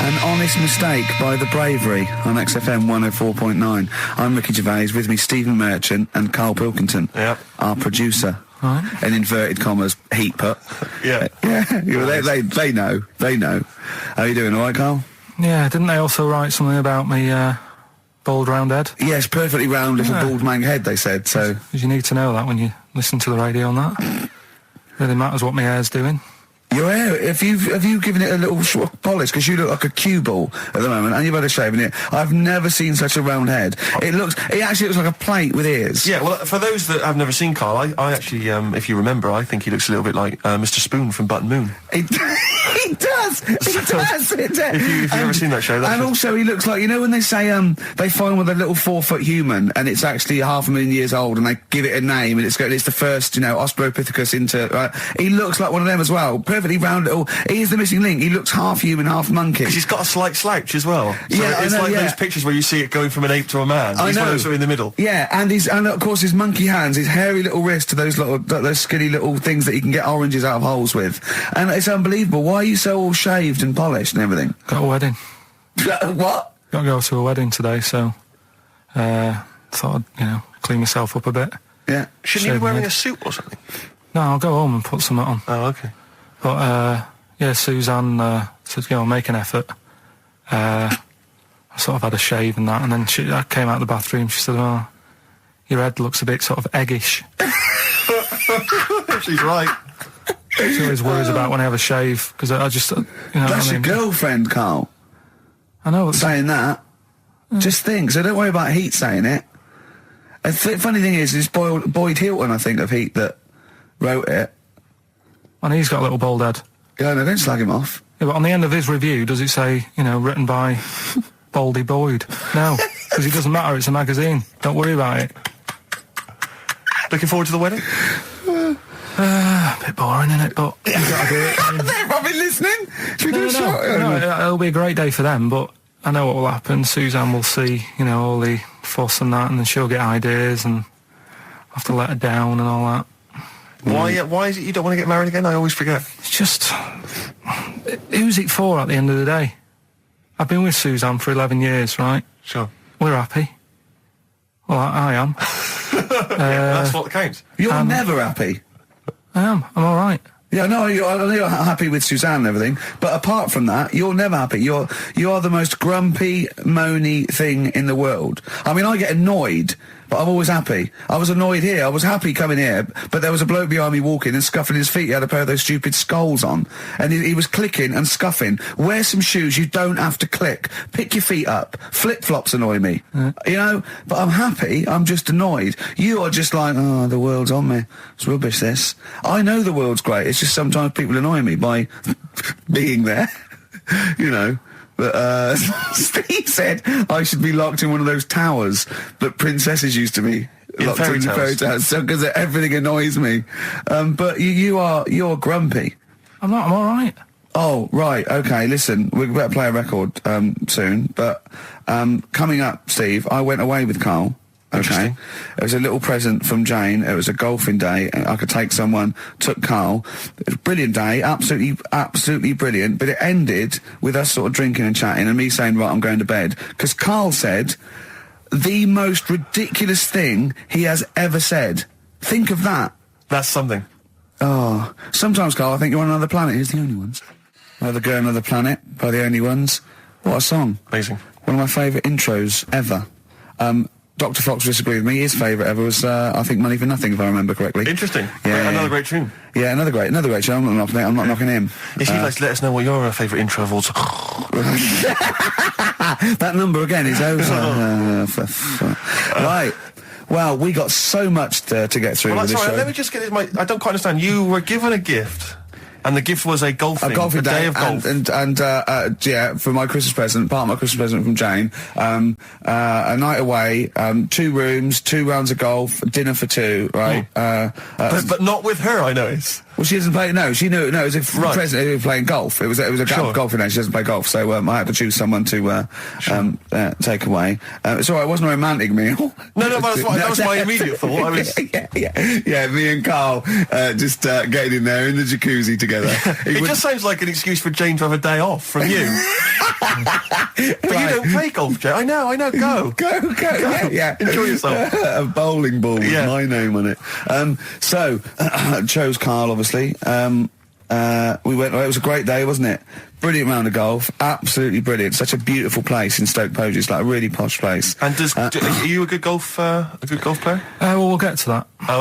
An honest mistake by The Bravery on XFM 104.9. I'm Ricky Gervais, with me Stephen Merchant and Karl Pilkington, our producer. Right. In inverted commas, heat put. Yeah. They know. How are you doing, all right, Karl? Yeah, didn't they also write something about me, bald round head? Yes, perfectly round little bald man head, they said, so... Because you need to know that when you listen to the radio on that. Really matters what my hair's doing. Your hair, have you given it a little polish? Because you look like a cue ball at the moment, and you've had a shave in it. I've never seen such a round head. It actually looks like a plate with ears. Yeah, well, for those that have never seen Karl, I actually, if you remember, I think he looks a little bit like Mr. Spoon from Button Moon. He does. If you've ever seen that show, and also he looks like, you know when they say they find with a little 4-foot human and it's actually 500,000 years old and they give it a name and it's the first, Australopithecus into. Right? He looks like one of them as well. Perfectly round little. He is the missing link. He looks half human, half monkey. Because he's got a slight slouch as well. So yeah, it's like those pictures where you see it going from an ape to a man. He's one of those in the middle. Yeah, and of course his monkey hands, his hairy little wrist to those skinny little things that you can get oranges out of holes with, and it's unbelievable. Why are you so all shaved and polished and everything? Got a wedding. What? Got to go to a wedding today, so thought I'd clean myself up a bit. Yeah. Shouldn't you be wearing a suit or something? No, I'll go home and put something on. Oh, okay. But Suzanne said, make an effort. I sort of had a shave and that, and then I came out of the bathroom. She said, "Oh, your head looks a bit sort of eggish." She's right. She always worries about when I have a shave, because I just, That's your girlfriend, Karl. I know. Saying that. Just think, so don't worry about Heat saying it. The funny thing is, it's Boyd Hilton, I think, of Heat that wrote it. And he's got a little bald head. Yeah, no, don't slag him off. Yeah, but on the end of his review, does it say, written by Baldy Boyd? No, because it doesn't matter, it's a magazine. Don't worry about it. Looking forward to the wedding? A bit boring, innit? But you've got to do it. They're probably listening. Should we do a shot? No, it'll be a great day for them, but I know what will happen. Suzanne will see, all the fuss and that, and then she'll get ideas, and I'll have to let her down and all that. Why is it you don't want to get married again? I always forget. It's just... who's it for at the end of the day? I've been with Suzanne for 11 years, right? Sure. We're happy. Well, I am. That's what counts. You're never happy. I am. I'm all right. Yeah, no, you're happy with Suzanne and everything, but apart from that, you're never happy. You are the most grumpy, moany thing in the world. I mean, I get annoyed, but I'm always happy. I was annoyed here. I was happy coming here, but there was a bloke behind me walking and scuffing his feet. He had a pair of those stupid skulls on, and he was clicking and scuffing. Wear some shoes. You don't have to click. Pick your feet up. Flip-flops annoy me. But I'm happy. I'm just annoyed. You are just like, oh, the world's on me. It's rubbish, this. I know the world's great. It's just sometimes people annoy me by being there, But Steve said I should be locked in one of those towers that princesses used to be locked in fairy towers, so because everything annoys me. But you're grumpy. I'm not. I'm all right. Oh, right. Okay. Listen, we better play a record soon. But coming up, Steve, I went away with Karl. Okay. It was a little present from Jane. It was a golfing day, and I could take someone. Took Karl. It was a brilliant day, absolutely brilliant. But it ended with us sort of drinking and chatting, and me saying, "Right, I'm going to bed," because Karl said the most ridiculous thing he has ever said. Think of that. That's something. Oh, sometimes, Karl, I think you're on another planet. Here's the Only Ones. Another Girl, Another Planet by the Only Ones. What a song! Amazing. One of my favourite intros ever. Dr. Fox disagreed with me. His favourite ever was, I think, Money for Nothing, if I remember correctly. Interesting. Yeah, another great tune. Yeah, another great tune. I'm not knocking him. If you'd like to let us know what your favourite intro of all time. That number again is over. Right. Well, we got so much to get through with this show. Let me just get this. I don't quite understand. You were given a gift. And the gift was a golfing day of golf. And for my Christmas present, part of my Christmas present from Jane, a night away, 2 rooms, 2 rounds of golf, dinner for 2, right? But not with her, I noticed. Well, she doesn't play. No, she knew. No, it was a present. They were playing golf. It was a golfing day. She doesn't play golf, so I had to choose someone to take away. It's all right. It wasn't a romantic meal. No, that was my immediate thought. Yeah. Me and Karl just getting in there in the jacuzzi together. It just sounds like an excuse for Jane to have a day off from you. But you don't play golf, Joe. I know. Go. Go. Yeah. Enjoy yourself. A bowling ball with my name on it. So, chose Karl, obviously. We went. It was a great day, wasn't it? Brilliant round of golf, absolutely brilliant. Such a beautiful place in Stoke Poges, like a really posh place. And are you a good golf player? Well, we'll get to that. Oh,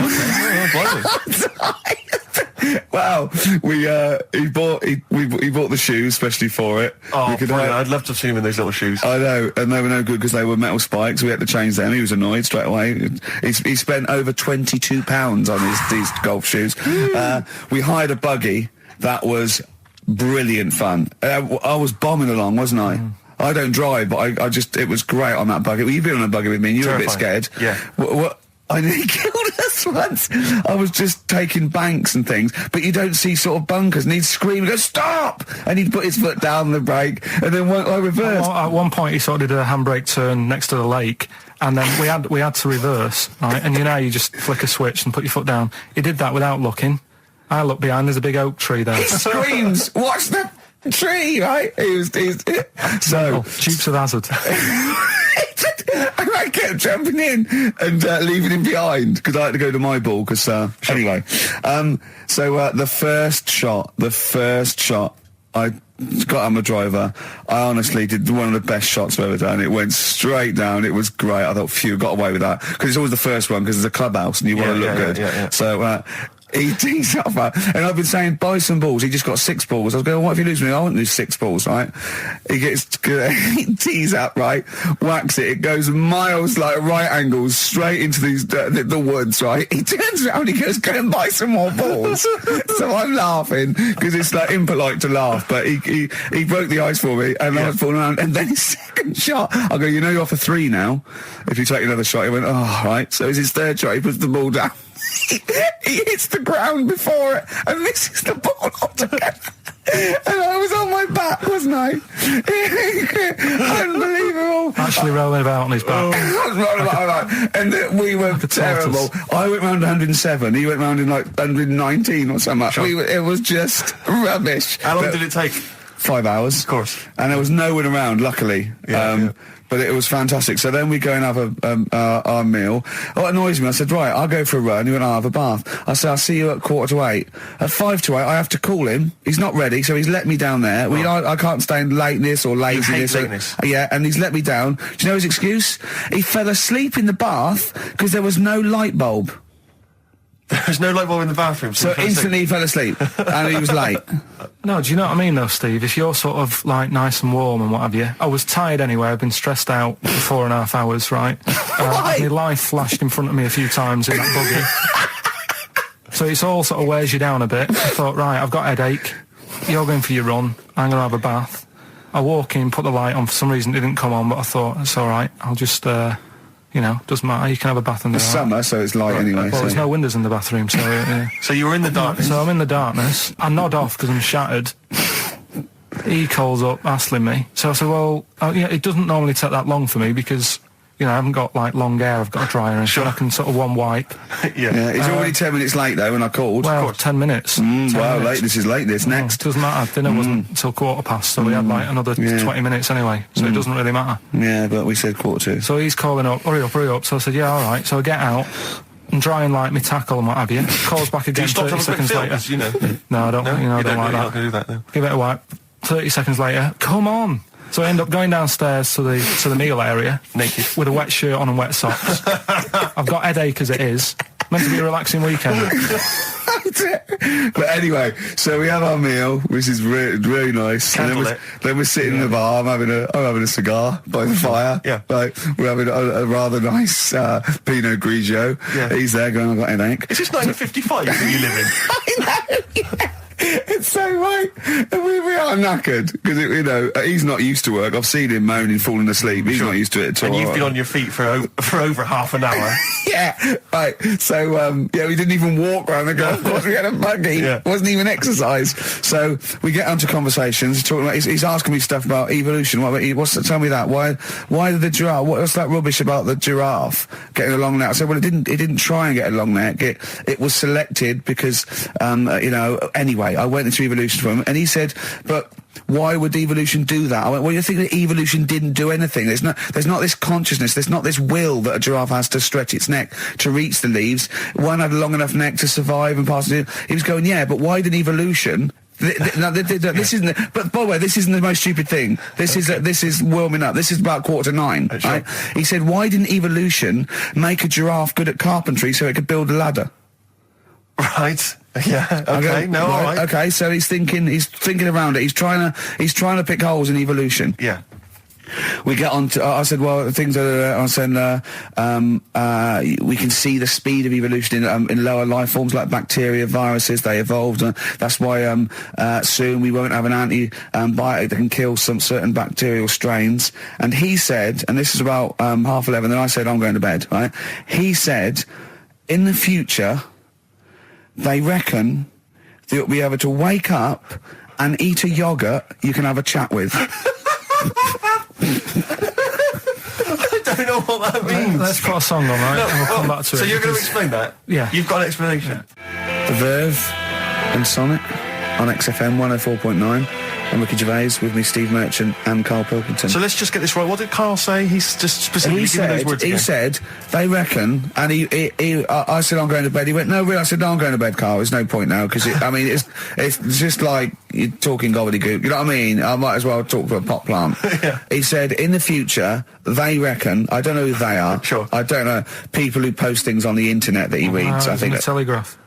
okay. Well, he bought the shoes especially for it. Oh, I'd love to have seen him in those little shoes. I know, and they were no good because they were metal spikes. We had to change them. He was annoyed straight away. He spent over £22 on these golf shoes. We hired a buggy that was brilliant fun. I was bombing along, wasn't I? I don't drive, but it was great on that buggy. Well, you've been on a buggy with me, and you were a bit scared. Yeah. What? I nearly killed us once. I was just taking banks and things, but you don't see sort of bunkers, and he'd scream and go, "Stop!" And he'd put his foot down the brake, and then I reversed. At one point, he sort of did a handbrake turn next to the lake, and then we had to reverse, right? And you just flick a switch and put your foot down. He did that without looking. I look behind, there's a big oak tree there. He screams, "Watch the tree!" Right? So Dukes of Hazzard. I kept jumping in and leaving him behind because I had to go to my ball. Anyway, so the first shot, I got on the driver. I honestly did one of the best shots I've ever done. It went straight down. It was great. I thought, phew, got away with that because it's always the first one because it's a clubhouse and you want to look good. Yeah. So. He tees up, and I've been saying, buy some balls. He just got 6 balls. I was going, what if you lose me? I won't lose 6 balls, right? He tees up, right? Whacks it. It goes miles, like right angles, straight into the woods, right? He turns around, he goes, go and buy some more balls. So I'm laughing, because it's like impolite to laugh, but he broke the ice for me, and I was falling around, and then his second shot, I go, you're off a 3 now. If you take another shot, he went, oh, right. So it's his third shot, he puts the ball down. He hits the ground before it and misses the ball altogether. And I was on my back, wasn't I? Unbelievable. Actually rolling about on his back. I was rolling about, and we were terrible. I went round 107. He went round in like 119 or something. Sure. It was just rubbish. How long did it take? 5 hours. Of course. And there was no one around, luckily. But it was fantastic. So then we go and have our meal. What annoys me, I said, right, I'll go for a run. He went, I'll have a bath. I said, I'll see you at 7:45. At 7:55, I have to call him. He's not ready, so he's let me down there. I can't stand lateness or laziness. You hate lateness. Yeah, and he's let me down. Do you know his excuse? He fell asleep in the bath because there was no light bulb. There's no light bulb in the bathroom. So instantly he fell asleep, and he was late. No, do you know what I mean though, Steve? If you're sort of like nice and warm and what have you, I was tired anyway. I've been stressed out for 4.5 hours, right? My life flashed in front of me a few times in that buggy. So it's all sort of wears you down a bit. I thought, right, I've got a headache. You're going for your run. I'm going to have a bath. I walk in, put the light on. For some reason it didn't come on, but I thought, it's all right. I'll just... doesn't matter. You can have a bath in the summer, so it's light anyway. Well, there's no windows in the bathroom, so... So you were in the darkness? So I'm in the darkness. I nod off because I'm shattered. He calls up, hassling me. So I said, well, it doesn't normally take that long for me because, I haven't got, like, long hair. I've got a dryer and so I can sort of one wipe. Yeah. He's already 10 minutes late, though, when I called. Well, 10 minutes. 10 wow, minutes. This is late, next. Doesn't matter. Dinner wasn't until 7:15, so we had, like, another 20 minutes anyway, so it doesn't really matter. Yeah, but we said 7:45. So he's calling up, hurry up. So I said, yeah, all right. So I get out and dry and like my tackle and what have you. Calls back again 30 seconds later. No, I don't. I don't like that. You're not going to do that, though. Give it a wipe. 30 seconds later, come on. So I end up going downstairs to the meal area, naked, with a wet shirt on and wet socks. I've got headache as it is. Meant to be a relaxing weekend. But anyway, so we have our meal, which is really nice. Then we're sitting in the bar. I'm having a cigar by the fire. Yeah. Like, we're having a rather nice Pinot Grigio. Yeah. He's there going, I've got an headache. Is this 1955 that you live in? I know, yeah. It's so right. We are knackered because he's not used to work. I've seen him moaning, falling asleep. He's not used to it at all. And you've been on your feet for over half an hour. Yeah, right. So we didn't even walk around the golf course. We had a buggy. Yeah. It wasn't even exercise. So we get onto conversations. Talking about he's asking me stuff about evolution. Tell me that. Why did the giraffe? What's that rubbish about the giraffe getting a long neck? I said, well, it didn't try and get a long neck. It was selected because anyway. I went into evolution for him, and he said, but why would evolution do that? I went, well, you think that evolution didn't do anything. There's not this consciousness, there's not this will that a giraffe has to stretch its neck to reach the leaves. One had a long enough neck to survive and pass it. He was going, yeah, but why did evolution... this isn't. But by the way, this isn't the most stupid thing. This is warming up. This is about 8:45. Sure. Right? He said, "Why didn't evolution make a giraffe good at carpentry so it could build a ladder?" Right. Yeah. Okay. No. All right. Okay. So he's thinking around it. He's trying to pick holes in evolution. Yeah. We get on to, I said, well, things are, I said, we can see the speed of evolution in lower life forms like bacteria, viruses, they evolved. That's why soon we won't have an antibiotic that can kill some certain bacterial strains. And he said, and this is about 11:30, then I said, I'm going to bed, right? He said, in the future, they reckon that you'll be able to wake up and eat a yogurt you can have a chat with. I don't know what that means. Let's put a song on, right? And we'll come back to it. So you're going to explain that? Yeah. You've got an explanation? The Verve and Sonic on XFM 104.9. And Ricky Gervais with me, Steve Merchant and Karl Pilkington. So let's just get this right. What did Carl say? He's just specifically giving those words again. He said, they reckon, and I said, I'm going to bed. He went, no, really? I said, no, I'm going to bed, Carl. There's no point now, because, it's just like you're talking gobbledygook. You know what I mean? I might as well talk to a pot plant. Yeah. He said, in the future, they reckon, I don't know who they are. Sure. I don't know, people who post things on the internet that he reads, I think. The Telegraph.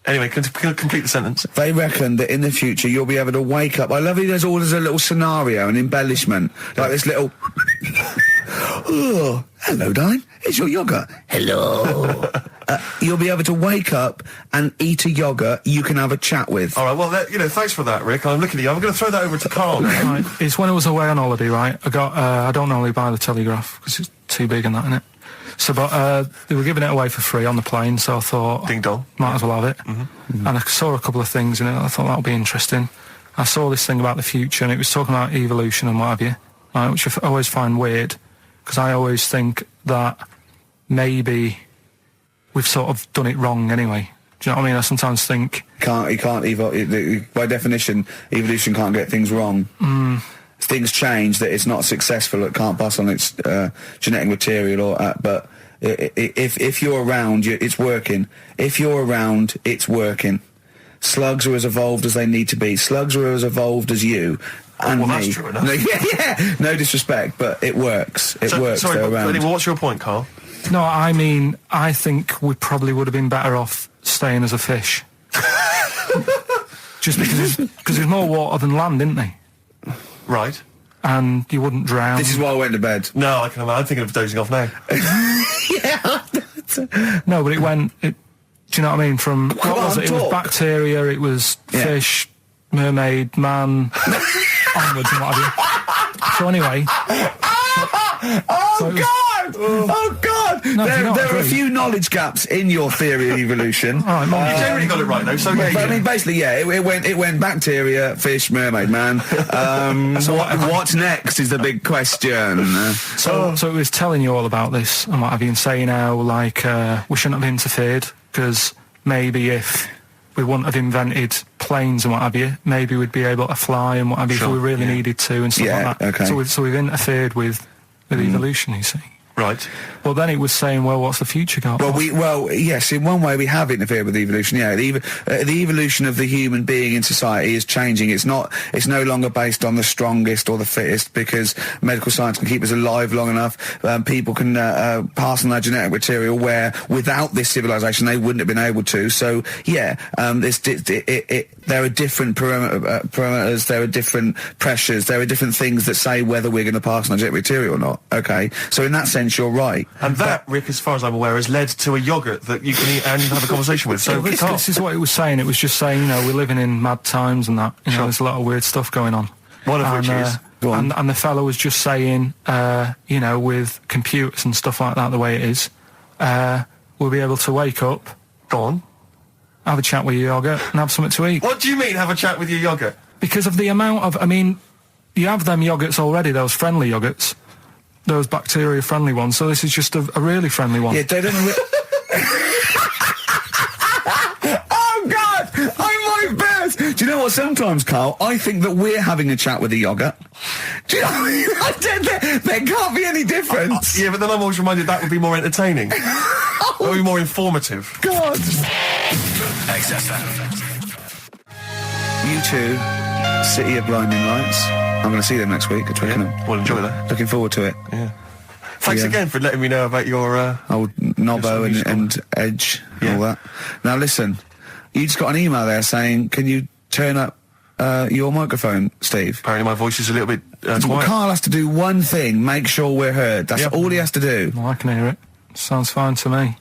Anyway, complete the sentence. They reckon that in the future you'll be able to wake up. I love it. There's a little scenario, an embellishment, like this little. Oh, hello, darling. It's your yogurt. Hello. You'll be able to wake up and eat a yogurt you can have a chat with. All right. Well, thanks for that, Rick. I'm looking at you. I'm going to throw that over to Carl now. Right. It's when I was away on holiday, right? I got. I don't normally buy the Telegraph because it's too big and that, innit? So, but they were giving it away for free on the plane, so I thought, ding dong, might as well have it. Mm-hmm. And I saw a couple of things in it. I thought that would be interesting. I saw this thing about the future, and it was talking about evolution and what have you, right, which I always find weird, because I always think that maybe we've sort of done it wrong anyway. Do you know what I mean? I sometimes think you can't evolve. By definition, evolution can't get things wrong. Things change, that it's not successful, it can't pass on its genetic material, but if you're around, it's working. If you're around, it's working. Slugs are as evolved as they need to be. Slugs are as evolved as you and me. That's true enough. Yeah, no disrespect, but it works. It works. Sorry, they're around. Anyway, what's your point, Carl? No, I mean, I think we probably would have been better off staying as a fish. Just because there's more water than land, isn't there? Right. And you wouldn't drown. This is why I went to bed. No, I can imagine. I'm thinking of dozing off now. Yeah. No, but it went... do you know what I mean? From... What was it? It was bacteria, it was fish, mermaid, man, onwards and what have you. So anyway... Oh God! No, there are a few knowledge gaps in your theory of evolution. You generally got it right though. So yeah, I mean, basically, yeah, it went bacteria, fish, mermaid, man. What's next is the big question. So it was telling you all about this and what have you, and saying how like we shouldn't have interfered, because maybe if we wouldn't have invented planes and what have you, maybe we'd be able to fly and what have you if we really needed to and stuff like that. Okay. So we've interfered with evolution, you see. Right. Well, then it was saying, well, what's the future got? Well, yes, in one way we have interfered with evolution. Yeah, the evolution of the human being in society is changing. It's no longer based on the strongest or the fittest, because medical science can keep us alive long enough. People can pass on their genetic material where without this civilization they wouldn't have been able to. So yeah, there are different parameters, there are different pressures, there are different things that say whether we're going to pass on our genetic material or not. Okay, so in that sense you're right. And that, Rick, as far as I'm aware, has led to a yogurt that you can eat and have a conversation with. So this is what it was saying. It was just saying, we're living in mad times and that. There's a lot of weird stuff going on. One of which is... And the fellow was just saying, with computers and stuff like that, the way it is, we'll be able to wake up... Go on. Have a chat with your yogurt and have something to eat. What do you mean, have a chat with your yogurt? Because of the amount of... I mean, you have them yogurts already, those friendly yogurts. Those bacteria-friendly ones, so this is just a really friendly one. Yeah, they don't... Oh, God! I might burst! Do you know what? Sometimes, Carl, I think that we're having a chat with a yoghurt. Do you know what I mean? There can't be any difference. Yeah, but then I'm always reminded that would be more entertaining. That would be more informative. God. XFM. U2, City of Blinding Lights. I'm going to see them next week at Twickenham. Yeah, well, enjoy that. Looking forward to it. Yeah. Thanks again for letting me know about your... old Nobbo and Edge and all that. Now, listen, you just got an email there saying, can you turn up your microphone, Steve? Apparently my voice is a little bit quiet. Carl has to do one thing, make sure we're heard. That's all he has to do. Well, I can hear it. Sounds fine to me.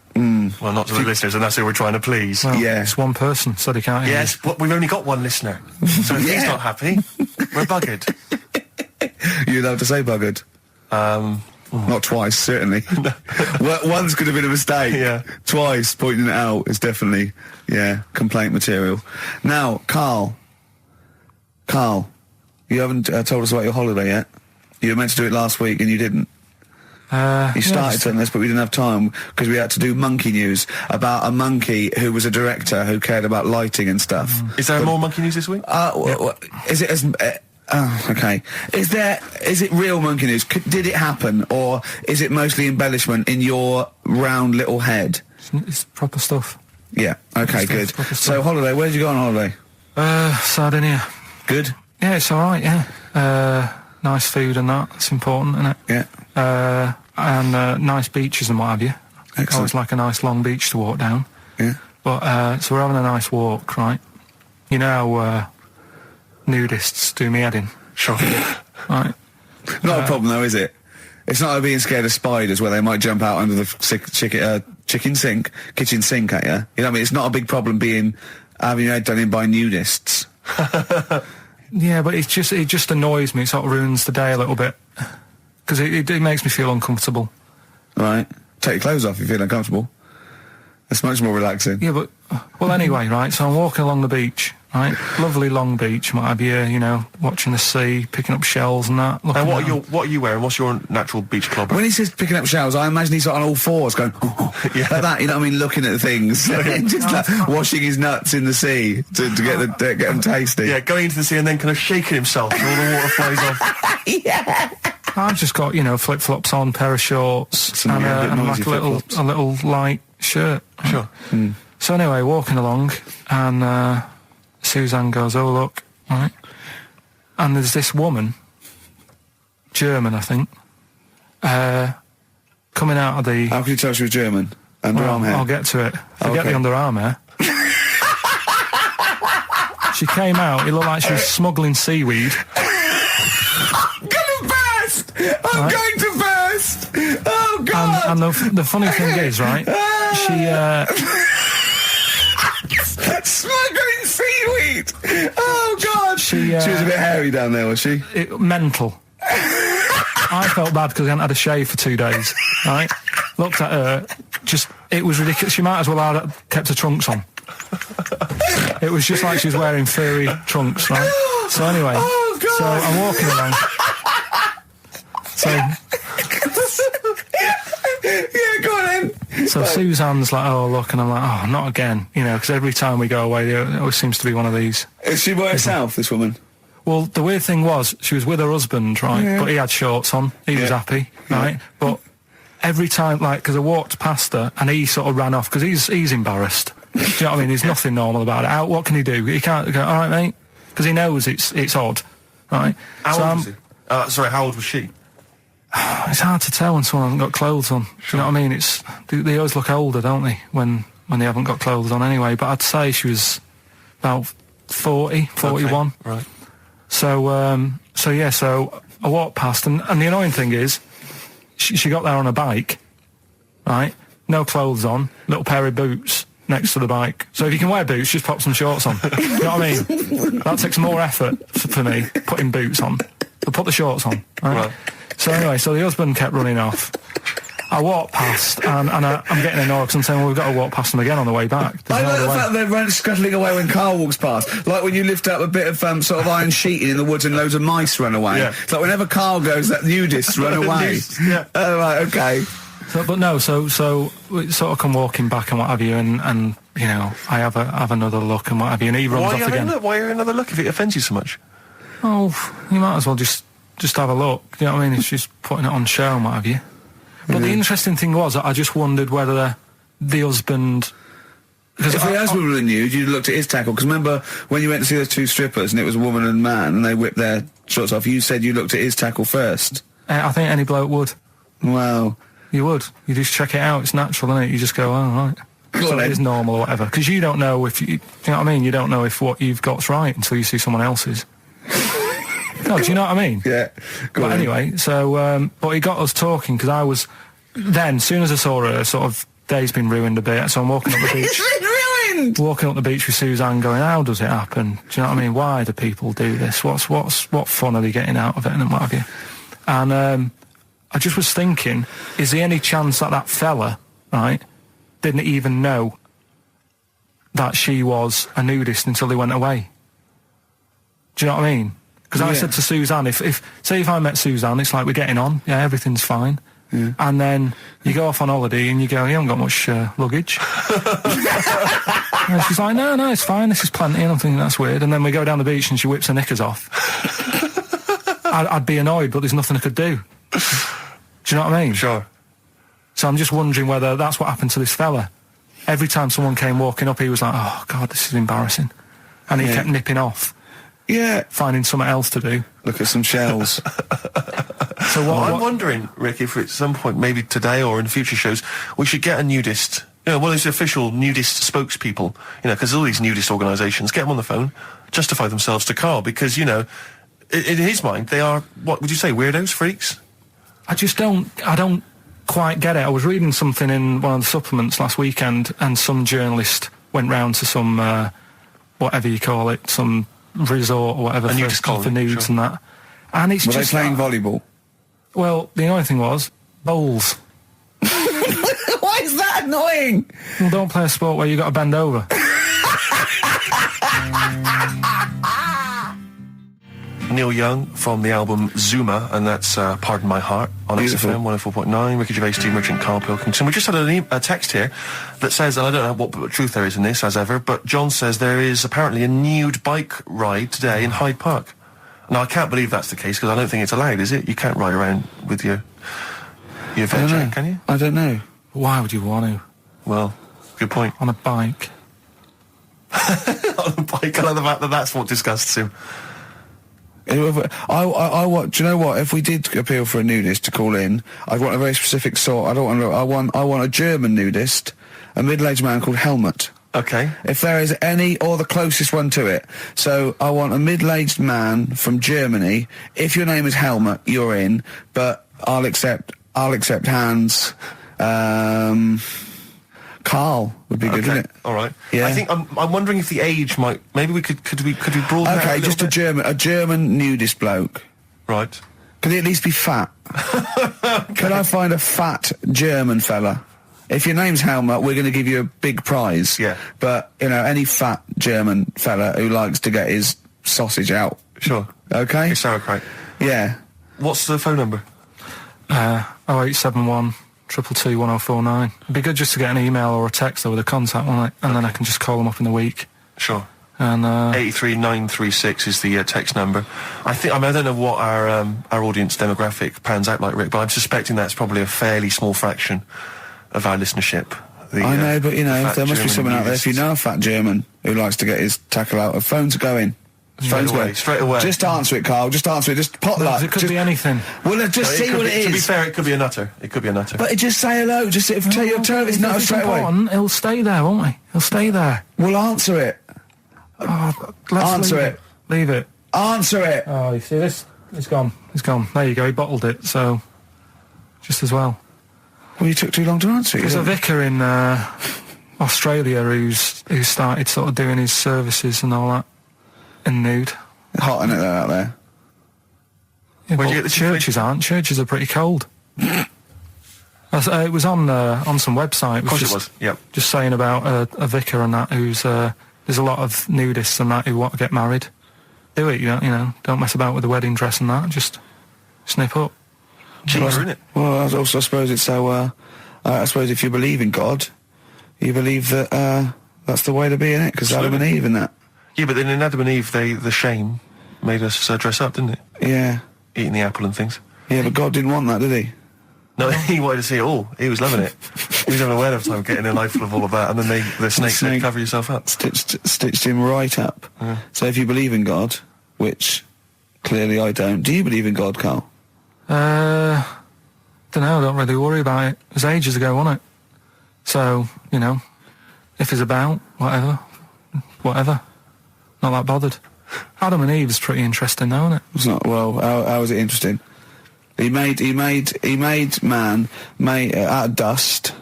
Well, not to the listeners, and that's who we're trying to please. Well, it's one person, so they can't hear. Yes, but we've only got one listener. So if he's not happy, we're buggered. You're allowed to say buggered? Not twice, certainly. Once could have been a mistake. Yeah. Twice, pointing it out is definitely, complaint material. Now, Carl, you haven't told us about your holiday yet. You were meant to do it last week and you didn't. You started on this, but we didn't have time because we had to do monkey news about a monkey who was a director who cared about lighting and stuff. Is there more monkey news this week? Is it as... okay. Is it real monkey news? Did it happen, or is it mostly embellishment in your round little head? It's proper stuff. Yeah. Okay. Good. So holiday. Where'd you go on holiday? Sardinia. Good. Yeah, it's all right. Yeah. Nice food and that. It's important, isn't it? Yeah. And nice beaches and what have you. Excellent. Always like a nice long beach to walk down. Yeah. But so we're having a nice walk, right? You know how nudists do me head in. Sure. Right. Not a problem though, is it? It's not like being scared of spiders where they might jump out under the kitchen sink at you. You know what I mean? It's not a big problem having your head done in by nudists. Yeah, but it just annoys me. It sort of ruins the day a little bit because it makes me feel uncomfortable. Right. Take your clothes off if you feel uncomfortable. It's much more relaxing. Yeah, but well, anyway, right. So I'm walking along the beach, right? Lovely long beach, what have you? You know, watching the sea, picking up shells and that. And what are you wearing? What's your natural beach club? When he says picking up shells, I imagine he's on all fours going like that. You know what I mean? Looking at things, just like washing his nuts in the sea to get them tasty. Yeah, going into the sea and then kind of shaking himself and all the water flows off. Yeah. I've just got flip flops on, pair of shorts, and like a little light shirt. Sure. So anyway, walking along, and Suzanne goes, "Oh look," right? And there's this woman, German, I think, coming out of the. How can you tell she was German? Underarm hair. I'll get to it. Forget the underarm hair. She came out. It looked like she was smuggling seaweed. I'm going to burst! Oh, God! And the funny thing is, right, she... Smuggling seaweed! Oh, God! She was a bit hairy down there, was she? Mental. I felt bad because I hadn't had a shave for 2 days, right? Looked at her, it was ridiculous. She might as well have kept her trunks on. It was just like she was wearing furry trunks, right? So anyway, so I'm walking along... So, yeah, go on then. So Suzanne's like, "Oh, look," and I'm like, "Oh, not again," because every time we go away, there always seems to be one of these. Is she by herself, this woman? Well, the weird thing was, she was with her husband, right, but he had shorts on, he was happy, right, but every time, because I walked past her, and he sort of ran off, because he's embarrassed, do you know what I mean, there's nothing normal about it. What can he do? He can't go, "All right, mate," because he knows it's odd, right? How old was he? Sorry, how old was she? It's hard to tell when someone hasn't got clothes on. Sure. You know what I mean? They always look older, don't they, when they haven't got clothes on anyway. But I'd say she was about 40, 41. Okay, right. So I walked past, and the annoying thing is, she got there on a bike, right? No clothes on, little pair of boots next to the bike. So if you can wear boots, just pop some shorts on. You know what I mean? That takes more effort for me, putting boots on. But put the shorts on, right? So anyway, the husband kept running off. I walked past, and I'm getting annoyed because I'm saying, well, we've got to walk past them again on the way back. I like the fact they're scuttling away when Carl walks past. Like when you lift up a bit of sort of iron sheeting in the woods and loads of mice run away. Yeah. It's like whenever Carl goes, that nudists run away. Yeah. Oh, right, okay. So we sort of come walking back and what have you, and you know, I have another look and what have you, and he runs off again. Why another look if it offends you so much? Oh, you might as well just have a look. You know what I mean? If she's putting it on show and what have you. But the interesting thing was, I just wondered whether the husband. Because if the husband were nude, you'd looked at his tackle. Because remember when you went to see those two strippers and it was a woman and a man and they whipped their shorts off, you said you looked at his tackle first. I think any bloke would. Well, you would. You just check it out. It's natural, isn't it? You just go, oh, right. So it is normal or whatever. Because you don't know if you know what I mean? You don't know if what you've got's right until you see someone else's. No, do you know what I mean? Yeah. But anyway, so, but he got us talking because I was, then, as soon as I saw her, sort of, day's been ruined a bit, so I'm walking up the beach. It's been ruined! Walking up the beach with Suzanne going, how does it happen? Do you know what I mean? Why do people do this? What fun are they getting out of it and what have you? And, I just was thinking, is there any chance that fella, right, didn't even know that she was a nudist until they went away? Do you know what I mean? Because I said to Suzanne, if I met Suzanne, it's like we're getting on, yeah, everything's fine. Yeah. And then you go off on holiday and you go, you haven't got much luggage. And she's like, no, it's fine, this is plenty. And I'm thinking, that's weird. And then we go down the beach and she whips her knickers off. I'd be annoyed, but there's nothing I could do. Do you know what I mean? Sure. So I'm just wondering whether that's what happened to this fella. Every time someone came walking up, he was like, oh, God, this is embarrassing. And he kept nipping off. Yeah. Finding something else to do. Look at some shells. So I'm wondering, Rick, if at some point, maybe today or in future shows, we should get a nudist, you know, one of those official nudist spokespeople, you know, because all these nudist organisations, get them on the phone, justify themselves to Karl, because, you know, in his mind, they are, what would you say, weirdos, freaks? I don't quite get it. I was reading something in one of the supplements last weekend, and some journalist went round to some, whatever you call it, some resort or whatever for nudes and that. And it's Were just... Were they playing volleyball? Well, the annoying thing was, bowls. Why is that annoying? Well, don't play a sport where you got to bend over. Neil Young from the album Zuma, and that's Pardon My Heart on XFM 104.9. Ricky Gervais, Steve Merchant, Karl Pilkington. We just had a text here that says, and I don't know what truth there is in this, as ever, but John says there is apparently a nude bike ride today in Hyde Park. Now, I can't believe that's the case, because I don't think it's allowed, is it? You can't ride around with your veg, can you? I don't know. Why would you want to? Well, good point. On a bike. On a bike, I like the fact that that's what disgusts him. Do you know what? If we did appeal for a nudist to call in, I'd want a very specific sort. I want a German nudist, a middle-aged man called Helmut. Okay. If there is any, or the closest one to it. So I want a middle-aged man from Germany. If your name is Helmut, you're in. But I'll accept Hans. Karl would be good, wouldn't it? All right. Yeah. I think I'm wondering if the age might. Maybe we could we broaden that Okay, just a German nudist bloke. Right. Could he at least be fat? Can I find a fat German fella? If your name's Helmut, we're going to give you a big prize. Yeah. But, you know, any fat German fella who likes to get his sausage out. Sure. Okay? His sauerkraut. Yeah. What's the phone number? 0871 222 1049. It'd be good just to get an email or a text with a contact on it, and then I can just call them up in the week. Sure. And 83936 is the text number. I don't know what our audience demographic pans out like, Rick, but I'm suspecting that's probably a fairly small fraction of our listenership. I know, but, you know, there must be someone out there, if you know a fat German who likes to get his tackle out, phones are going. Straight away. Just answer it, Karl. Just answer it. Just pot luck. It could be anything. Well, just see what it is. To be fair, it could be a nutter. It could be a nutter. But just say hello. Just tell your turn. It's not straight away. He'll stay there, won't he? He'll stay there. We'll answer it. Answer it. Leave it. Answer it. Oh, you see this? It's gone. It's gone. There you go. He bottled it. So, just as well. Well, you took too long to answer it. There's a vicar in Australia who started sort of doing his services and all that in nude. Hot, isn't it, out there? Yeah, but the churches aren't. Churches are pretty cold. It was on some website. Of course it was. Yep. Just saying about a vicar and that who's there's a lot of nudists and that who want to get married. Do it, you know. Don't mess about with the wedding dress and that. Just snip up. Cheaper, isn't it? Well, I suppose it's so. I suppose if you believe in God, you believe that That's the way to be, innit? Because Adam and Eve and that. Yeah, but then in Adam and Eve, the shame made us dress up, didn't it? Yeah. Eating the apple and things. Yeah, but God didn't want that, did he? No, he wanted to see it all. He was loving it. He was having a whale of time getting a life full of all of that, and then the snake said, cover yourself up. Stitched him right up. Yeah. So if you believe in God, which clearly I don't, do you believe in God, Carl? Don't know, I don't really worry about it. It was ages ago, wasn't it? So, you know, if it's about, whatever. Not that bothered. Adam and Eve's pretty interesting though, isn't it? It's not, well, how is it interesting? He made man out of dust.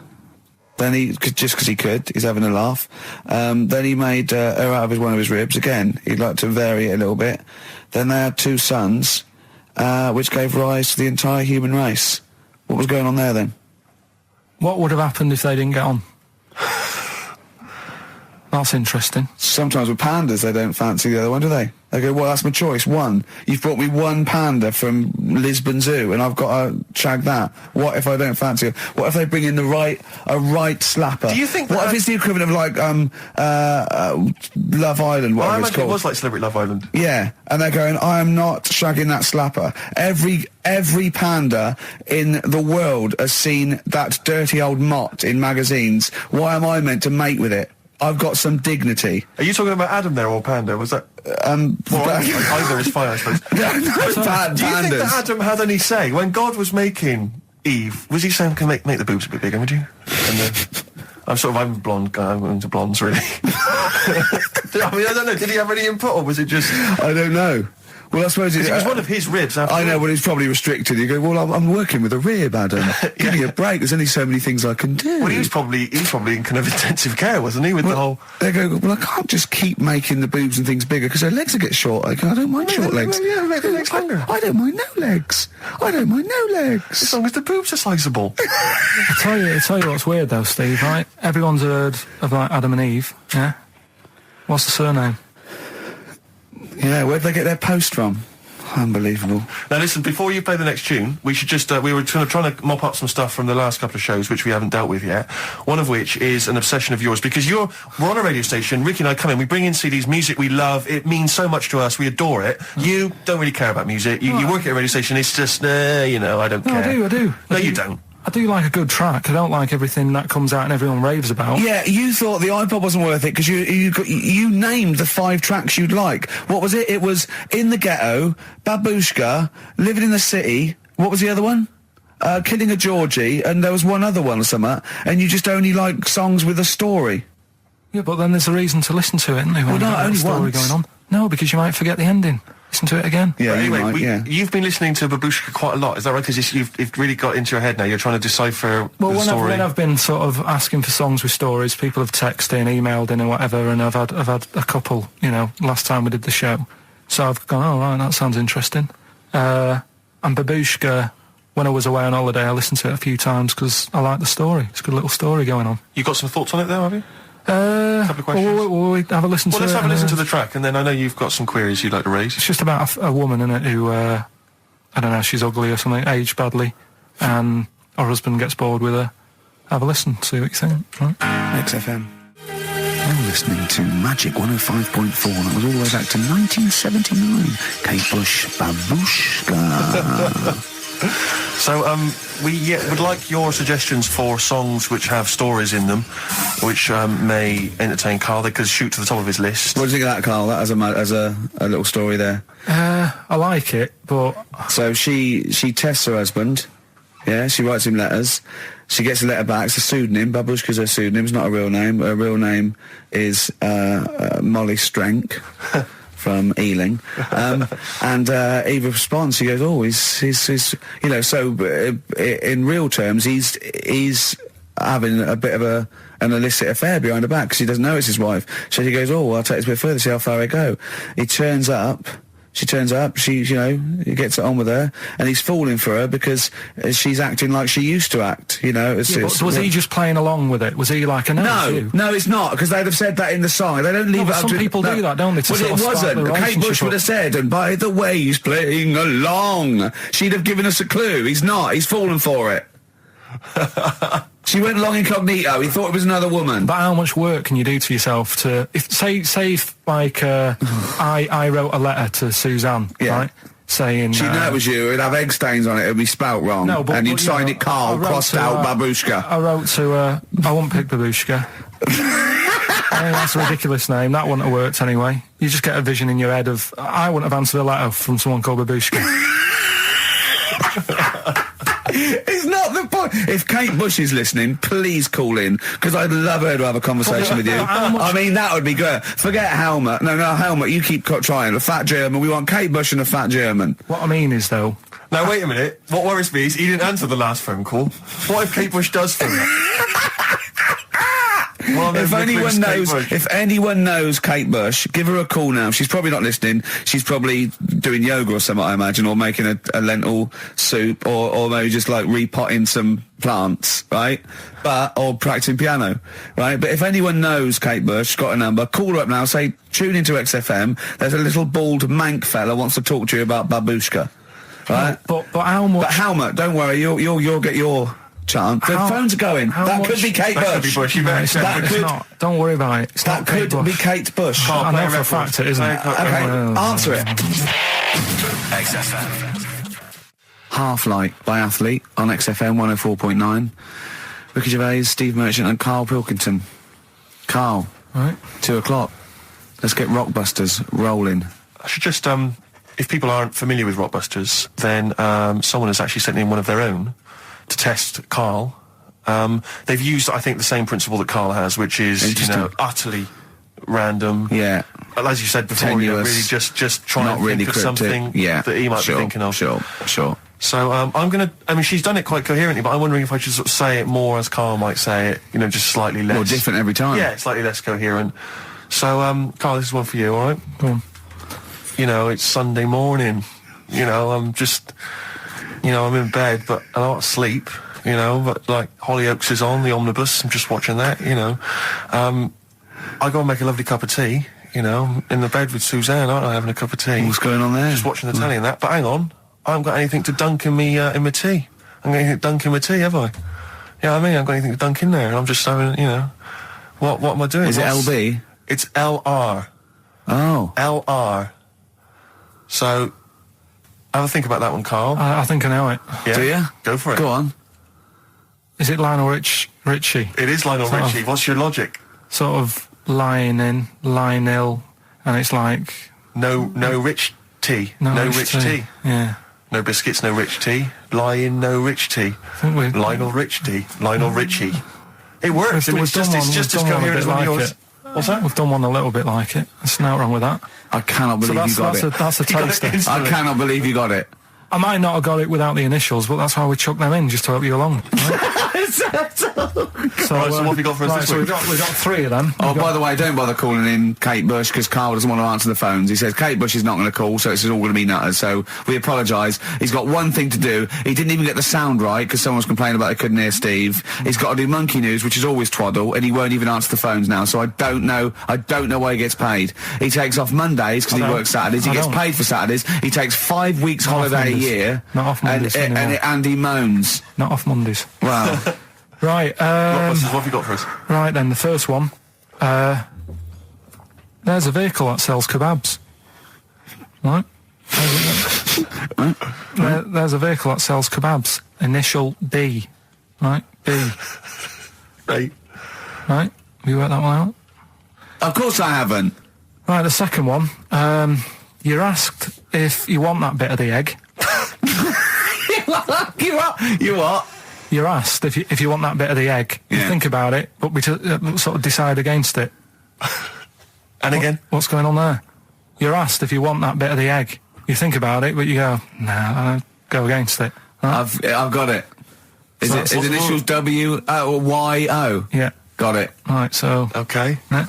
Then just because he could, he's having a laugh. Then he made her out of one of his ribs. Again, he'd like to vary it a little bit. Then they had 2 sons, which gave rise to the entire human race. What was going on there then? What would have happened if they didn't get on? That's interesting. Sometimes with pandas, they don't fancy the other one, do they? They go, well, that's my choice. One. You've brought me one panda from Lisbon Zoo, and I've got to shag that. What if I don't fancy it? What if they bring in a right slapper? Do you think what if it's the equivalent of like Love Island, whatever it's called? It was like Celebrity Love Island. Yeah, and they're going, I am not shagging that slapper. Every panda in the world has seen that dirty old mott in magazines. Why am I meant to mate with it? I've got some dignity. Are you talking about Adam there or Panda? Was that... either is fine, I suppose. No, do you think that Adam had any say? When God was making Eve, was he saying, can make the boobs a bit bigger, would you? And then... I'm a blonde guy, I'm into blondes, really. I mean, I don't know, did he have any input, or was it just... I don't know. Well, I suppose it was one of his ribs. I know, well, he's probably restricted. You go, well, I'm working with a rib, Adam. Give me a break. There's only so many things I can do. Well, he was probably in kind of intensive care, wasn't he? With the whole. They go, well, I can't just keep making the boobs and things bigger because their legs will get short. I don't mind short legs. Yeah, make the legs longer. I don't mind no legs. I don't mind no legs. As long as the boobs are sizable. I tell you what's weird though, Steve. Right? Everyone's heard of like Adam and Eve. Yeah. What's the surname? Yeah, where'd they get their post from? Unbelievable. Now listen, before you play the next tune, we should just, we were trying to mop up some stuff from the last couple of shows, which we haven't dealt with yet. One of which is an obsession of yours, because we're on a radio station, Ricky and I come in, we bring in CDs, music we love, it means so much to us, we adore it. You don't really care about music, you work at a radio station, it's just, I don't care. I do. No, you don't. I do like a good track. I don't like everything that comes out and everyone raves about. Yeah, you thought the iPod wasn't worth it because you named the 5 tracks you'd like. What was it? It was In the Ghetto, Babushka, Living in the City. What was the other one? Killing a Georgie, and there was one other one or something. And you just only like songs with a story. Yeah, but then there's a reason to listen to it, isn't there? Well, no, only story once. going on. No, because you might forget the ending. Listen to it again. Yeah, anyway, you've been listening to Babushka quite a lot, is that right? Because you've really got into your head now, you're trying to decipher the story. When I've been sort of asking for songs with stories, people have texted in, emailed in and whatever, and I've had a couple, you know, last time we did the show. So I've gone, oh right, that sounds interesting. And Babushka, when I was away on holiday, I listened to it a few times because I like the story. It's a good little story going on. You got some thoughts on it though, have you? A couple of questions. Will we have a listen to it? Well, let's have a listen to the track, and then I know you've got some queries you'd like to raise. It's just about a woman in it who, I don't know, she's ugly or something, aged badly, and her husband gets bored with her. Have a listen, see what you think. Right? XFM. You're listening to Magic 105.4. That was all the way back to 1979. Kate Bush, Babushka. So, we would like your suggestions for songs which have stories in them, which may entertain Carl. They could shoot to the top of his list. What do you think of that, Carl? That as a little story there. I like it, but... So she tests her husband. Yeah, she writes him letters. She gets a letter back. It's a pseudonym. Babushka's her pseudonym. It's not a real name. Her real name is Molly Strank. From Ealing, and Eve responds. He goes, "Oh, he's you know." So in real terms, he's having a bit of an illicit affair behind her back because he doesn't know it's his wife. So he goes, "Oh, well, I'll take this a bit further, see how far I go." He turns up. She turns up, he gets it on with her, and he's falling for her because she's acting like she used to act, you know. Was he just playing along with it? Was he like, No, it's not, because they'd have said that in the song. They don't leave it up to... Some people do that, don't they? Well, it wasn't. Kate Bush would have said, and by the way, he's playing along. She'd have given us a clue. He's not. He's fallen for it. She went long incognito. He thought it was another woman. But how much work can you do to yourself to... Say if like, I wrote a letter to Suzanne, right? Saying... She'd know it was you. It'd have egg stains on it. It'd be spelt wrong. No, but... And you'd sign it Karl, crossed out Babushka. I wrote to... I won't pick Babushka. I mean, that's a ridiculous name. That wouldn't have worked anyway. You just get a vision in your head of... I wouldn't have answered a letter from someone called Babushka. It's not the point. If Kate Bush is listening, please call in, because I'd love her to have a conversation with you. I mean, that would be good. Forget Helmut. No, Helmut, you keep trying. A fat German. We want Kate Bush and a fat German. What I mean is, though... Now, wait a minute. What worries me is he didn't answer the last phone call. What if Kate Bush does phone that? Well, if anyone knows Kate Bush, give her a call now. She's probably not listening. She's probably doing yoga or something, I imagine, or making a lentil soup, or maybe just like repotting some plants, right? Or practicing piano, right? But if anyone knows Kate Bush, got a number, call her up now. Say, tune into XFM. There's a little bald mank fella wants to talk to you about Babushka, right? But how much? But Helmut, don't worry, you'll get your chance. The phones are going. That could be Kate Bush. Don't worry about it. That could be Kate Bush. I know for a fact it isn't. Okay, answer it. XFM. Half Light by Athlete on XFM 104.9. Ricky Gervais, Steve Merchant and Karl Pilkington. Karl, right. 2 o'clock. Let's get Rockbusters rolling. I should just, if people aren't familiar with Rockbusters, then someone has actually sent in one of their own to test Karl. They've used, I think, the same principle that Karl has, which is, utterly random. Yeah. As you said before, really just trying to think of something that he might be thinking of. Sure. So I'm going to... I mean, she's done it quite coherently, but I'm wondering if I should sort of say it more as Karl might say it, just slightly less... More different every time. Yeah, slightly less coherent. So, Karl, this is one for you, all right? Go on. It's Sunday morning. I'm just... I'm in bed, but I don't sleep, but, like, Hollyoaks is on, the omnibus, I'm just watching that, I go and make a lovely cup of tea, in the bed with Suzanne, aren't I, having a cup of tea. What's going on there? Just watching the telly and that, but hang on, I haven't got anything to dunk in me, in my tea. I haven't got anything to dunk in my tea, have I? I haven't got anything to dunk in there, and I'm just having, what am I doing? Is it LB? It's LR. Oh. LR. So... have a think about that one, Karl. I think I know it. Yeah? Do you? Go for it. Go on. Is it Lionel Richie? It is Lionel Richie. What's your logic? Sort of lying in, lying ill, and it's like... No rich tea. No rich tea. Yeah. No biscuits, no rich tea. Lying, no rich tea. Lionel Rich tea. Lionel Richie. It works. It's just as coherent as one of yours. What's that? We've done one a little bit like it. There's nothing wrong with that. I cannot believe you got it. That's a taster. I cannot believe you got it. I might not have got it without the initials, but that's why we chucked them in, just to help you along. Right? So what have you got for us this week? We've got 3 of them. Oh, by the way, don't bother calling in Kate Bush, because Karl doesn't want to answer the phones. He says Kate Bush is not going to call, so it's all going to be nutters. So we apologise. He's got one thing to do. He didn't even get the sound right, because someone was complaining about they couldn't hear Steve. He's got to do Monkey News, which is always twaddle, and he won't even answer the phones now, so I don't know why he gets paid. He takes off Mondays, because he works Saturdays. He gets paid for Saturdays. He takes 5 weeks holiday a year. Not off Mondays and he moans. Not off Mondays. Wow. Right, what have you got for us? Right then, the first one. There's a vehicle that sells kebabs. Right? There's a vehicle that sells kebabs. Initial B. Right? B. Right. Right? Have you worked that one out? Of course I haven't. Right, the second one. You're asked if you want that bit of the egg. You what? You're asked if you want that bit of the egg. You think about it, but we sort of decide against it. Again? What's going on there? You're asked if you want that bit of the egg. You think about it, but you go, nah, go against it. Right? I've got it. Is initials W or Y O? Yeah. Got it. Right, so... Okay. Yeah.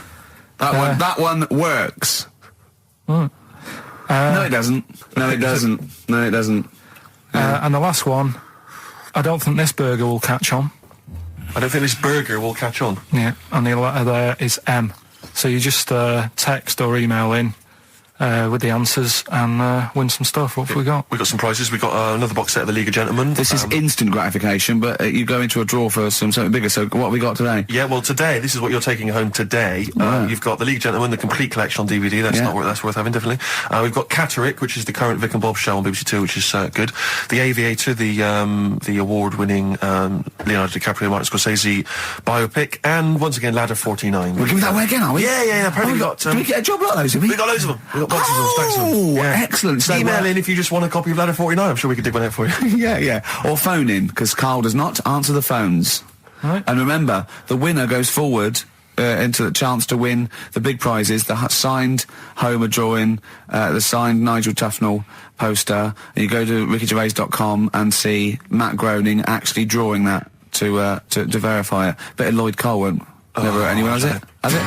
That one works. Right. No, it doesn't. No, it doesn't. And the last one, I don't think this burger will catch on. I don't think this burger will catch on. Yeah, and the letter there is M. So you just text or email in with the answers and win some stuff. What have we got? We got some prizes. We got another box set of the League of Gentlemen. This is instant gratification, but you go into a draw for something bigger. So what have we got today? Yeah, well, today this is what you're taking home today. You've got the League of Gentlemen, the complete collection on DVD. That's worth having, definitely. We've got Catterick, which is the current Vic and Bob show on BBC Two, which is good. The Aviator, the award-winning Leonardo DiCaprio, Martin Scorsese biopic, and once again Ladder 49. We're giving that away again, are we? Yeah. Apparently we got. Did we get a job like those? Have we? We got loads of them. We got boxes of them, stacks of them. Oh, excellent. So email in if you just want a copy of Ladder 49. I'm sure we could dig one out for you. yeah. Or phone in, because Karl does not answer the phones. Right. And remember, the winner goes forward into the chance to win the big prizes, the signed Homer drawing, the signed Nigel Tufnell poster. And you go to rickygervais.com and see Matt Groening actually drawing that to verify it. Bit of Lloyd Cole won't. Never anyone has it? Has it?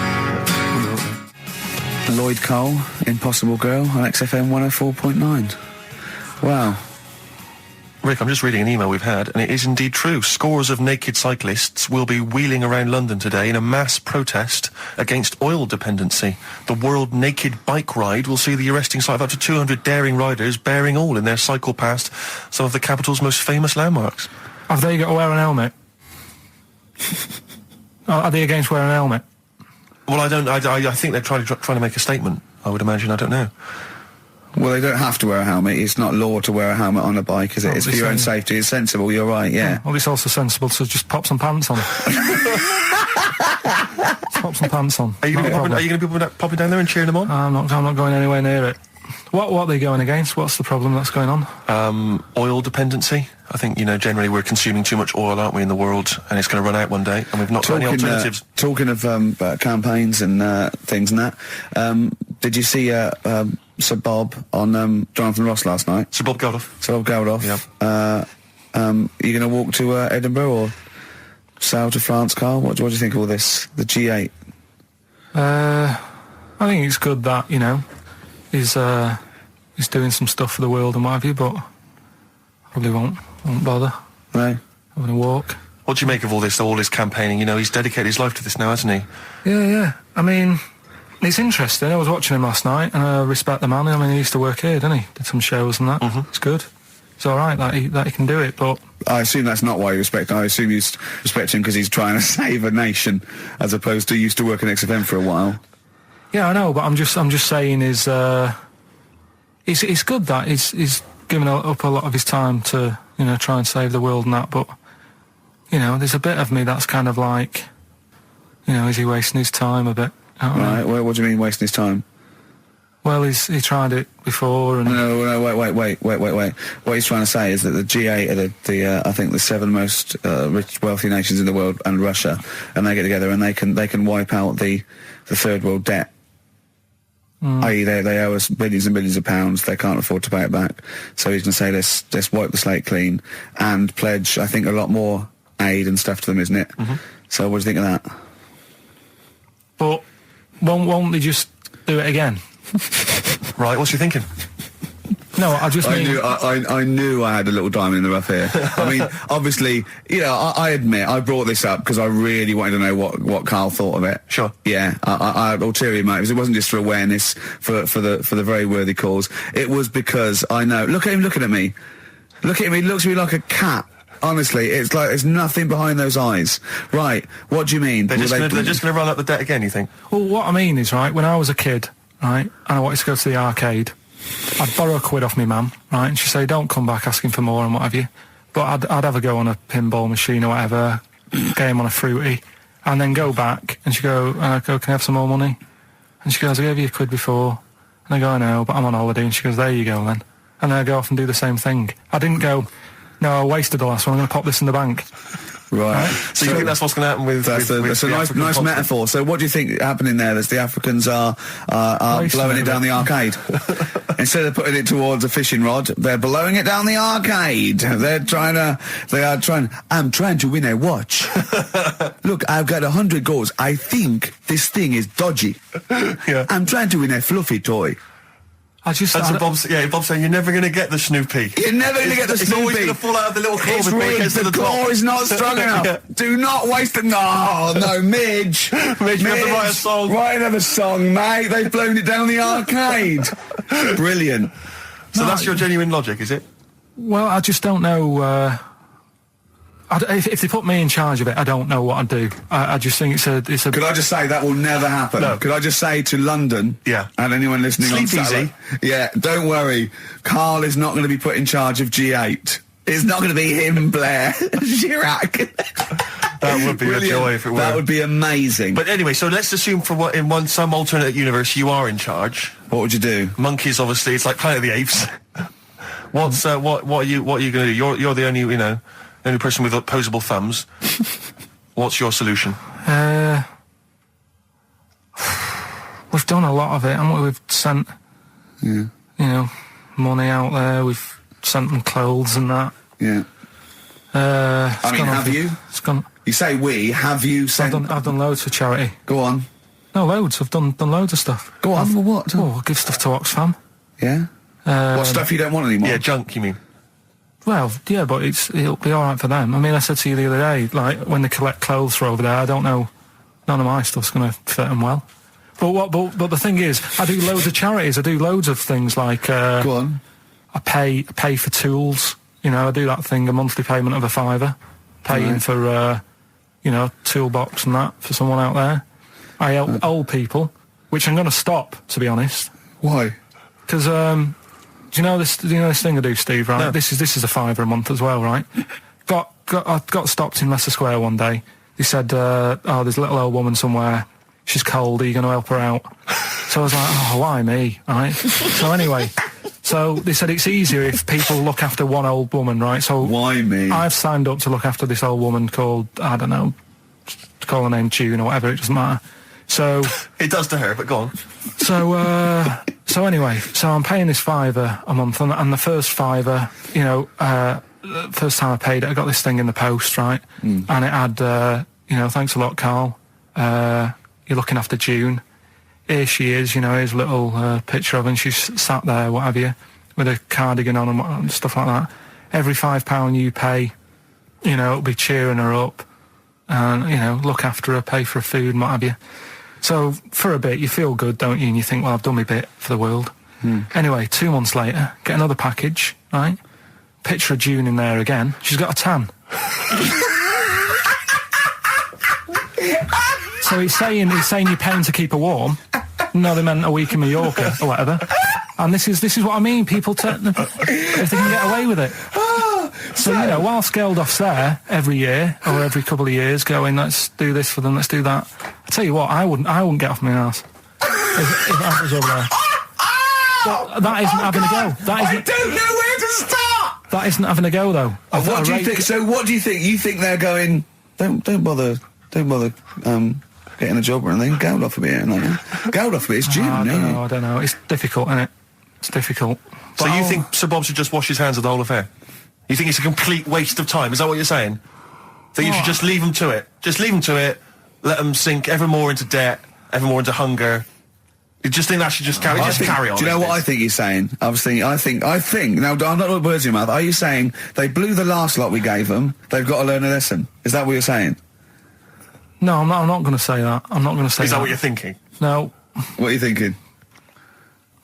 Lloyd Cole, Impossible Girl on XFM 104.9. Wow. Rick, I'm just reading an email we've had, and it is indeed true. Scores of naked cyclists will be wheeling around London today in a mass protest against oil dependency. The World Naked Bike Ride will see the arresting sight of up to 200 daring riders bearing all in their cycle past some of the capital's most famous landmarks. Have they got to wear an helmet? Are they against wearing a helmet? Well, I think they're trying to make a statement, I would imagine. I don't know. Well, they don't have to wear a helmet. It's not law to wear a helmet on a bike, is it? It's for your own safety. It's sensible, you're right, yeah. Well, it's also sensible to just pop some pants on. Pop some pants on. Are you going to be popping down there and cheering them on? I'm not going anywhere near it. What are they going against? What's the problem that's going on? Oil dependency. I think, generally we're consuming too much oil, aren't we, in the world, and it's going to run out one day, and we've not got any alternatives. Talking of campaigns and things and that, did you see Sir Bob on Jonathan Ross last night? Sir Bob Geldof. Sir Bob Geldof. Yeah. Are you going to walk to Edinburgh or sail to France, Karl? What do you think of all this? The G8? I think it's good that, he's doing some stuff for the world and what have you, but probably won't bother. No. Having a walk. What do you make of all this campaigning? He's dedicated his life to this now, hasn't he? Yeah. I mean, it's interesting. I was watching him last night, and I respect the man. I mean, he used to work here, didn't he? Did some shows and that. Mm-hmm. It's good. It's all right that he can do it, but... I assume that's not why you respect him. I assume you respect him because he's trying to save a nation, as opposed to used to work in XFM for a while. Yeah, I know, but I'm just saying it's good that he's given up a lot of his time to, try and save the world and that, but, there's a bit of me that's kind of like, is he wasting his time a bit? Right, well, what do you mean wasting his time? Well, he tried it before and... No, wait. What he's trying to say is that the G8 are I think the 7 most rich, wealthy nations in the world, and Russia, and they get together and they can wipe out the third world debt. I.e. they owe us billions and billions of pounds. They can't afford to pay it back. So he's going to say, let's wipe the slate clean and pledge, I think, a lot more aid and stuff to them, isn't it? Mm-hmm. So what do you think of that? But won't they just do it again? Right, what's you thinking? No, I just mean... I knew I had a little diamond in the rough here. I mean, obviously, I admit, I brought this up because I really wanted to know what Karl thought of it. Sure. Yeah, I had ulterior motives. It wasn't just for awareness, for the very worthy cause. It was because I know... Look at him looking at me. Look at him, he looks at me like a cat. Honestly, it's like there's nothing behind those eyes. Right, what do you mean? They're just going to run up the debt again, you think? Well, what I mean is, right, when I was a kid, right, and I wanted to go to the arcade... I'd borrow a quid off my mum, right, and she'd say, don't come back asking for more and what have you. But I'd have a go on a pinball machine or whatever, game on a fruity, and then go back, and she'd go, can I have some more money? And she goes, I gave you a quid before. And I go, I know, but I'm on holiday. And she goes, there you go then. And then I go off and do the same thing. I didn't go, no, I wasted the last one, I'm going to pop this in the bank. Right. So you think that's what's going to happen with... That's a nice metaphor. So what do you think happening there? That the Africans are blowing it down the arcade. Instead of putting it towards a fishing rod, they're blowing it down the arcade. I'm trying to win a watch. Look, I've got 100 goals. I think this thing is dodgy. Yeah. I'm trying to win a fluffy toy. I just... That's what Bob's saying, you're never going to get the Snoopy. You're never going to get the Snoopy. It's always going to fall out of the little claw before it gets to the claw top. is not strong enough. Yeah. Do not waste it. No, Midge. Midge, you have to write a song. Write another song, mate. They've blown it down the arcade. Brilliant. So that's your genuine logic, is it? Well, I just don't know... if they put me in charge of it, I don't know what I'd do. I just think it's a... Could I just say that will never happen? No. Could I just say to London, and anyone listening on Saturday, don't worry, Karl is not going to be put in charge of G8. It's not going to be him, Blair, Chirac. That would be a joy if it were. That would be amazing. But anyway, so let's assume some alternate universe you are in charge. What would you do? Monkeys, obviously. It's like Planet of the Apes. What are you going to do? You're the only only person with opposable thumbs. What's your solution? We've done a lot of it, haven't we? We've sent, money out there. We've sent them clothes and that. Yeah. Have you? It's gone. You say we. Have you sent? I've done loads for charity. Go on. No, loads. I've done loads of stuff. Go on. For what? I give stuff to Oxfam. Yeah. What stuff you don't want anymore? Yeah, junk. You mean? Well, yeah, but it'll be all right for them. I mean, I said to you the other day, like when they collect clothes for over there, I don't know, none of my stuff's going to fit them well. But the thing is, I do loads of charities. I do loads of things like. Go on. I pay for tools. I do that thing, a monthly payment of £5, paying for toolbox and that for someone out there. I help old people, which I'm going to stop, to be honest. Why? Because do you know this thing I do, Steve? Right, no. This is a £5 a month as well, right? I got stopped in Leicester Square one day. They said, there's a little old woman somewhere. She's cold. Are you going to help her out? So I was like, why me? Right. So anyway, they said it's easier if people look after one old woman, right? So why me? I've signed up to look after this old woman called, I don't know, call her name June or whatever. It doesn't matter. So it does to her, but go on. So anyway, I'm paying this £5 a month, and the first £5, first time I paid it, I got this thing in the post, right? And it had, thanks a lot, Karl. You're looking after June. Here she is, here's a little picture of her, and she's sat there, what have you, with a cardigan on and stuff like that. Every £5 you pay, it'll be cheering her up, and, look after her, pay for her food and what have you. So, for a bit, you feel good, don't you? And you think, well, I've done my bit for the world. Anyway, 2 months later, get another package, right? Picture of June in there again. She's got a tan. So he's saying you're paying to keep her warm. No, they meant a week in Mallorca or whatever. And this is what I mean. People if they can get away with it. So whilst Geldoff's there every year or every couple of years, going, let's do this for them, let's do that. I tell you what, I wouldn't get off my arse if I was over there. But that isn't having a go. I don't know where to start. That isn't having a go though. What do you think? So what do you think? You think they're going? Don't bother getting a job or anything. Geldoff will be here, like Geldoff will be. It's June. I don't know. It's difficult, isn't it? It's difficult. So you think Sir Bob should just wash his hands of the whole affair? You think it's a complete waste of time? Is that what you're saying? That you should just leave them to it? Just leave them to it, let them sink ever more into debt, ever more into hunger. You just think that should just carry on? Do you know what I think he's saying? I think, now, I'm not putting words in your mouth. Are you saying they blew the last lot we gave them, they've got to learn a lesson? Is that what you're saying? No, I'm not going to say that. I'm not going to say that. Is that what you're thinking? No. What are you thinking?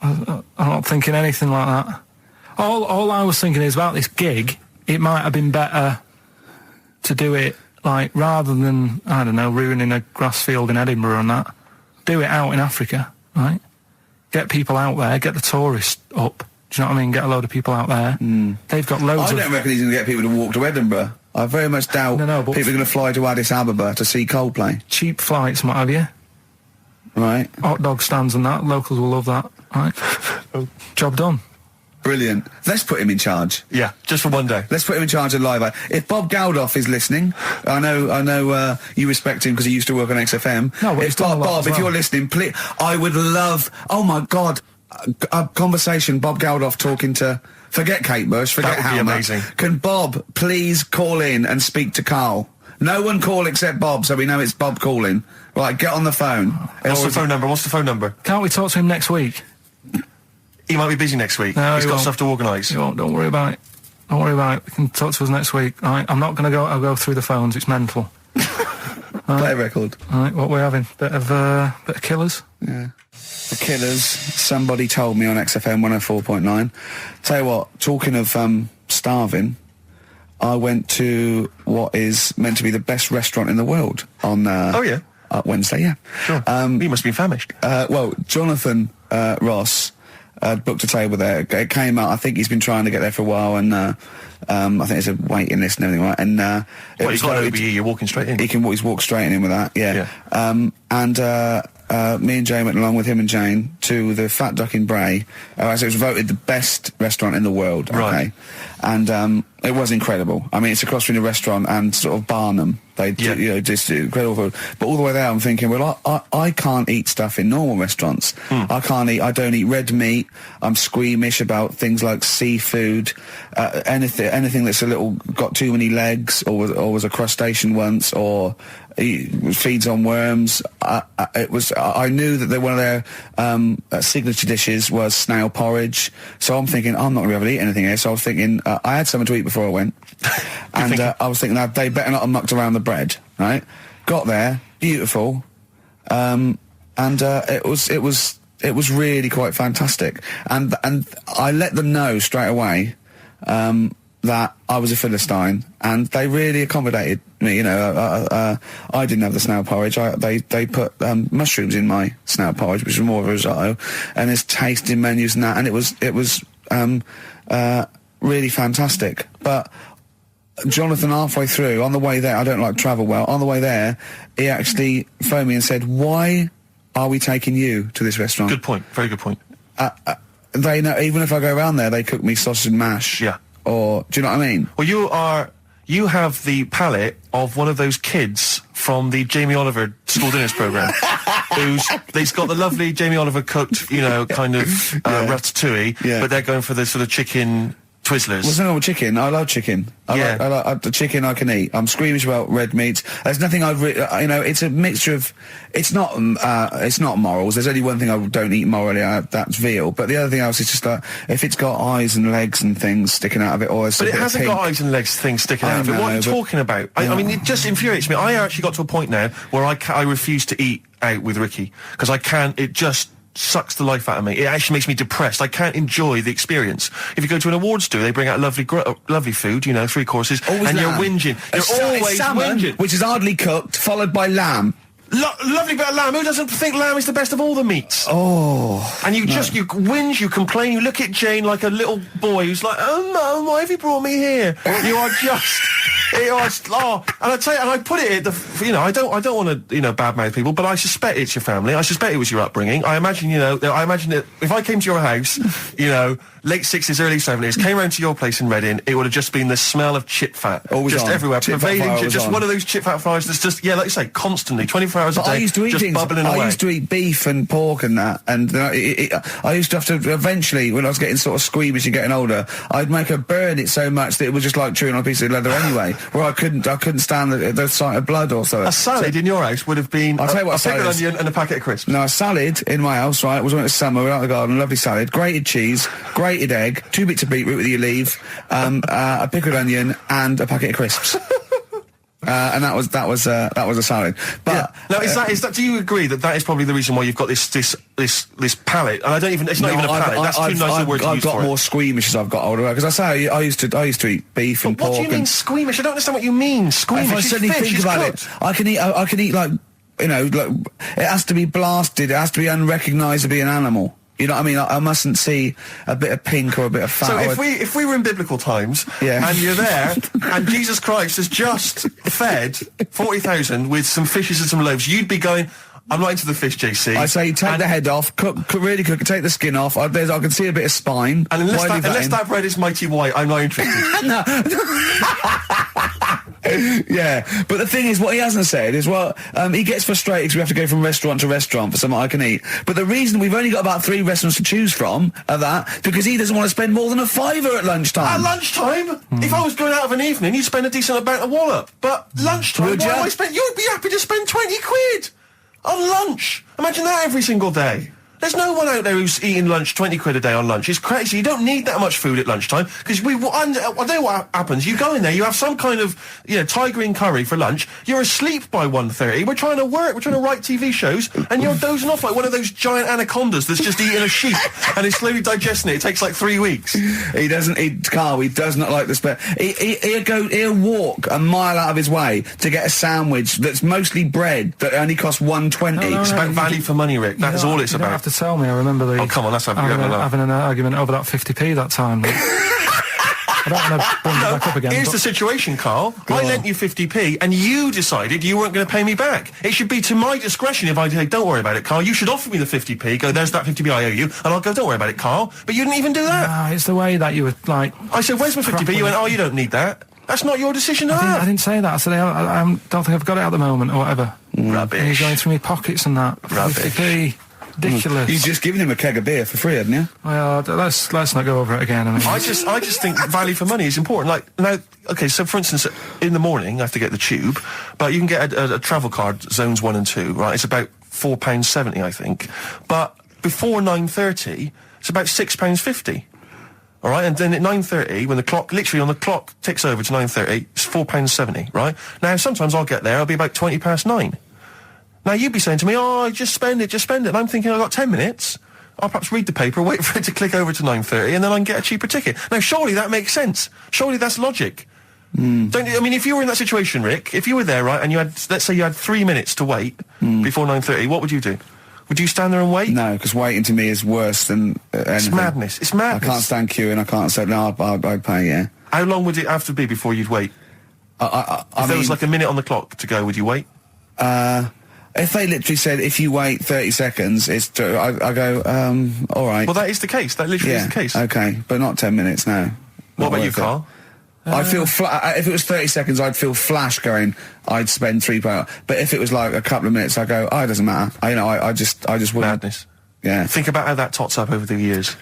I'm not thinking anything like that. All I was thinking is about this gig, it might have been better to do it, like, rather than, I don't know, ruining a grass field in Edinburgh and that, do it out in Africa, right? Get people out there, get the tourists up, do you know what I mean? Get a load of people out there. They've got loads I don't reckon he's going to get people to walk to Edinburgh. I very much doubt people are going to fly to Addis Ababa to see Coldplay. Cheap flights and what have you. Right. Hot dog stands and that, locals will love that, right? Job done. Brilliant. Let's put him in charge. Yeah, just for one day. Let's put him in charge of Live Aid. If Bob Geldof is listening, I know you respect him because he used to work on XFM. No, but if Bob, if you're listening, please, I would love. Oh my God, a conversation. Bob Geldof talking to. Forget Kate Bush. Forget That would be amazing. Can Bob please call in and speak to Karl? No one call except Bob, so we know it's Bob calling. Right, get on the phone. What's the phone number? Can't we talk to him next week? he might be busy next week. No, he's got stuff to organise. Don't worry about it. Don't worry about it. We can talk to us next week. All right? I'm not going to go. I'll go through the phones. It's mental. Play a record. All right, what we're having? Bit of Killers. Yeah. The Killers. Somebody told me on XFM 104.9. Tell you what. Talking of starving, I went to what is meant to be the best restaurant in the world on. Wednesday. Yeah. Sure. You must be famished. Well, Jonathan Ross booked a table there. It came out. I think he's been trying to get there for a while, and I think there's a waiting list and everything, right? And he's got over here. You're walking straight in. He's walked straight in with that. Yeah. Me and Jane went along with him and Jane to the Fat Duck in Bray. As it was voted the best restaurant in the world. Okay. Right. And it was incredible. I mean, it's across from the restaurant and sort of Barnum. They, just incredible food. But all the way there, I'm thinking, well, I can't eat stuff in normal restaurants. I don't eat red meat. I'm squeamish about things like seafood, anything that's got too many legs, or was a crustacean once, or feeds on worms. I knew that one of their signature dishes was snail porridge. So I'm thinking, I'm not going to be able to eat anything here. So I was thinking, I had something to eat before I went. And I was thinking, they better not have mucked around the bread, right? Got there, beautiful. And it was really quite fantastic. And I let them know straight away, that I was a Philistine, and they really accommodated me. I didn't have the snail porridge. They put mushrooms in my snail porridge, which was more of a risotto, and there's tasting menus and that, and it was really fantastic. But Jonathan, halfway through, on the way there, I don't like travel well. On the way there, he actually phoned me and said, "Why are we taking you to this restaurant?" Good point. Very good point. They know, even if I go around there, they cook me sausage and mash. Yeah. Or, do you know what I mean? Well, you have the palate of one of those kids from the Jamie Oliver school dinners programme, they've got the lovely Jamie Oliver cooked, kind of ratatouille, but they're going for the sort of chicken Twizzlers. What's wrong with chicken? I love chicken. I like the chicken I can eat. I'm squeamish about red meat. There's nothing it's a mixture of, it's not morals. There's only one thing I don't eat morally, that's veal. But the other thing else is just like, if it's got eyes and legs and things sticking out of it, or but it hasn't got eyes and legs, things sticking out of it. What are you talking about? I mean, it just infuriates me. I actually got to a point now where I refuse to eat out with Ricky, because I can't, it just sucks the life out of me. It actually makes me depressed. I can't enjoy the experience. If you go to an awards do, they bring out lovely food, 3 courses, always and lamb. You're whinging. You're always salmon, whinging. Which is hardly cooked, followed by lamb. Lovely bit of lamb. Who doesn't think lamb is the best of all the meats? Oh. And you whinge, you complain, you look at Jane like a little boy who's like, "Oh, Mum, why have you brought me here?" You are just... and I tell you, and I put it at the, I don't want to, badmouth people, but I suspect it's your family. I suspect it was your upbringing. I imagine, that if I came to your house, late 60s, early 70s, came round to your place in Reading, it would have just been the smell of chip fat. Always just on. everywhere, Chip pervading, just one of those chip fat fries that's just, like you say, constantly, 24 hours a day, I used to eat just bubbling away. I used to eat beef and pork and that, and I used to have to, eventually, when I was getting sort of squeamish and getting older, I'd make her burn it so much that it was just like chewing on a piece of leather anyway, where I couldn't stand the sight of blood or something. A salad in your house would have been I'll tell you what, a pickled onion and a packet of crisps. No, a salad in my house, right, was when it was summer, we were out in the garden, lovely salad, grated cheese, grated egg, 2 bits of beetroot with your leaf, a pickled onion, and a packet of crisps. And that was a salad. But now is that? Do you agree that is probably the reason why you've got this palate? And I don't even. It's not even a palate. That's too nice a word to use for it. I've got more squeamish as I've got older, because I say I used to eat beef and pork. What do you mean squeamish? I don't understand what you mean. Squeamish. If I suddenly think about it, I can eat like it has to be blasted. It has to be unrecognisably an animal. You know what I mean? I mustn't see a bit of pink or a bit of fat. So if we were in biblical times, and you're there, and Jesus Christ has just fed 40,000 with some fishes and some loaves, you'd be going, "I'm not into the fish, JC." I say take the head off, really cook it, take the skin off. I can see a bit of spine. And unless that bread is mighty white, I'm not interested. No. Yeah, but the thing is, what he hasn't said is, he gets frustrated because we have to go from restaurant to restaurant for something I can eat. But the reason we've only got about 3 restaurants to choose from are that because he doesn't want to spend more than a £5 at lunchtime. At lunchtime? If I was going out of an evening, you'd spend a decent amount of wallop. But lunchtime, Would you? You'd be happy to spend 20 quid on lunch. Imagine that every single day. There's no one out there who's eating lunch 20 quid a day on lunch. It's crazy. You don't need that much food at lunchtime because I know what happens. You go in there, you have some kind of Thai green curry for lunch. You're asleep by 1:30. We're trying to work. We're trying to write TV shows, and you're dozing off like one of those giant anacondas that's just eating a sheep and is slowly digesting it. It takes like 3 weeks. He doesn't eat Carl. He does not like the spare. He'll walk a mile out of his way to get a sandwich that's mostly bread that only costs $1.20. It's about value for money, Rick. That is all it's about. To tell me, I remember Oh, come on, let's having an argument over that 50p that time. I don't want to bring it back up again. Here's the situation, Carl. I lent you 50p, and you decided you weren't going to pay me back. It should be to my discretion if I say, don't worry about it, Carl. You should offer me the 50p, go, there's that 50p I owe you, and I'll go, don't worry about it, Carl. But you didn't even do that. No, it's the way that you were, like... I said, where's my 50p? You went, oh, you don't need that. That's not your decision to have. I didn't say that. I said, I don't think I've got it at the moment, or whatever. Rubbish. And you're going through my pockets and that. Rubbish. 50p. Ridiculous. You've just given him a keg of beer for free, hadn't you? Well, let's not go over it again. I just think value for money is important. Like now, okay, so for instance, in the morning I have to get the tube, but you can get a travel card, zones 1 and 2, right? It's about £4.70, I think. But before 9:30, it's about £6.50. All right, and then at 9:30, when the clock ticks over to 9:30, it's £4.70, right? Now sometimes I'll get there, I'll be about 9:20. Now, you'd be saying to me, oh, just spend it. And I'm thinking, I've got 10 minutes. I'll perhaps read the paper, wait for it to click over to 9:30, and then I can get a cheaper ticket. Now, surely that makes sense. Surely that's logic. Don't you? I mean, if you were in that situation, Rick, if you were there, right, and you had, let's say you had 3 minutes to wait before 9:30, what would you do? Would you stand there and wait? No, because waiting to me is worse than anything. It's madness. It's madness. I can't stand queuing. I can't say, no, I'd pay, yeah. How long would it have to be before you'd wait? If there was like a minute on the clock to go, would you wait? If they literally said, if you wait 30 seconds, I go, all right. Well, that is the case. That literally is the case. Okay, but not 10 minutes, no. What about you, Carl? I'd feel if it was 30 seconds, I'd feel flash going, I'd spend £3. But if it was like a couple of minutes, I go, oh, it doesn't matter. I just wouldn't. Madness. Yeah. Think about how that tots up over the years.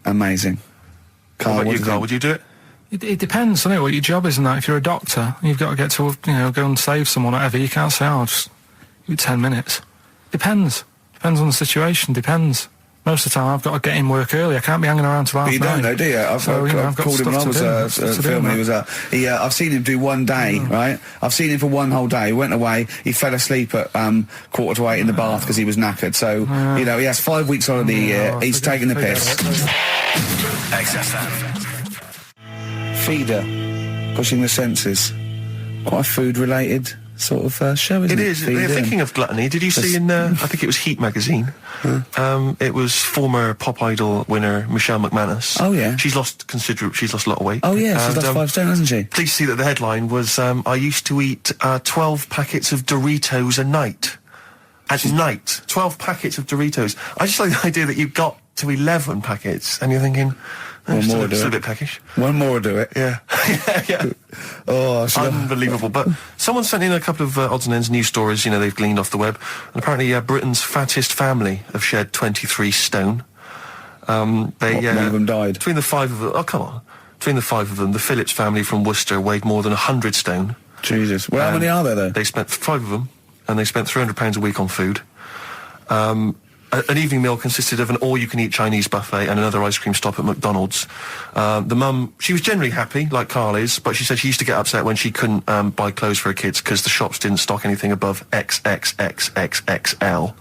Amazing. Carl, what about you, Carl? Would you do it? It depends, doesn't it, what your job is and that. If you're a doctor, you've got to get to, go and save someone or whatever. You can't say, oh, just 10 minutes. Depends. Depends on the situation. Depends. Most of the time, I've got to get in work early. I can't be hanging around till half 9. But you don't, though, do you? I've called him when I was filming. He was I've seen him do one day, right? I've seen him for one whole day. He went away. He fell asleep at 7:45 in the bath because he was knackered. So he has 5 weeks holiday a year. He's taking the piss. XFM. Feeder, pushing the senses. Quite a food-related sort of show, isn't it? It is. Thinking of gluttony, did you see in, I think it was Heat magazine, it was former Pop Idol winner Michelle McManus. Oh, yeah. She's lost a lot of weight. Oh, yeah, she's lost 5 stone, hasn't she? Please see that the headline was, I used to eat 12 packets of Doritos a night. At night. 12 packets of Doritos. I just like the idea that you got to 11 packets, and you're thinking... One more will do it. Still a bit peckish. One more will do it. Yeah. yeah. Oh, unbelievable. But someone sent in a couple of odds and ends news stories, they've gleaned off the web. And apparently Britain's fattest family have shed 23 stone. One of them died? Between the 5 of them... Oh, come on. Between the 5 of them, the Phillips family from Worcester weighed more than 100 stone. Jesus. Well, how many are there, though? They spent 5 of them, and they spent £300 a week on food. An evening meal consisted of an all-you-can-eat Chinese buffet and another ice cream stop at McDonald's. The mum, she was generally happy, like Carl is, but she said she used to get upset when she couldn't buy clothes for her kids because the shops didn't stock anything above XXXXXL.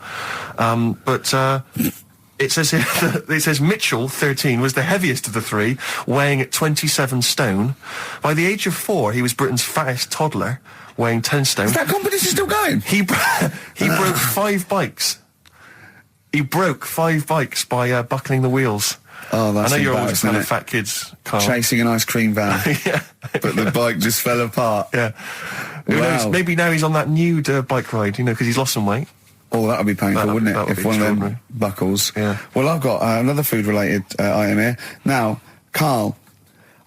It says here it says Mitchell, 13, was the heaviest of the 3, weighing at 27 stone. By the age of 4, he was Britain's fattest toddler, weighing 10 stone. Is that competition still going? He broke 5 bikes. He broke 5 bikes by buckling the wheels. Oh, that's I know you're always embarrassing, kind of fat kids, Carl. Chasing an ice cream van. Yeah. But the bike just fell apart. Yeah. Who knows? Maybe now he's on that nude bike ride, because he's lost some weight. Oh, that would be painful, wouldn't it? If one of them buckles. Yeah. Well, I've got another food-related item here. Now, Carl,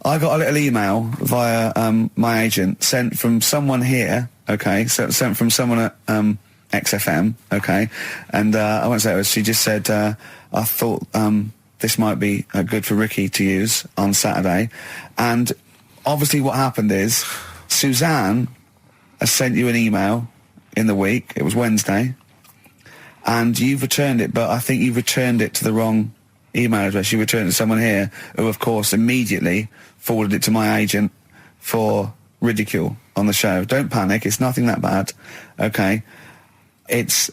I got a little email via my agent sent from someone here, okay, sent from someone at XFM, okay, and I won't say it was, she just said, I thought this might be good for Ricky to use on Saturday, and obviously what happened is Suzanne has sent you an email in the week, it was Wednesday, and you've returned it, but I think you've returned it to the wrong email address. You returned it to someone here who, of course, immediately forwarded it to my agent for ridicule on the show. Don't panic, it's nothing that bad, okay? It's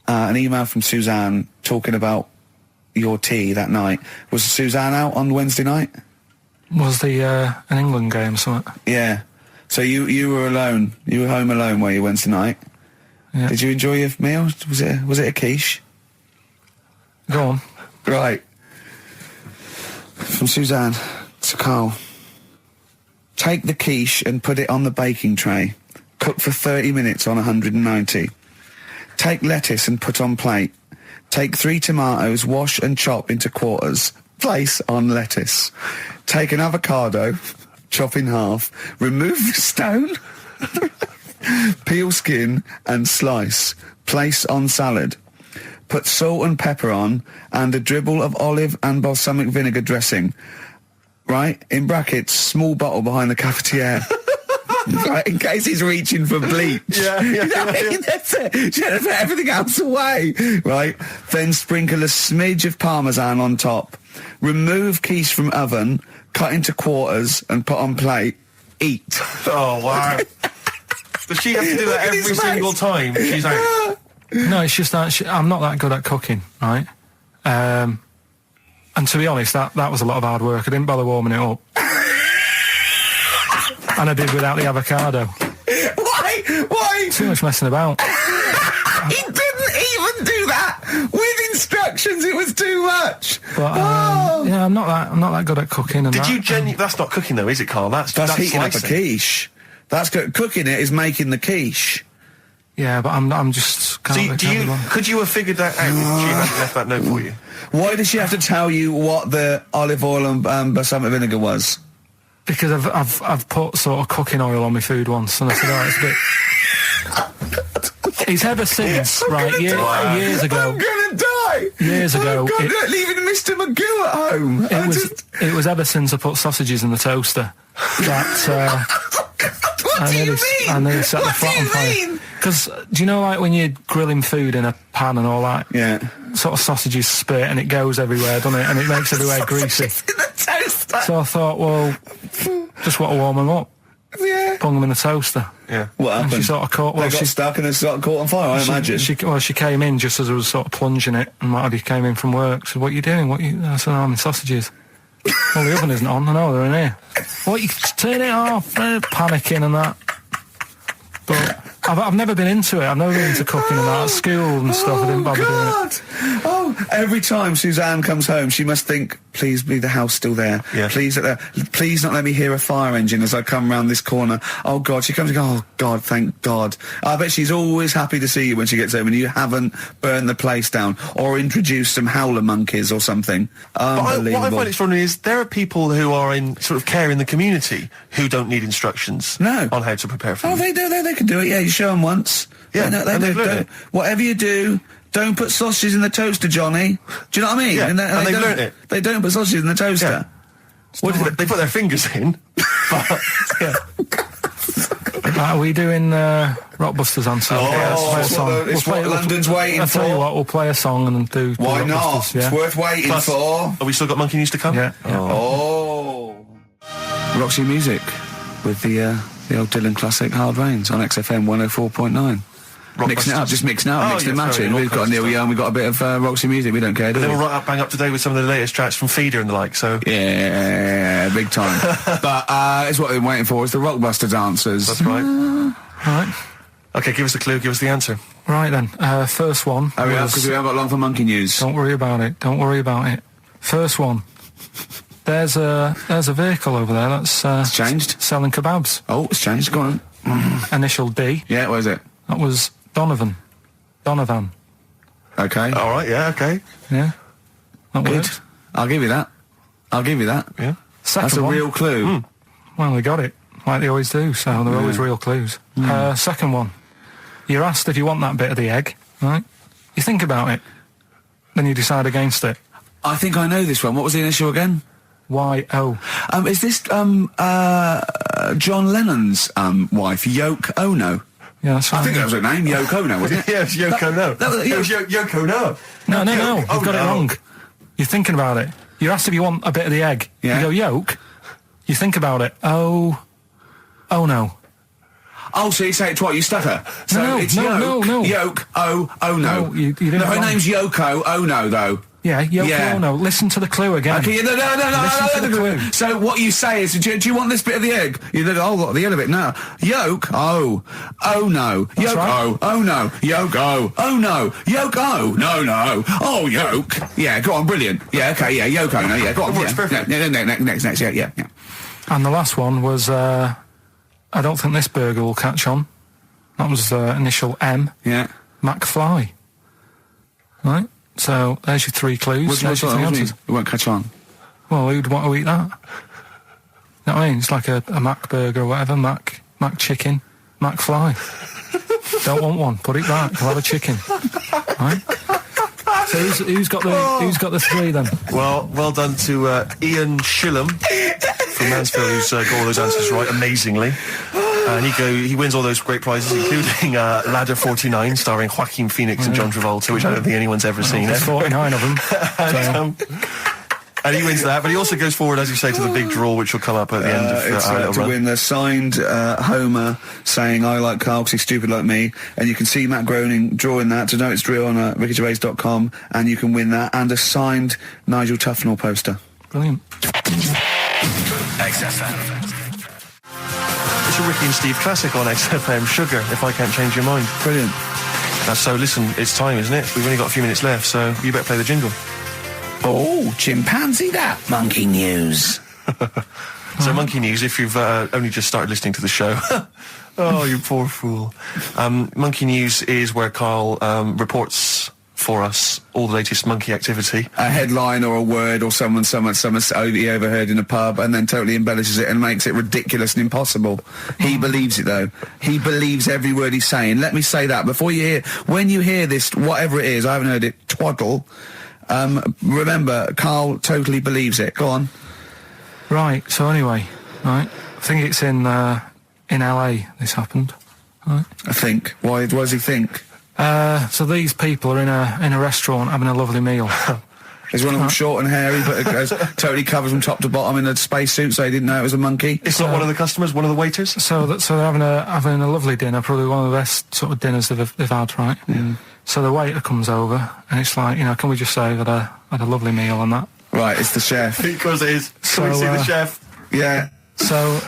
an email from Suzanne talking about your tea that night. Was Suzanne out on Wednesday night? Was the an England game or something? Yeah. So you were alone. You were home alone, were you, Wednesday night? Yeah. Did you enjoy your meal? Was it a quiche? Go on. Right. From Suzanne to Karl. Take the quiche and put it on the baking tray. Cook for 30 minutes on 190. Take lettuce and put on plate. Take 3 tomatoes, wash and chop into quarters. Place on lettuce. Take an avocado, chop in half. Remove the stone. Peel skin and slice. Place on salad. Put salt and pepper on and a dribble of olive and balsamic vinegar dressing. Right? In brackets, small bottle behind the cafetiere. Right, in case he's reaching for bleach. Yeah. That's it. Should have put everything else away. Right? Then sprinkle a smidge of parmesan on top. Remove quiche from oven, cut into quarters and put on plate. Eat. Oh, wow. Does she have to do that every single time she's out? No, it's just that I'm not that good at cooking, right? And to be honest, that was a lot of hard work. I didn't bother warming it up. And I did without the avocado. Why? Too much messing about. He didn't even do that with instructions. It was too much. But yeah, I'm not that good at cooking. And Did you That's not cooking though, is it, Karl? That's heating up a slicing. quiche. That's cooking it is making the quiche. Yeah, but I'm just. Could you have figured that out if she hadn't left that note for you? Why did she have to tell you what the olive oil and balsamic vinegar was? Because I've put sort of cooking oil on my food once, and I said, oh, it's a bit. It's ever since, right? Years ago. I'm gonna die. Years ago, leaving Mr. Magoo at home. It was ever since I put sausages in the toaster that. What do you mean? I nearly set the flat on fire. Because do you know, like when you're grilling food in a pan and all that? Yeah. Sort of sausages spit and it goes everywhere, doesn't it? And it makes everywhere greasy. In the toaster. So I thought, well, just want to warm them up. Yeah. Bung them in the toaster. Yeah. What happened? And she sort of caught. They got stuck and they sort of caught on fire. I imagine. She came in just as I was sort of plunging it, and Marty came in from work. Said, "What are you doing? I said, I'm in sausages." Well, the oven isn't on. I know they're in here. What, you turn it off? Panicking and that. But I've never been into it. I've never been into cooking and that. At school and stuff, I didn't bother doing it. Oh, every time Suzanne comes home, she must think, please be the house still there. Yeah. Please not let me hear a fire engine as I come round this corner. Oh, God. She comes and goes, oh, God, thank God. I bet she's always happy to see you when she gets home and you haven't burned the place down or introduced some howler monkeys or something. Unbelievable. What I find extraordinary is there are people who are in sort of care in the community who don't need instructions on how to prepare food. Oh, they do. They can do it. Yeah, you show them once. Yeah, they do. Whatever you do, don't put sausages in the toaster, Johnny. Do you know what I mean? Yeah, and they've learnt it. They don't put sausages in the toaster. Yeah. What did they put their fingers in? But, yeah. Are we doing Rockbusters answers? It's what London's waiting for. I'll tell you what, we'll play a song and do Why not? Rockbusters, yeah? It's worth waiting for. Have we still got Monkey News to come? Yeah. Oh. Roxy Music with the old Dylan classic Hard Rains on XFM 104.9. Mixing it up, just mixing it up, mixing and matching. We've got Neil Young, we've got a bit of Roxy Music, we don't care, do we? Then we'll right up, bang up to date with some of the latest tracks from Feeder and the like, so... Yeah, big time. But it's what we've been waiting for, is the Rockbusters answers. That's right. Right. Okay, give us the clue, give us the answer. Right then, first one. Hurry up, because we haven't got long for Monkey News. Don't worry about it, don't worry about it. First one. There's a vehicle over there that's... it's changed? Selling kebabs. Oh, it's changed, go on. Initial D. Yeah, what is it? That was Donovan. Okay. All right, yeah, okay. Yeah. That Good. works. I'll give you that. Yeah. Second That's a one. real clue. Well, they got it, like they always do, so they're always real clues. Second one. You're asked if you want that bit of the egg, right? You think about it, then you decide against it. I think I know this one. What was the initial again? Y-O. Is this John Lennon's wife, Yoko Ono? Yeah, that's right. I think that was her name, Yoko Ono, wasn't it? Yeah, it was Yoko Ono. It was Yoko Ono. No, you've got it wrong. You're thinking about it. You're asked if you want a bit of the egg. Yeah. You go, yolk. You think about it. Oh no. Oh, so you say it twice, you stutter. So No, it's no. Yolk, oh no. No, you didn't No, her wrong. name's Yoko Ono, though. Yeah, Yoko Yeah. Ono. Listen to the clue again. Okay, no. Listen to the clue. So what you say is, do you want this bit of the egg? You think, oh, the end of it, no. Yolk, oh no. That's Yolk, right. oh no. Yolk, oh no. Yolk, oh, no. Oh, yolk. Yeah, go on, brilliant. Yeah, okay, yeah, Yoko Ono, yeah, go on. Works Yeah. perfect. Next, yeah. And the last one was, I don't think this burger will catch on. That was initial M. Yeah. McFly. Right? So, there's your 3 clues. What's There's your 3 answers. It won't catch on. Well, who'd want to eat that? You know what I mean? It's like a Mac burger or whatever. Mac chicken. McFly. Don't want one. Put it back. I'll have a chicken. Right? So who's got the 3 then? Well done to Ian Shillham from Mansfield, who's got all those answers right amazingly. And he wins all those great prizes, including Ladder 49, starring Joaquin Phoenix and John Travolta, which I don't think anyone's ever seen. There's 49 of them. And he wins that, but he also goes forward, as you say, to the big draw, which will come up at the end of it's our little to run. win the signed Homer saying I like Carl because he's stupid like me, and you can see Matt Groening drawing that. To know it's real on rickygervais.com, and you can win that and a signed Nigel Tufnell poster. Brilliant. XFM. It's a Ricky and Steve classic on XFM, Sugar, If I Can't Change Your Mind. Brilliant. So listen, it's time, isn't it? We've only got a few minutes left, so you better play the jingle. Oh, chimpanzee that. Monkey news. So Monkey News, if you've only just started listening to the show. Oh, you poor fool. Monkey News is where Karl reports for us all the latest monkey activity. A headline or a word or someone he overheard in a pub and then totally embellishes it and makes it ridiculous and impossible. He believes it, though. He believes every word he's saying. Let me say that. When you hear this, whatever it is, I haven't heard it, twaddle, remember, Karl totally believes it. Go on. Right, so anyway, right, I think it's in LA this happened. Right. I think. Why does he think? So these people are in a restaurant having a lovely meal. Is one of them short and hairy, but it goes, totally covers from top to bottom in a spacesuit, so he didn't know it was a monkey? It's not one of the customers, one of the waiters? So they're having a lovely dinner, probably one of the best sort of dinners they've had, right? Yeah. So the waiter comes over, and it's like, can we just say that I had a lovely meal and that? Right, it's the chef. Because it is. Can we see the chef? Yeah. So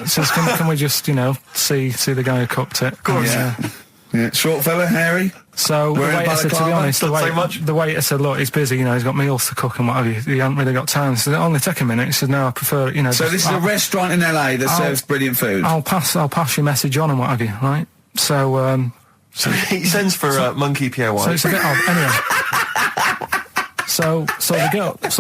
can we just, see the guy who cooked it? Of course. Yeah. Short fella, hairy. So the Wearing a waiter said, to be balaclava? honest, Doesn't say much. the waiter said, look, he's busy, he's got meals to cook and what have you. He hasn't really got time. He said, only take a minute. He said, no, I prefer, So this is a restaurant in LA that serves brilliant food. I'll pass your message on and what have you, right? So, So he sends for Monkey Pierre White. So it's a bit odd. Anyway. So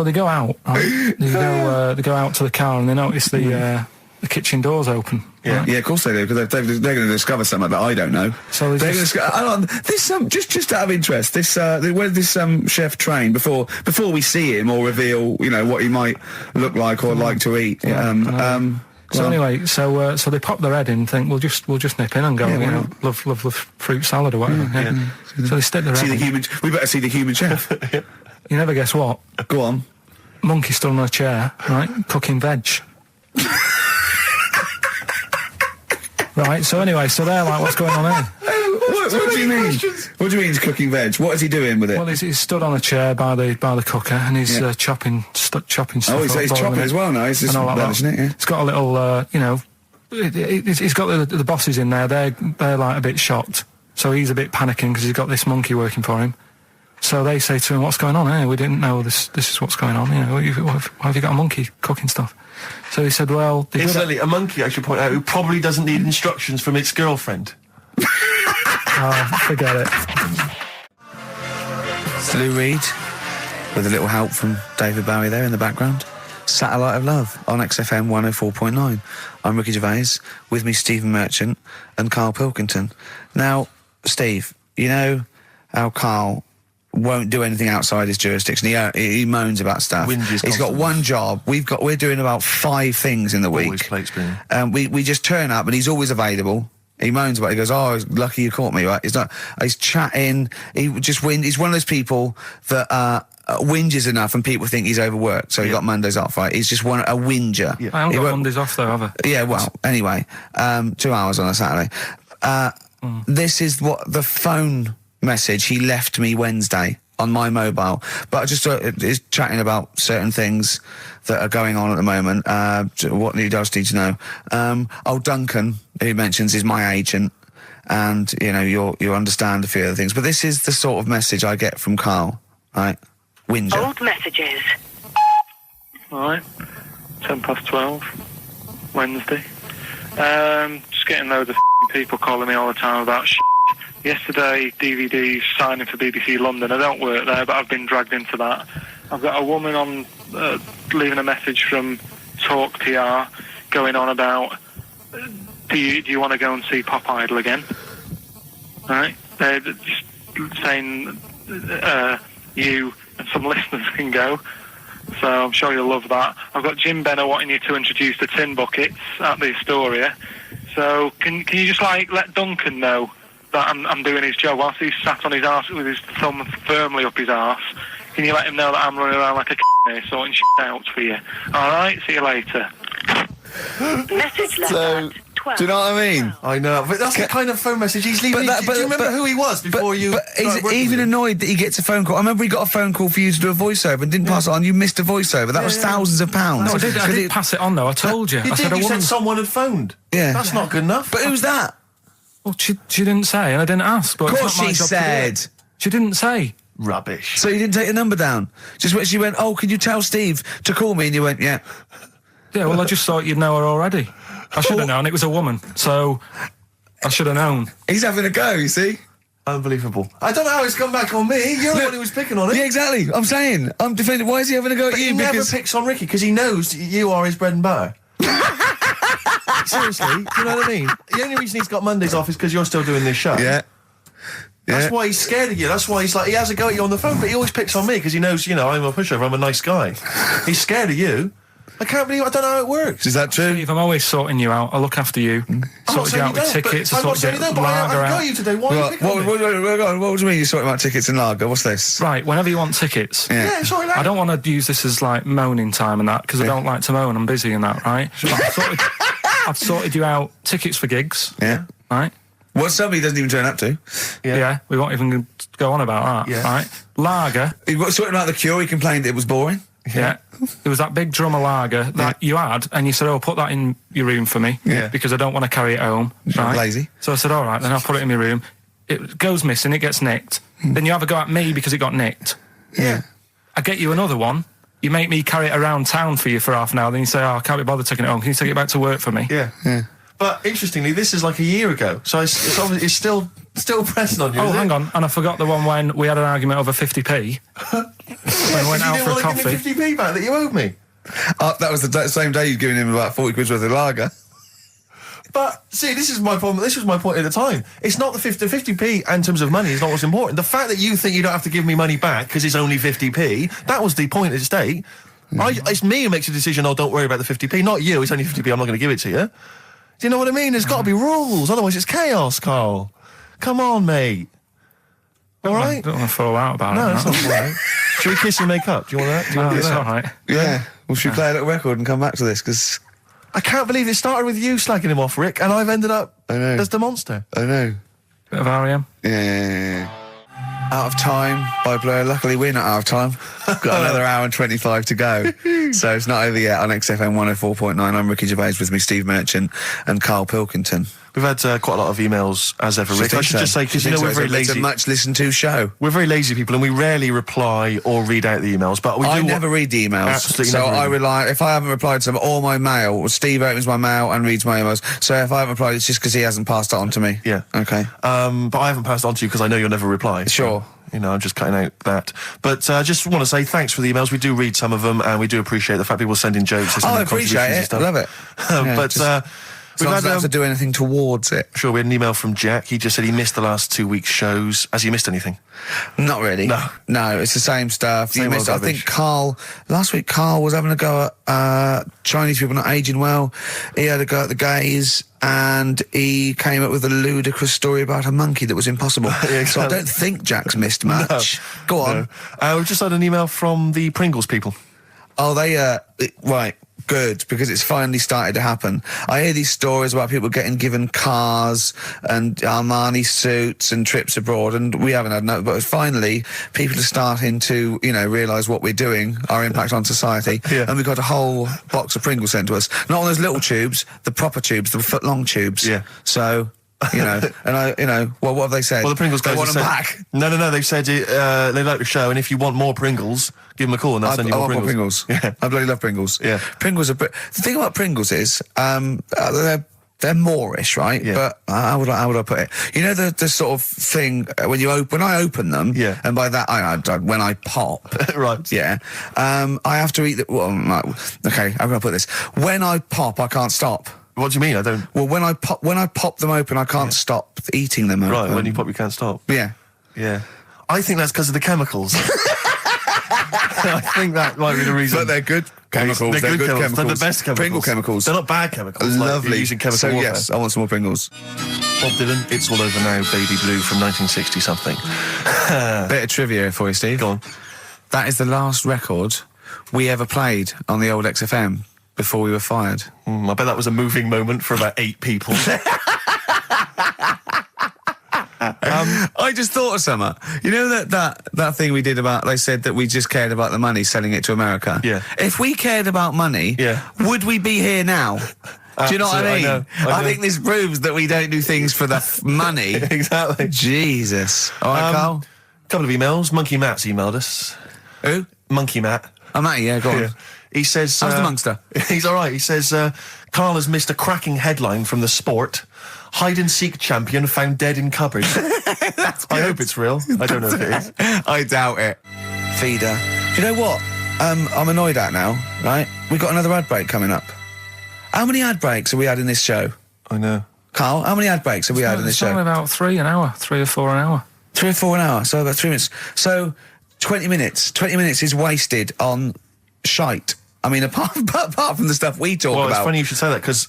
they go out, right? They go out to the car and they notice the kitchen door's open. Yeah. Right? Yeah, of course they do, because they're going to discover something that I don't know. So they're going to just out of interest, where did this chef train before we see him or reveal, what he might look like or like to eat? Anyway, so they pop their head in and think we'll just nip in and go, love fruit salad or whatever. Yeah. So they stick their head in. We better see the human chef. You never guess what? Go on. Monkey stood on a chair, right, cooking veg. Right, so anyway, they're like, what's going on here? What do you mean? What do you mean he's cooking veg? What is he doing with it? Well, he's stood on a chair by the cooker and he's chopping stuff. Oh, he's chopping as well now. He's just embellishing it, yeah. It's got a little, he's got the bosses in there. They're like a bit shocked. So he's a bit panicking because he's got this monkey working for him. So they say to him, what's going on here? We didn't know this is what's going on. Why have you got a monkey cooking stuff? So he said, well... Incidentally, a monkey, I should point out, who probably doesn't need instructions from its girlfriend. Oh, forget it. Lou Reed, with a little help from David Bowie there in the background. Satellite of Love on XFM 104.9. I'm Ricky Gervais, with me Stephen Merchant and Karl Pilkington. Now, Steve, you know how Karl won't do anything outside his jurisdiction. He moans about stuff. He's got one job. We're doing about 5 things in the week. Always plate spinning. We just turn up and he's always available. He moans about it. He goes, oh, lucky you caught me, right? He's chatting. He's one of those people that, whinges enough and people think he's overworked, so he got Mondays off, right? He's just a whinger. Yeah. I haven't got Mondays off though, have I? Yeah, well, anyway, 2 hours on a Saturday. This is what the phone message he left me Wednesday on my mobile. But I just is chatting about certain things that are going on at the moment. What he does need to know. Duncan, who mentions, is my agent. And, you know, you understand a few other things. But this is the sort of message I get from Karl, right? Whinger. Old messages. Alright, 12:10, Wednesday. Just getting loads of people calling me all the time about shit. Yesterday, DVD's signing for BBC London. I don't work there, but I've been dragged into that. I've got a woman on leaving a message from Talk TR going on about, do you want to go and see Pop Idol again? Right? They're just saying you and some listeners can go, so I'm sure you'll love that. I've got Jim Benner wanting you to introduce the tin buckets at the Astoria, so can you just let Duncan know that I'm doing his job whilst he's sat on his arse with his thumb firmly up his arse? Can you let him know that I'm running around like a here sorting shit out for you? Alright, see you later. Message left at 12. Do you know what I mean? I know, but that's the kind of phone message he's leaving. Do you remember who he was before you... But he's even annoyed that he gets a phone call. I remember he got a phone call for you to do a voiceover and didn't pass it on. You missed a voiceover. That was thousands of pounds. No, I did pass it on, though. I told you. You said someone had phoned. Yeah. That's not good enough. But who's that? Well, she didn't say, and I didn't ask. But of course she said. She didn't say. Rubbish. So you didn't take the number down? She went, oh, can you tell Steve to call me? And you went, yeah. Yeah, well, I just thought you'd know her already. I should have known. It was a woman, so I should have known. He's having a go, you see? Unbelievable. I don't know how it's come back on me. You're the one who was picking on it. Yeah, exactly. I'm saying. I'm defending. Why is he having a go at you? He never picks on Ricky because he knows you are his bread and butter. Seriously, do you know what I mean? The only reason he's got Mondays off is because you're still doing this show. Yeah. That's why he's scared of you. That's why he has a go at you on the phone, but he always picks on me because he knows, I'm a pushover, I'm a nice guy. He's scared of you. I can't believe I don't know how it works. Is that true? Steve, I'm always sorting you out. I look after you. Sorted you out with tickets. I sorted you out with lager out. I got you today. Why are you picking on me? What do you mean you're sorting out tickets and lager? What's this? Right, whenever you want tickets. Yeah, sorry, I don't want to use this as moaning time and that because I don't like to moan. I'm busy and that, right? I've sorted you out tickets for gigs. Yeah. Right? What somebody doesn't even turn up to. Yeah, we won't even go on about that, right? Lager. He got sorting out the Cure, he complained it was boring. Yeah. There was that big drum of lager that you had, and you said, oh, put that in your room for me, because I don't want to carry it home. Right? Lazy. So I said, all right, then I'll put it in my room. It goes missing, it gets nicked. Then you have a go at me because it got nicked. Yeah. I get you another one. You make me carry it around town for you for half an hour, then you say, oh, I can't be bothered taking it home. Can you take it back to work for me? Yeah. But interestingly, this is like a year ago, so it's obviously still pressing on you. Oh, hang on, and I forgot the one when we had an argument over 50p. When I went out for a coffee. You didn't want to give me 50p back that you owed me. That was the same day you'd given him about 40 quid worth of lager. But see, this is my problem. This was my point at the time. It's not the 50p in terms of money is not what's important. The fact that you think you don't have to give me money back because it's only 50p, that was the point at stake. It's me who makes a decision. Oh, don't worry about the 50p, not you. It's only 50p. I'm not going to give it to you. Do you know what I mean? There's got to be rules, otherwise it's chaos, Karl. Come on, mate. All right? I don't want to fall out about it. No, that's not all right. Should we kiss and make up? Do you want that? Do you want to do It's that? all right. Yeah. Well, should we play a little record and come back to this? Because I can't believe it started with you slagging him off, Rick, and I've ended up as the monster. I know. Bit of R.E.M. Yeah. Out of Time by Blur. Luckily, we're not out of time. Got another hour and 25 to go. So it's not over yet on XFM 104.9. I'm Ricky Gervais, with me Steve Merchant and Karl Pilkington. We've had quite a lot of emails, as ever, Rick. I should just say, because we're very lazy. It's a much listened to show. We're very lazy people, and we rarely reply or read out the emails. But I never read the emails. Absolutely so never I rely, if I haven't replied to them, or my mail, Steve opens my mail and reads my emails. So if I haven't replied, it's just because he hasn't passed it on to me. Yeah. Okay. But I haven't passed it on to you because I know you'll never reply. Sure. So, I'm just cutting out that. But I just want to say thanks for the emails. We do read some of them, and we do appreciate the fact people send in jokes. I appreciate it. I love it. As long as I don't have to do anything towards it. Sure, we had an email from Jack. He just said he missed the last 2 weeks' shows. Has he missed anything? Not really. No, it's the same stuff. Same old I think last week Karl was having a go at Chinese people not aging well. He had a go at the gays, and he came up with a ludicrous story about a monkey that was impossible. Yeah, exactly. So I don't think Jack's missed much. Go on. No. We've just had an email from the Pringles people. Oh, right. Good, because it's finally started to happen. I hear these stories about people getting given cars and Armani suits and trips abroad, and we haven't had no, but finally people are starting to, realise what we're doing, our impact on society, and we've got a whole box of Pringles sent to us. Not on those little tubes, the proper tubes, the foot-long tubes. Yeah. So... and what have they said? Well, the Pringles guys want them said, back. No, they've said they like the show, and if you want more Pringles, give them a call and they'll send you more Pringles. More Pringles. Yeah. I bloody love Pringles. Yeah. Pringles are... The thing about Pringles is, they're Moorish, right? Yeah. But how would I put it? You know the sort of thing when I open them, and by that when I pop, right? Yeah, I have to eat the. Well, okay, how can I put this? When I pop, I can't stop. What do you mean? I don't. Well, when I pop them open, I can't stop eating them. Right, when you pop, you can't stop. Yeah. I think that's because of the chemicals. I think that might be the reason. But they're good chemicals. They're good chemicals. They're the best chemicals. Pringle chemicals. They're not bad chemicals. Lovely. Like using chemical warfare. Yes, I want some more Pringles. Bob Dylan, It's All Over Now, Baby Blue from 1960 something. Bit of trivia for you, Steve. Go on. That is the last record we ever played on the old XFM before we were fired. I bet that was a moving moment for about 8 people. I just thought of something. You know that thing we did about, they said that we just cared about the money, selling it to America? Yeah. If we cared about money, would we be here now? Do you know what I mean? I think this proves that we don't do things for the money. Exactly. Jesus. All right, Carl? Couple of emails. Monkey Matt's emailed us. Who? Monkey Matt. Oh, Matty, yeah, go on. Yeah. He says... How's the Monkster? He's all right. He says, Karl has missed a cracking headline from The Sport. Hide-and-seek champion found dead in cupboard. I hope it's real. I don't know if it is. I doubt it. Feeder. Do you know what? I'm annoyed at now, right? We've got another ad break coming up. How many ad breaks have we had in this show? I know. Carl, how many ad breaks have we had in this show? It's about 3 an hour, 3 or 4 an hour. 3 or 4 an hour, so about 3 minutes. So 20 minutes. 20 minutes is wasted on shite. I mean, apart from the stuff we talk about. Well, it's funny you should say that, because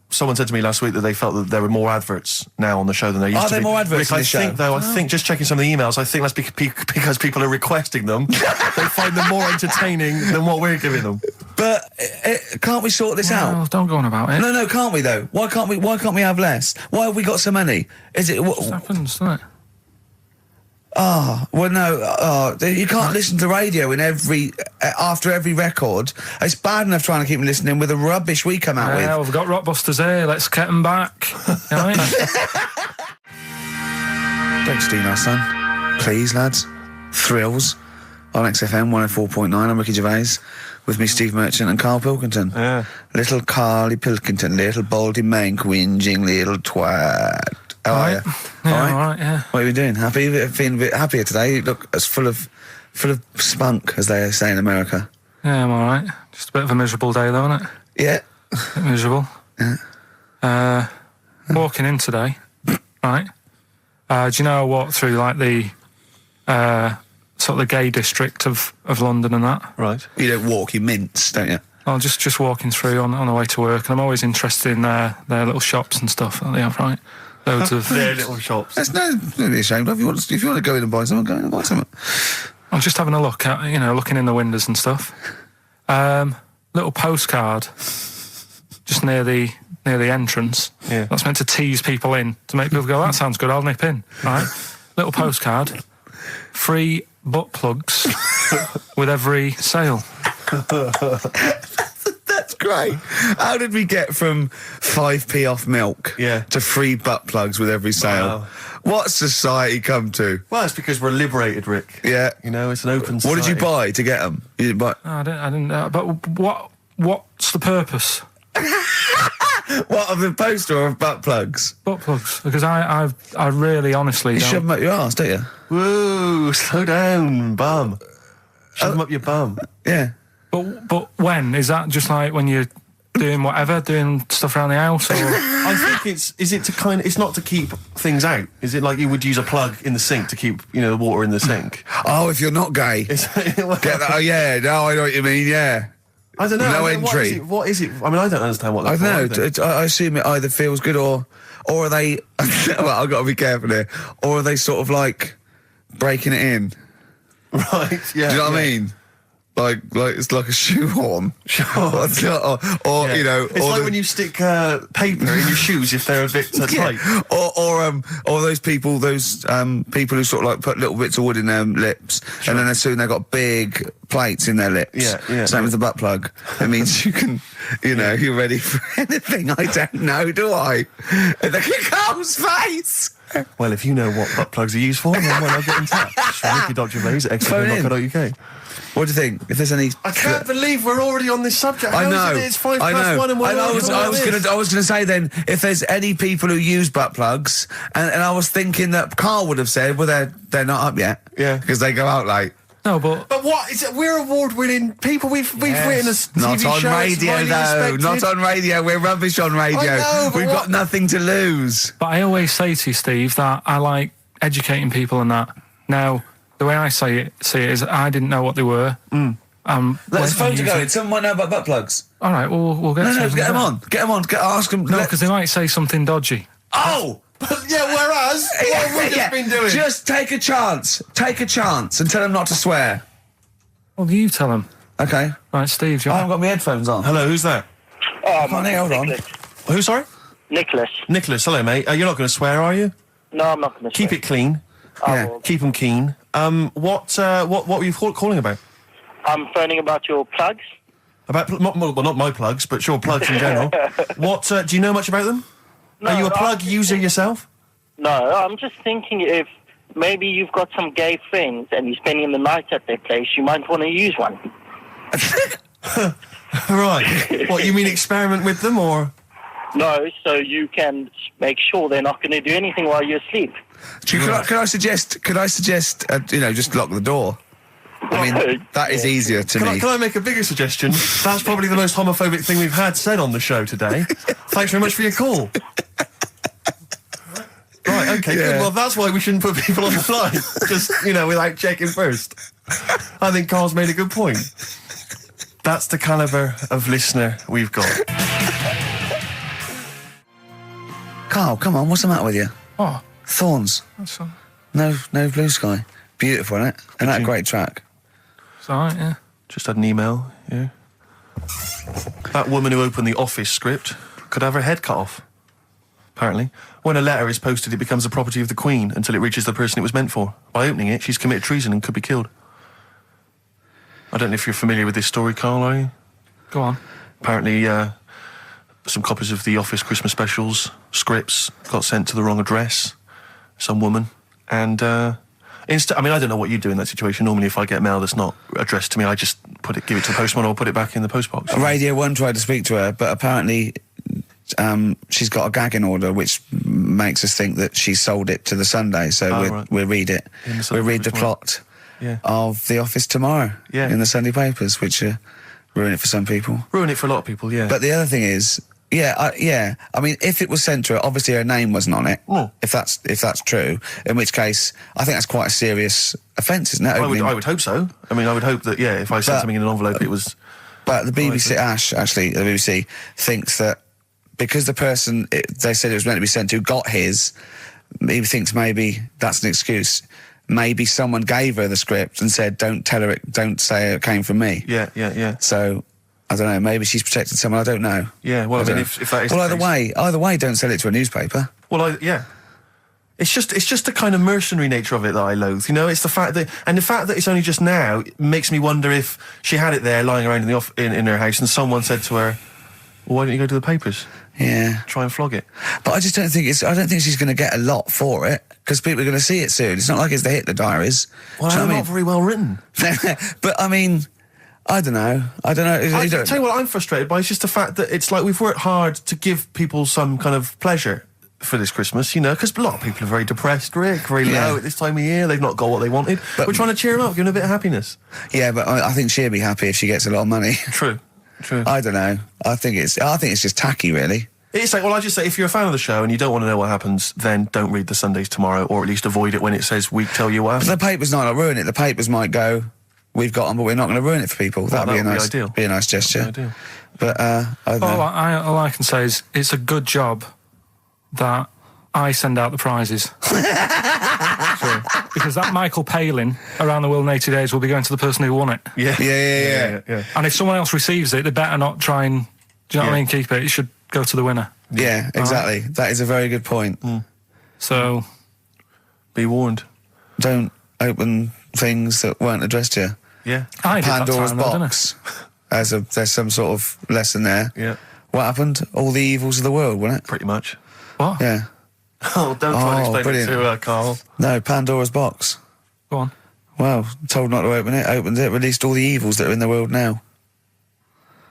someone said to me last week that they felt that there were more adverts now on the show than there used to be. Are there more adverts in the show? I think, just checking some of the emails, I think that's because people are requesting them. They find them more entertaining than what we're giving them. But can't we sort this out? Don't go on about it. No, can't we, though? Why can't we have less? Why have we got so many? Is it... It happens, doesn't it? Oh, well, no, you can't listen to radio after every record. It's bad enough trying to keep them listening with the rubbish we come out with. Yeah, we've got Rockbusters here, let's get them back. Right? Don't steal our son. Please, lads. Thrills on XFM 104.9. I'm Ricky Gervais. With me, Steve Merchant and Karl Pilkington. Yeah. Little Karl Pilkington, little baldy mank, whinging little twat. How are you? Yeah, all right, yeah. What are you doing? Happy? Feeling a bit happier today? You look as full of spunk, as they say in America. Yeah, I'm all right. Just a bit of a miserable day, though, isn't it? Yeah. A bit miserable. Yeah. Walking in today, right? Do you know I walked through, like, the sort of the gay district of London and that? Right. You don't walk, you mince, don't you? I'm just walking through on the way to work, and I'm always interested in their little shops and stuff that they have, right? Loads of their little shops. There's don't be ashamed of. If you want to go in and buy something, go in and buy something. I'm just having a look at, looking in the windows and stuff. Little postcard just near the entrance. Yeah. That's meant to tease people in, to make people go, that sounds good, I'll nip in. Right? Little postcard. Free butt plugs with every sale. That's great. How did we get from 5p off milk to free butt plugs with every sale? Wow. What's society come to? Well, it's because we're liberated, Rick. Yeah. It's an open society. What did you buy to get them? You didn't buy... I didn't but what's the purpose? What, of the poster or of butt plugs? Butt plugs, because I really honestly don't... You shove them up your arse, don't you? Whoa, slow down, bum. Shove them up your bum. Yeah. But when? Is that just like when you doing whatever, doing stuff around the house, or... I think it's not to keep things out. Is it like you would use a plug in the sink to keep, the water in the sink? Oh, if you're not gay. Get that? Oh, yeah, no, I know what you mean, yeah. I don't know. No entry. What is it? I mean, I don't understand what that's I don't know. I assume it either feels good or are they... well, I've got to be careful here. Or are they sort of like breaking it in? Right, yeah. Do you know what I mean? Like it's like a shoehorn. Sure. or It's like when you stick paper in your shoes if they're a bit tight. Or those people who sort of like put little bits of wood in their lips, and then as soon they've got big plates in their lips. Yeah. Same with the butt plug. It means you can, you're ready for anything. I don't know, do I? The Carl's face. Well, if you know what butt plugs are used for, then why not get in touch? Gervais at XFM.co.uk. What do you think? If there's any... I can't believe we're already on this subject. I know. It's 1:05 and we're I was going to say then, if there's any people who use butt plugs, and I was thinking that Karl would have said, well, they're not up yet. Yeah. Because they go out late. No, but what is it? We're award-winning people. We've written a TV not on show. radio, though. Not on radio. We're rubbish on radio. I know, We've got nothing to lose. But I always say to you, Steve, that I like educating people and that. Now, the way I see it is I didn't know what they were. Let's phone to go. Someone might know about butt plugs. All right, we'll get. No, get them on. Get them on. Ask them. No, because they might say something dodgy. Oh. Yeah, whereas, what have we just been doing? Just take a chance. Take a chance and tell them not to swear. Well, you tell them. Okay. Right, Steve, I haven't got my headphones on. Hello, who's that? Hold on. Who, sorry? Nicholas. Nicholas, hello, mate. You're not going to swear, are you? No, I'm not going to Keep it clean. Yeah. Keep them keen. What were you calling about? I'm phoning about your plugs. About, not my plugs, but sure, plugs in general. What, do you know much about them? No, Are you a plug user yourself? No, I'm just thinking if maybe you've got some gay friends and you're spending the night at their place, you might want to use one. Right. What, you mean experiment with them, or...? No, so you can make sure they're not going to do anything while you're asleep. Could I suggest, just lock the door? I mean, that is easier to me. Can I make a bigger suggestion? That's probably the most homophobic thing we've had said on the show today. Thanks very much for your call. Right, okay, good. Well, that's why we shouldn't put people on the line. Just, without checking first. I think Karl's made a good point. That's the calibre of listener we've got. Karl, come on, what's the matter with you? Oh, Thorns. that's all. No blue sky. Beautiful, isn't it? And that great track. It's all right, yeah. Just had an email, yeah. That woman who opened the Office script could have her head cut off. Apparently. When a letter is posted, it becomes the property of the Queen until it reaches the person it was meant for. By opening it, she's committed treason and could be killed. I don't know if you're familiar with this story, Karl, are you? Go on. Apparently, some copies of the Office Christmas specials, scripts, got sent to the wrong address. Some woman. And, I don't know what you do in that situation. Normally, if I get mail that's not addressed to me, I just give it to the postman or put it back in the postbox. Radio 1 tried to speak to her, but apparently she's got a gagging order, which makes us think that she sold it to the Sunday. So we'll read it. We'll read the plot of The Office tomorrow in the Sunday papers, which ruin it for some people. Ruin it for a lot of people, yeah. But the other thing is, I mean, if it was sent to her, obviously her name wasn't on it. Oh. If that's true, in which case, I think that's quite a serious offence, isn't it? I would hope so. I mean, I would hope that, if I sent something in an envelope, it was... But the BBC, the BBC thinks that because the person they said it was meant to be sent to got his, he thinks maybe that's an excuse. Maybe someone gave her the script and said, don't say it came from me. Yeah. So... I don't know, maybe she's protected someone, I don't know. Yeah, well, if that is... Well, either way, don't sell it to a newspaper. Well, It's just the kind of mercenary nature of it that I loathe, It's the fact that it's only just now makes me wonder if she had it there lying around in her house and someone said to her, well, why don't you go to the papers? Yeah. Try and flog it. But I just don't think she's going to get a lot for it, because people are going to see it soon. It's not like it's the Hitler Diaries. Well, they're not very well written. But, I mean... I don't know. I tell you what I'm frustrated by. It's just the fact that it's like we've worked hard to give people some kind of pleasure for this Christmas, because a lot of people are very depressed, Rick, very low at this time of year. They've not got what they wanted. But we're trying to cheer them up, give them a bit of happiness. Yeah, but I think she'll be happy if she gets a lot of money. True. True. I don't know. I think it's just tacky, really. It's like, well, I just say, if you're a fan of the show and you don't want to know what happens, then don't read the Sundays Tomorrow, or at least avoid it when it says we tell you what happens. But the papers might not ruin it. The papers might go, we've got them, but we're not going to ruin it for people. Well, That'd be a nice, ideal. be a nice gesture. Ideal. But I don't know. All I can say is it's a good job that I send out the prizes. Because that Michael Palin around the world in 80 days will be going to the person who won it. Yeah. And if someone else receives it, they better not try and, do you know what I mean, keep it. It should go to the winner. Yeah, exactly. That is a very good point. So, be warned. Don't open things that weren't addressed to you. Yeah. I did Pandora's that time, though, box. There's some sort of lesson there. Yeah. What happened? All the evils of the world, wasn't it? Pretty much. What? Yeah. Oh, don't try and explain brilliant. it to Carl. No, Pandora's box. Go on. Well, told not to open it, opened it, released all the evils that are in the world now.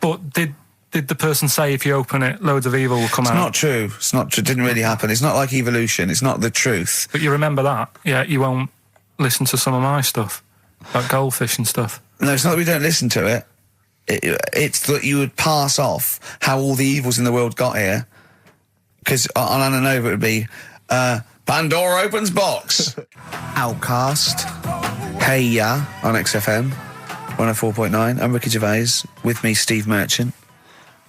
But did the person say if you open it, loads of evil will come out? It's not true. It's not true. It didn't really happen. It's not like evolution. It's not the truth. But you remember that? Yeah, you won't listen to some of my stuff, like goldfish and stuff. No, it's not that we don't listen to it. It's that you would pass off how all the evils in the world got here. Because on Anna Nova it would be, Pandora opens box. Outcast. Hey Ya on XFM 104.9. I'm Ricky Gervais. With me, Steve Merchant.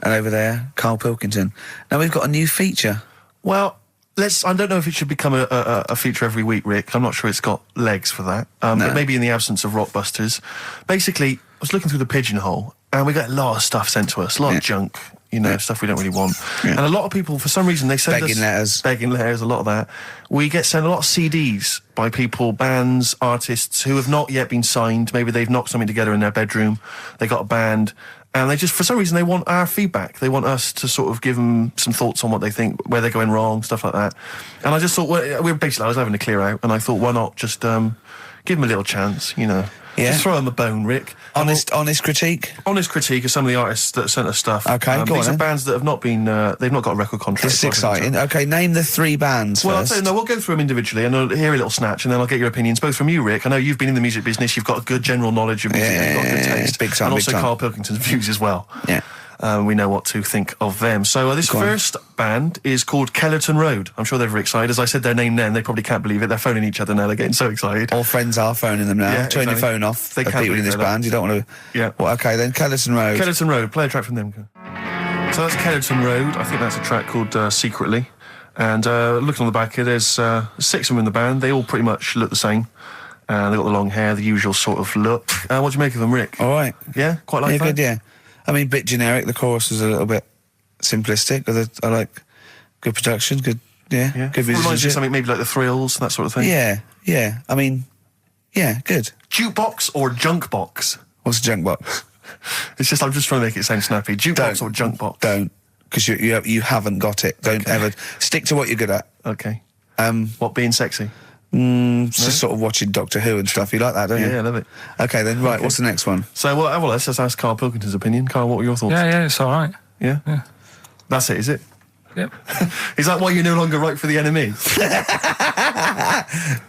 And over there, Karl Pilkington. Now we've got a new feature. Well, I don't know if it should become a feature every week, Rick. I'm not sure it's got legs for that. No. But maybe in the absence of Rockbusters. Basically, I was looking through the pigeonhole, and we got a lot of stuff sent to us, a lot of junk, stuff we don't really want. Yeah. And a lot of people, for some reason, they send us... Begging letters, a lot of that. We get sent a lot of CDs by people, bands, artists, who have not yet been signed. Maybe they've knocked something together in their bedroom, they got a band... And they just, for some reason, they want our feedback. They want us to sort of give them some thoughts on what they think, where they're going wrong, stuff like that. And I just thought, I was having a clear out, and I thought, why not just give them a little chance, Yeah. Just throw them a bone, Rick. Honest critique? Honest critique of some of the artists that sent us stuff. Okay, go on These are then. bands that have not been, they've not got a record contract. This is exciting. Okay, name the 3 bands Well, first. I'll tell you, we'll go through them individually, and I'll hear a little snatch, and then I'll get your opinions, both from you, Rick. I know you've been in the music business, you've got a good general knowledge of music, you've got good taste. Big time, and big also time. Karl Pilkington's views as well. Yeah. We know what to think of them. So this first band is called Kellerton Road. I'm sure they're very excited. As I said their name then, they probably can't believe it. They're phoning each other now. They're getting so excited. All friends are phoning them now. Yeah, Turn your exactly. phone off. They They can't people in believe this that. band. You don't want to... Yeah. Well, okay, then Kellerton Road. Kellerton Road. Play a track from them. So that's Kellerton Road. I think that's a track called Secretly. And looking on the back here, there's 6 of them in the band. They all pretty much look the same. They've got the long hair, the usual sort of look. What do you make of them, Rick? All right. Yeah? Quite like that? Good, yeah. I mean, bit generic. The chorus is a little bit simplistic. But I like good production, good Yeah. good Reminds you of musicianship. something maybe like the Thrills, that sort of thing. Yeah. I mean, yeah, good. Jukebox or junk box? What's a junk box? It's just, I'm just trying to make it sound snappy. Jukebox or junk box? Don't, because you haven't got it. Don't ever stick to what you're good at. Okay. What, being sexy? Just sort of watching Doctor Who and stuff. You like that, don't you? Yeah, I love it. Okay, then right. What's the next one? So, well, let's just ask Karl Pilkington's opinion. Karl, what were your thoughts? Yeah, it's all right. Yeah? Yeah. That's it, is it? Yep. Is that why you're no longer right for the enemy?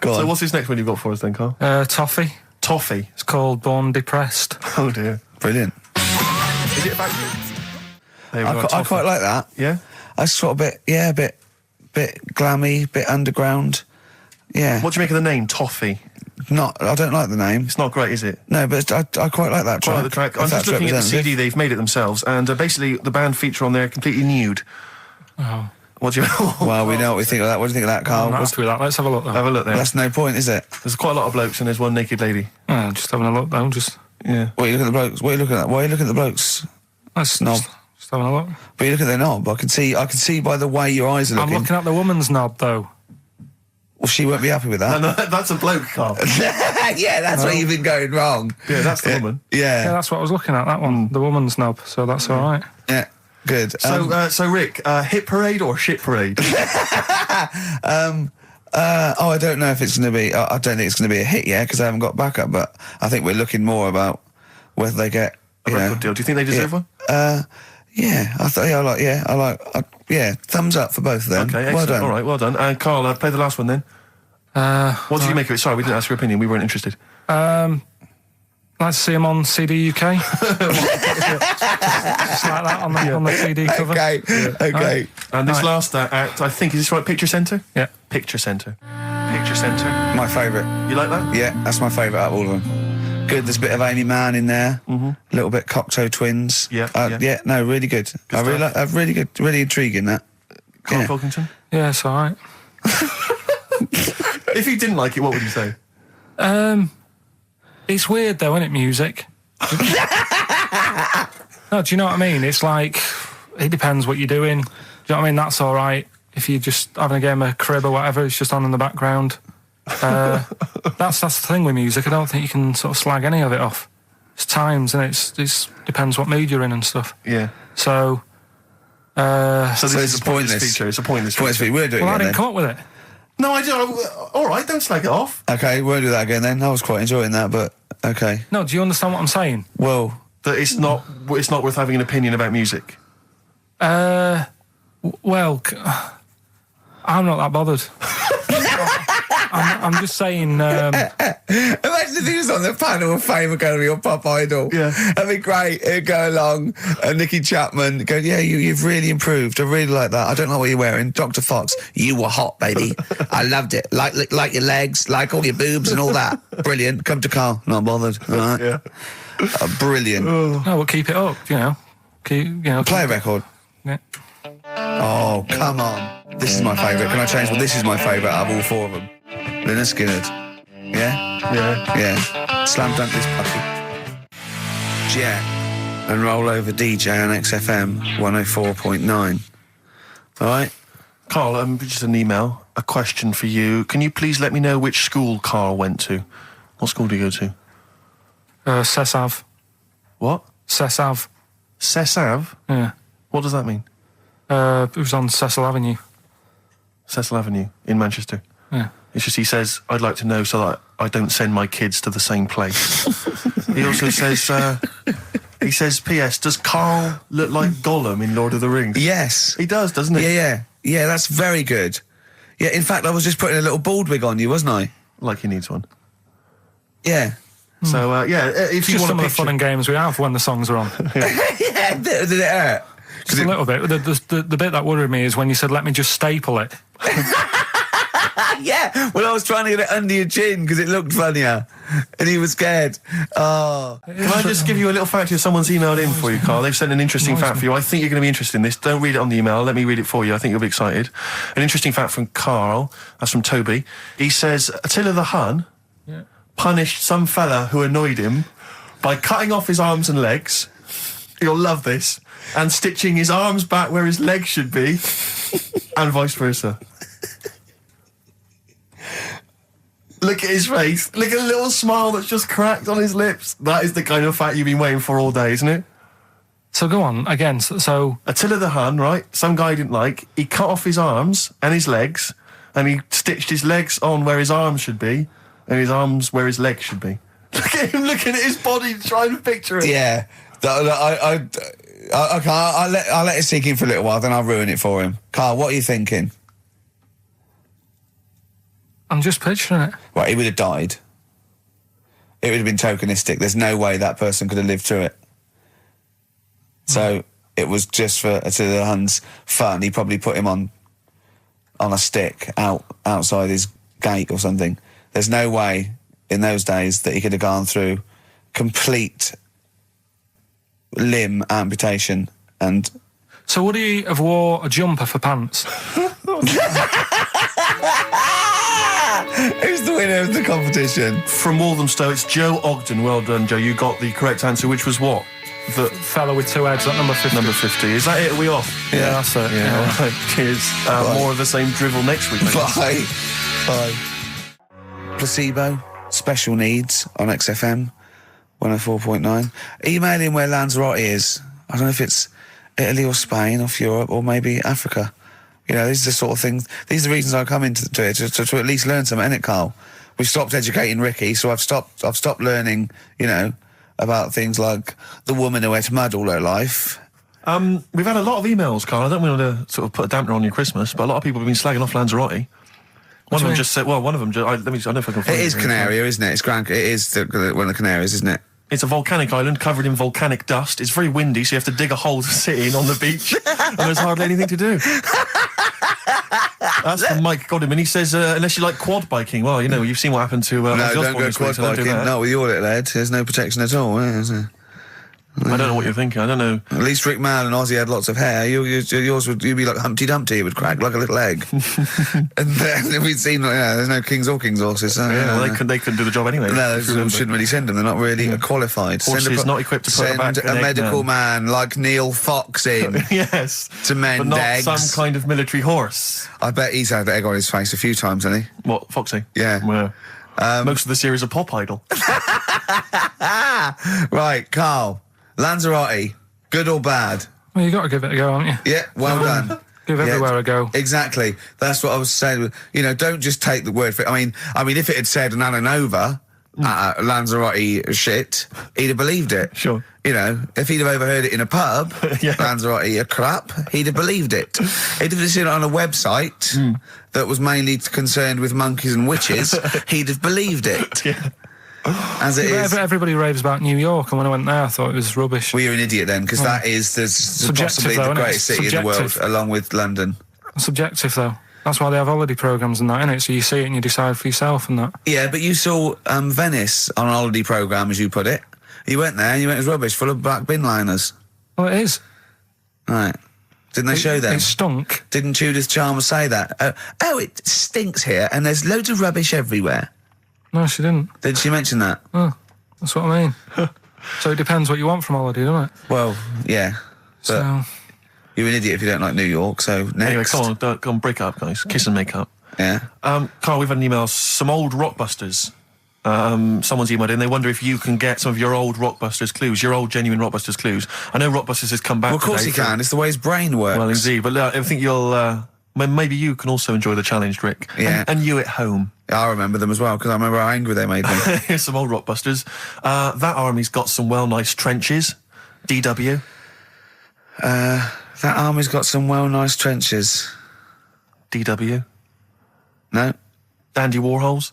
Go on. So what's this next one you've got for us then, Karl? Toffee. Toffee. It's called Born Depressed. Oh, dear. Brilliant. Is it about you? There we go, I Toffee. quite like that. Yeah? I sort of a bit glammy, bit underground. Yeah. What do you make of the name, Toffee? I don't like the name. It's not great, is it? No, but I quite like that track. Quite like the track. I'm If just that's looking at the representative. CD, they've made it themselves, and basically the band feature on there completely nude. Oh. What do you... Well, we know what we think of that. What do you think of that, Karl? I'm happy with that. Let's have a look, though. Have a look there. That's no point, is it? There's quite a lot of blokes and there's one naked lady. Just having a look, though. Yeah. What are you looking at the blokes? What are you looking at? Why are you looking at the blokes? Let's Knob. just having a look. But you look at their knob. I can see by the way your eyes are I'm looking. looking at the woman's knob, though. Well, she won't be happy with that. No, that's a bloke, Karl. Yeah, that's where you've been going wrong. Yeah, that's the woman. Yeah, Yeah. that's what I was looking at, that one. The woman's knob, so that's all right. Yeah. Good. So Rick, hit parade or shit parade? I don't know if it's going to be. I don't think it's going to be a hit yet because I haven't got backup. But I think we're looking more about whether they get A record deal. Do you think they deserve one? Yeah, I like. Thumbs up for both of them. Okay, excellent. Well done. All right, well done. And Karl, play the last one then. What did you make of it? Sorry, we didn't ask your opinion. We weren't interested. I Like to see him on CD UK. Just like that on the CD cover. Okay. Right. And this last act, I think, is this right? Picture Centre? Yeah. Picture Centre. Picture Centre. My favourite. You like that? Yeah, that's my favourite out of all of them. Good, there's a bit of Amy Mann in there. A little bit Cocteau Twins. Yeah. No, really good. I really like, really good, really intriguing that. Karl Pilkington? Yeah, it's alright. If you didn't like it, what would you say? It's weird though, isn't it, music? No, do you know what I mean? It's like, it depends what you're doing. Do you know what I mean? That's alright. If you're just having a game of crib or whatever, it's just on in the background. That's the thing with music. I don't think you can sort of slag any of it off. It's times, and it depends what mood you're in and stuff. Yeah. So this is a pointless feature. It's a pointless feature. We'll do it I again, didn't come up with it. No, I do. All right, don't slag it off. Okay, we'll do that again then. I was quite enjoying that, but okay. No, do you understand what I'm saying? Well, that it's not worth having an opinion about music. Well, I'm not that bothered. I'm just saying. Imagine if he was on the panel of Fame Academy or Pop Idol. Yeah, that'd be great. He'd go along, and Nicky Chapman go, "Yeah, you've really improved. I really like that. I don't know what you're wearing, Dr. Fox. You were hot, baby. I loved it. Like your legs, like all your boobs and all that. Brilliant. Come to Carl. Not bothered. All right. Yeah. Brilliant. No, we'll keep it up. Play a record. Yeah. Oh, come on. This is my favourite. Can I change? Well, this is my favourite out of all four of them. Lynyrd Skynyrd. Yeah? Yeah. Slam dunk this puppy. Jet and roll over DJ on XFM 104.9. All right? Carl, just an email, a question for you. Can you please let me know which school Carl went to? What school did you go to? Cessav. What? Cessav. Cessav? Yeah. What does that mean? It was on Cecil Avenue. Cecil Avenue in Manchester. Yeah. It's just he says, I'd like to know so that I don't send my kids to the same place. He also says, P.S. Does Carl look like Gollum in Lord of the Rings? Yes. He does, doesn't he? Yeah, that's very good. Yeah, in fact, I was just putting a little bald wig on you, wasn't I? Like he needs one. Yeah. So, if you want some of the fun and games we have when the songs are on. Yeah, did it hurt? Just a little bit. The bit that worried me is when you said, let me just staple it. Yeah, well, I was trying to get it under your chin because it looked funnier, and he was scared. Oh. Can I just give you a little fact here? Someone's emailed in for you, Carl. They've sent an interesting fact for you. I think you're going to be interested in this. Don't read it on the email. Let me read it for you. I think you'll be excited. An interesting fact from Carl. That's from Toby. He says, Attila the Hun punished some fella who annoyed him by cutting off his arms and legs. You'll love this. And stitching his arms back where his legs should be, and vice versa. Look at his face. Look at the little smile that's just cracked on his lips. That is the kind of fact you've been waiting for all day, isn't it? So go on, again, so... Attila the Hun, right? Some guy didn't like. He cut off his arms and his legs, and he stitched his legs on where his arms should be, and his arms where his legs should be. Look at him looking at his body, trying to picture it. Yeah. I'll let it sink in for a little while, then I'll ruin it for him. Carl, what are you thinking? I'm just picturing it. Right, he would have died. It would have been tokenistic. There's no way that person could have lived through it. So it was just for Attila the Hun's fun. He probably put him on a stick outside his gate or something. There's no way in those days that he could have gone through complete limb amputation and... So would he have wore a jumper for pants? Who's the winner of the competition? From Walthamstow, it's Joe Ogden. Well done, Joe. You got the correct answer, which was what? The fellow with two heads, that number 50. Number 50. Is that it? Are we off? Yeah, that's it. Yeah. All right. Cheers. More of the same drivel next week. Bye. Bye. Placebo, Special Needs on XFM 104.9. Email in where Lanzarote is. I don't know if it's Italy or Spain or Europe or maybe Africa. You know, these are the sort of things, these are the reasons I come into it, to at least learn something, innit, Carl? We've stopped educating Ricky, so I've stopped learning, you know, about things like the woman who ate mud all her life. We've had a lot of emails, Carl. I don't want to sort of put a dampener on your Christmas, but a lot of people have been slagging off Lanzarote. One of them just said, well, one of them, I don't know if I can find it. It is Canaria, isn't it? It's one of the Canaries, isn't it? It's a volcanic island covered in volcanic dust. It's very windy, so you have to dig a hole to sit in on the beach, and there's hardly anything to do. That's from Mike Godham, and he says, unless you like quad biking, well, you know, you've seen what happened to... no, don't go quad biking. No, with your little head, there's no protection at all, is there? I don't know what you're thinking. I don't know. At least Rick Mann and Ozzy had lots of hair. Yours would be like Humpty Dumpty. It would crack like a little egg. And then we'd seen, there's no kings or kings horses. So, they couldn't do the job anyway. No, we shouldn't really send them. They're not really qualified. Horses not equipped to put back a medical man like Neil Fox in. Yes. To mend but not eggs. Some kind of military horse. I bet he's had egg on his face a few times, hasn't he? What, Foxy? Yeah. Well, most of the series are Pop Idol. Right, Carl. Lanzarote, good or bad? Well, you got to give it a go, haven't you? Yeah, well done. Give everywhere a go. Exactly. That's what I was saying. You know, don't just take the word for it. I mean, if it had said an Alanova, Lanzarote shit, he'd have believed it. Sure. You know, if he'd have overheard it in a pub, Lanzarote a crap, he'd have believed it. He'd have seen it on a website that was mainly concerned with monkeys and witches, he'd have believed it. Yeah. As it is. Everybody raves about New York, and when I went there, I thought it was rubbish. Well, you're an idiot then, because that is possibly the greatest city in the world, along with London. Subjective, though. That's why they have holiday programmes and that, innit? So you see it and you decide for yourself and that. Yeah, but you saw Venice on a holiday programme, as you put it. You went there and you went, it was rubbish, full of black bin liners. Well, it is. Right. Didn't they show them? It stunk. Didn't Judith Chalmers say that? Oh, it stinks here, and there's loads of rubbish everywhere. No, she didn't. Did she mention that? Oh, that's what I mean. So it depends what you want from holiday, doesn't it? Well, yeah. So... You're an idiot if you don't like New York, so next. Anyway, come on, break up, guys. Kiss and make up. Yeah. Carl, we've had an email. Some old Rockbusters. Someone's emailed in. They wonder if you can get some of your old Rockbusters clues, your old genuine Rockbusters clues. I know Rockbusters has come back. Well, of course he can. It's the way his brain works. Well, indeed. But I think you'll... maybe you can also enjoy the challenge, Rick. Yeah. And you at home. I remember them as well, because I remember how angry they made them. Here's some old Rockbusters. That army's got some nice trenches. DW. That army's got some nice trenches. DW. No. Dandy Warhols.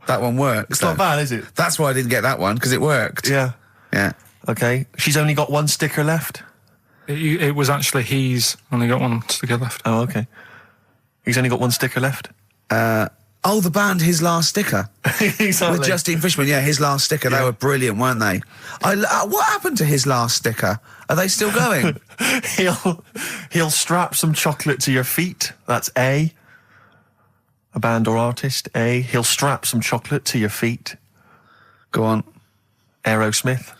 That one works. It's not bad, is it? That's why I didn't get that one, because it worked. Yeah. Yeah. Okay. She's only got one sticker left. It was actually he's only got one sticker left. Oh, okay. He's only got one sticker left? The band His Last Sticker. Exactly. With Justine Fishman, His Last Sticker. Yeah. They were brilliant, weren't they? What happened to His Last Sticker? Are they still going? He'll strap some chocolate to your feet. That's A. A band or artist, A. He'll strap some chocolate to your feet. Go on. Aerosmith.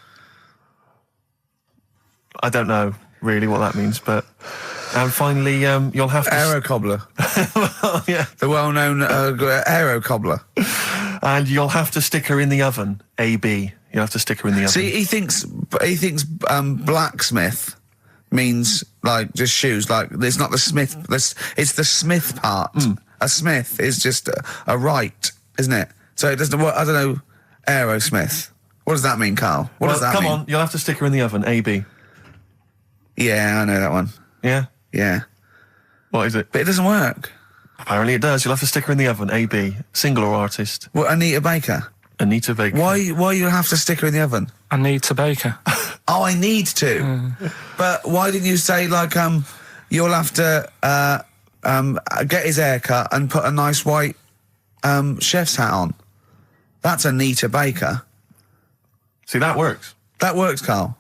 I don't know really what that means, but... And finally, you'll have to... Aero Cobbler. Well, yeah. The well-known Aero Cobbler. And you'll have to stick her in the oven, AB. You'll have to stick her in the oven. See, he thinks blacksmith means, like, just shoes. Like, it's not the smith... It's the smith part. A smith is just a right, isn't it? So it doesn't... I don't know... Aerosmith. What does that mean, Carl? What does that mean? Come on, you'll have to stick her in the oven, AB. Yeah, I know that one. Yeah? Yeah. What is it? But it doesn't work. Apparently it does. You'll have to stick her in the oven, AB. Single or artist? What, Anita Baker? Anita Baker. Why you have to stick her in the oven? Anita Baker. Oh, I need to. But why didn't you say, like, you'll have to get his hair cut and put a nice white chef's hat on? That's Anita Baker. See, that works. That works, Carl.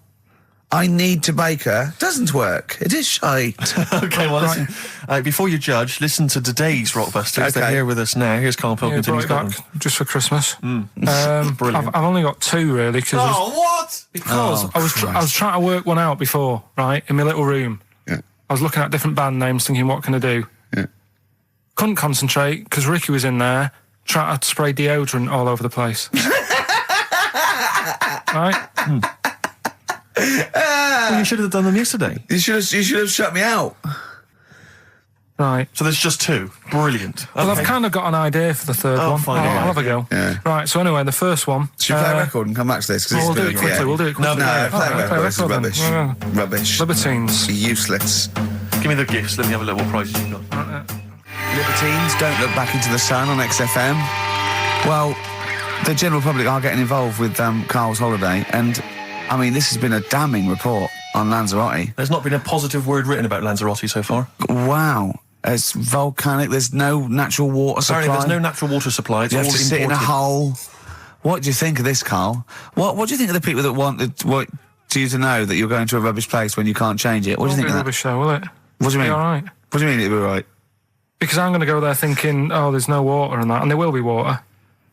I need to bake her. Doesn't work. It is shite. Okay, well, listen. Before you judge, listen to today's Rockbusters. Okay. They're here with us now. Here's Karl Pilkington. He's got them just for Christmas. Brilliant. I've only got two, really. What? Because I was trying to work one out before, right, in my little room. Yeah. I was looking at different band names, thinking, what can I do? Yeah. Couldn't concentrate, because Ricky was in there, trying to spray deodorant all over the place. Right? Well, you should have done them yesterday. You should have shut me out. Right. So there's just two. Brilliant. Well, I've kind of got an idea for the third one. Fine, I'll have a go. Yeah. Right, so anyway, the first one... Should we play a record and come back to this? We'll do it quickly, we'll do it quickly. No, play a record. This is rubbish. Rubbish. Libertines. Useless. Give me the gifts. Let me have a look what prizes you've got. Libertines, Don't Look Back Into the Sun on XFM. Well, the general public are getting involved with Karl's holiday, and I mean, this has been a damning report on Lanzarote. There's not been a positive word written about Lanzarote so far. Wow. It's volcanic. There's no natural water supply. Apparently, there's no natural water supply. It's you all have to sit in a hole. What do you think of this, Karl? What do you think of the people that want you to know that you're going to a rubbish place when you can't change it? What do you think of that? Rubbish show, will it? What do you mean? All right. What do you mean it'll be right? Because I'm going to go there thinking, oh, there's no water and that, and there will be water.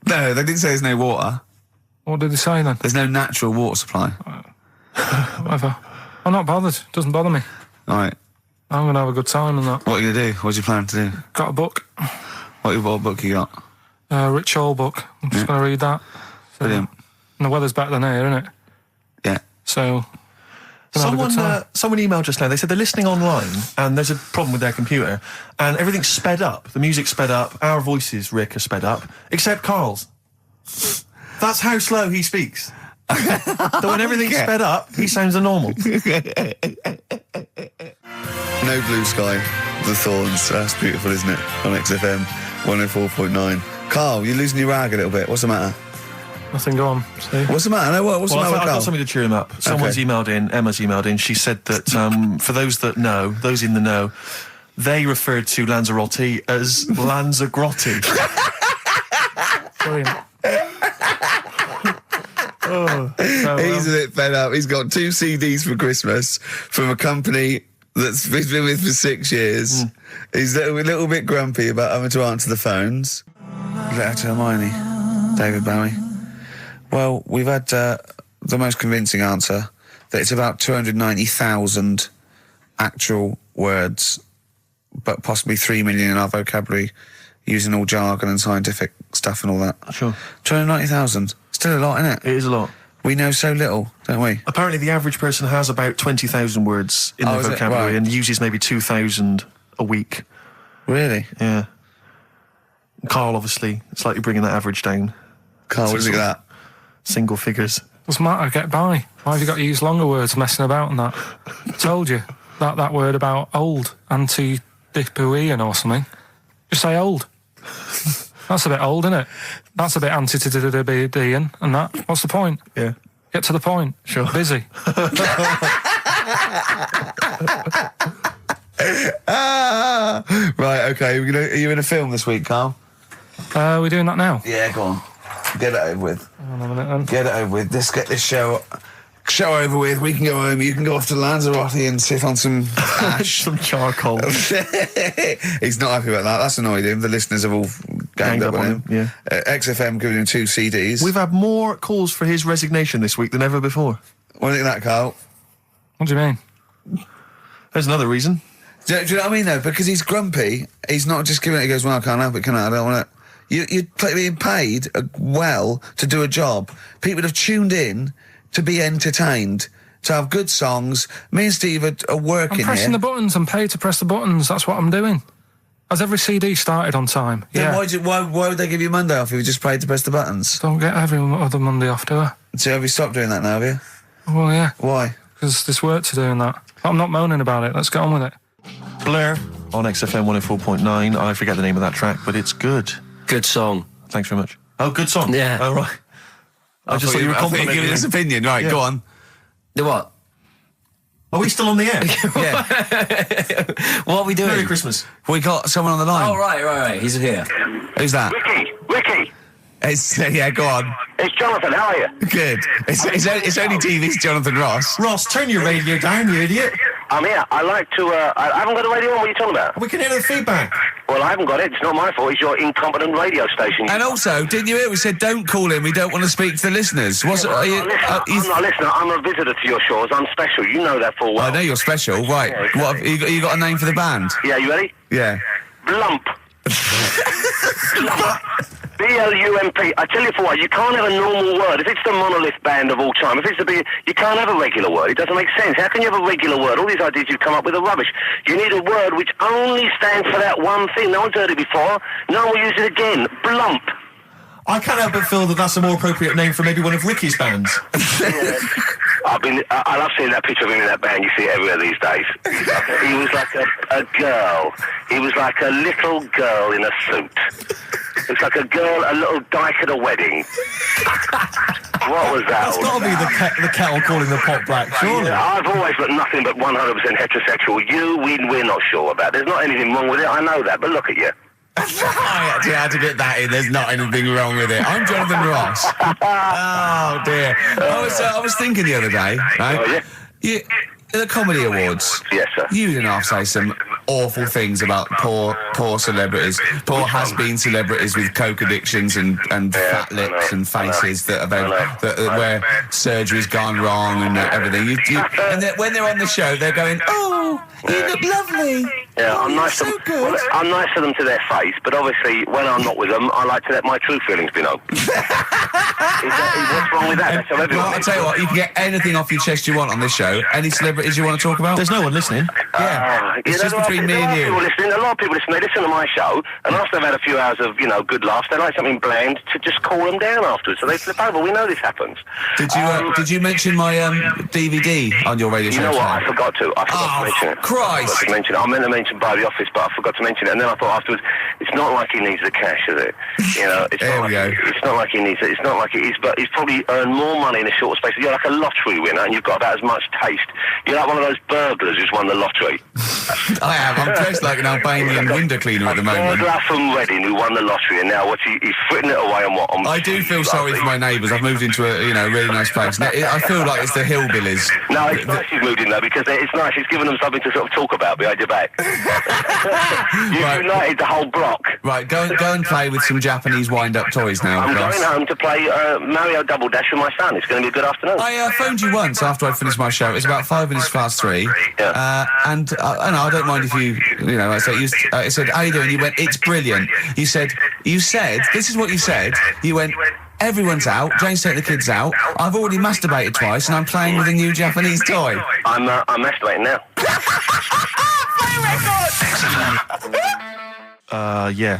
No, they didn't say there's no water. What did they say then? There's no natural water supply. Whatever. I'm not bothered. Doesn't bother me. All right. I'm going to have a good time and that. What are you going to do? What do you plan to do? Got a book. What book you got? Rich Hall book. I'm just going to read that. So, Brilliant. And the weather's better than here, isn't it? Yeah. So... Someone emailed just now. They said they're listening online and there's a problem with their computer and everything's sped up. The music's sped up. Our voices, Rick, are sped up. Except Karl's. That's how slow he speaks. So when everything's sped up, he sounds normal. No Blue Sky, The Thorns. That's beautiful, isn't it? On XFM 104.9. Karl, you're losing your rag a little bit. What's the matter? Nothing, go on. See? What's the matter? What's the matter with I've Karl? got something to cheer him up. Someone's emailed in, Emma's emailed in, she said that for those that know, those in the know, they referred to Lanzarote as Lanzagrotte. Brilliant. He's a bit fed up. He's got 2 CDs for Christmas from a company that's he's been with for 6 years. He's a little bit grumpy about having to answer the phones. Letter to Hermione. David Bowie. Well, we've had the most convincing answer that it's about 290,000 actual words, but possibly 3 million in our vocabulary, using all jargon and scientific stuff and all that. Sure. 290,000. Still a lot, isn't it? It is a lot. We know so little, don't we? Apparently the average person has about 20,000 words in their vocabulary and uses maybe 2,000 a week. Really? Yeah. Karl, obviously, slightly bringing that average down. Karl, what do you think of that? Single figures. Doesn't matter, get by. Why have you got to use longer words messing about and that? I told you, that word about old, anti-dipuian or something. Just say old. That's a bit old, isn't it? That's a bit anti-dipuian and that. What's the point? Yeah. Get to the point. Sure. Busy. Right, okay. Are you in a film this week, Karl? We're doing that now? Yeah, go on. Get it over with. Hang on a minute then. Get it over with. Let's get this show over with. We can go home. You can go off to Lanzarote and sit on some ash. Some charcoal. He's not happy about that. That's annoyed him. The listeners have all ganged up on him. Yeah. XFM giving him 2 CDs. We've had more calls for his resignation this week than ever before. What do you think of that, Karl? What do you mean? There's another reason. Do you know what I mean, though? Because he's grumpy. He's not just giving it. He goes, well, I can't help it, can I? I don't want it. You're being paid well to do a job. People have tuned in to be entertained, to have good songs. Me and Steve are working here. I'm pressing the buttons. I'm paid to press the buttons. That's what I'm doing. Has every CD started on time? Then yeah. Why would they give you Monday off if you just paid to press the buttons? Don't get every other Monday off, do I? So have you stopped doing that now, have you? Well, yeah. Why? Because there's work to do and that. But I'm not moaning about it. Let's get on with it. Blair on XFM 104.9. I forget the name of that track, but it's good. Good song. Thanks very much. Oh, good song. Yeah. Oh, right. I just thought you were complimenting giving his opinion. Right, Yeah. go on. The what? Are we still on the air? Yeah. What are we doing? Merry Christmas. We got someone on the line. Oh, right. He's here. Who's that? Ricky, Yeah, go on. it's Jonathan. How are you? Good. It's only TV's Jonathan Ross. Ross, turn your radio down, you idiot. I'm here. I like to. I haven't got a radio on. What are you talking about? We can hear the feedback. Well, I haven't got it. It's not my fault. It's your incompetent radio station. And also, didn't you hear we said don't call him, we don't want to speak to the listeners? I'm not a listener. I'm a visitor to your shores. I'm special. You know that full well. I know you're special, right. Yeah, exactly. What have you got a name for the band? Yeah, you ready? Yeah. Blump. B-L-U-M-P. I tell you for what, you can't have a normal word. If it's the monolith band of all time, if it's the big, you can't have a regular word. It doesn't make sense. How can you have a regular word? All these ideas you come up with are rubbish. You need a word which only stands for that one thing. No one's heard it before. No one will use it again. Blump. I can't help but feel that that's a more appropriate name for maybe one of Ricky's bands. Yeah. I love seeing that picture of him in that band. You see it everywhere these days. He was like a girl. He was like a little girl in a suit. It's like a little dyke at a wedding. What was that? That's got to be the kettle calling the pot black, surely. I've always looked nothing but 100% heterosexual. We're not sure about. There's not anything wrong with it, I know that, but look at you. I actually had to get that in. There's not anything wrong with it. I'm Jonathan Ross. Oh, dear. I was thinking the other day, right? Oh, yeah? The Comedy Awards. Yes, sir. You didn't have to say some awful things about poor celebrities, poor has-been celebrities with coke addictions and fat lips and faces that where surgery's gone wrong and everything. And when they're on the show, they're going, "Oh, you look lovely." Yeah, I'm nice to them. Well, I'm nice to them to their face, but obviously when I'm not with them, I like to let my true feelings be known. What's wrong with that? That's how everyone. Well, I'll tell you what, you can get anything off your chest you want on this show. Any celebrities you want to talk about? There's no one listening. Yeah, it's just between me and you. A lot of people listen. They listen to my show, and after they've had a few hours of good laughs, they like something bland to just cool them down afterwards. So they flip over. We know this happens. Did you mention my DVD on your radio show? You know what? I forgot to mention it. Christ! I meant to mention by the office, but I forgot to mention it. And then I thought afterwards, it's not like he needs the cash, is it? It's not like he needs it. It's not like it is, but he's probably earned more money in a short space. You're like a lottery winner, and you've got about as much taste. You're like one of those burglars who's won the lottery. I am. I'm dressed like an Albanian window cleaner at the moment. Burglar from Reading who won the lottery, and now he's fritting it away on what? I do feel sorry for my neighbours. I've moved into a really nice place. I feel like it's the hillbillies. No, it's nice you've moved in though, because it's nice. It's given them something to sort of talk about behind your back. You've united the whole block. Right, go and play with some Japanese wind-up toys now. I'm going home to play Mario Double Dash with my son. It's going to be a good afternoon. I phoned you once after I finished my show. It's about 5 minutes past 3. Yeah. And I don't mind if I said, how you doing? You went, it's brilliant. You said, this is what you said. You went, everyone's out, Jane's taking the kids out, I've already masturbated twice and I'm playing with a new Japanese toy. I'm masturbating now.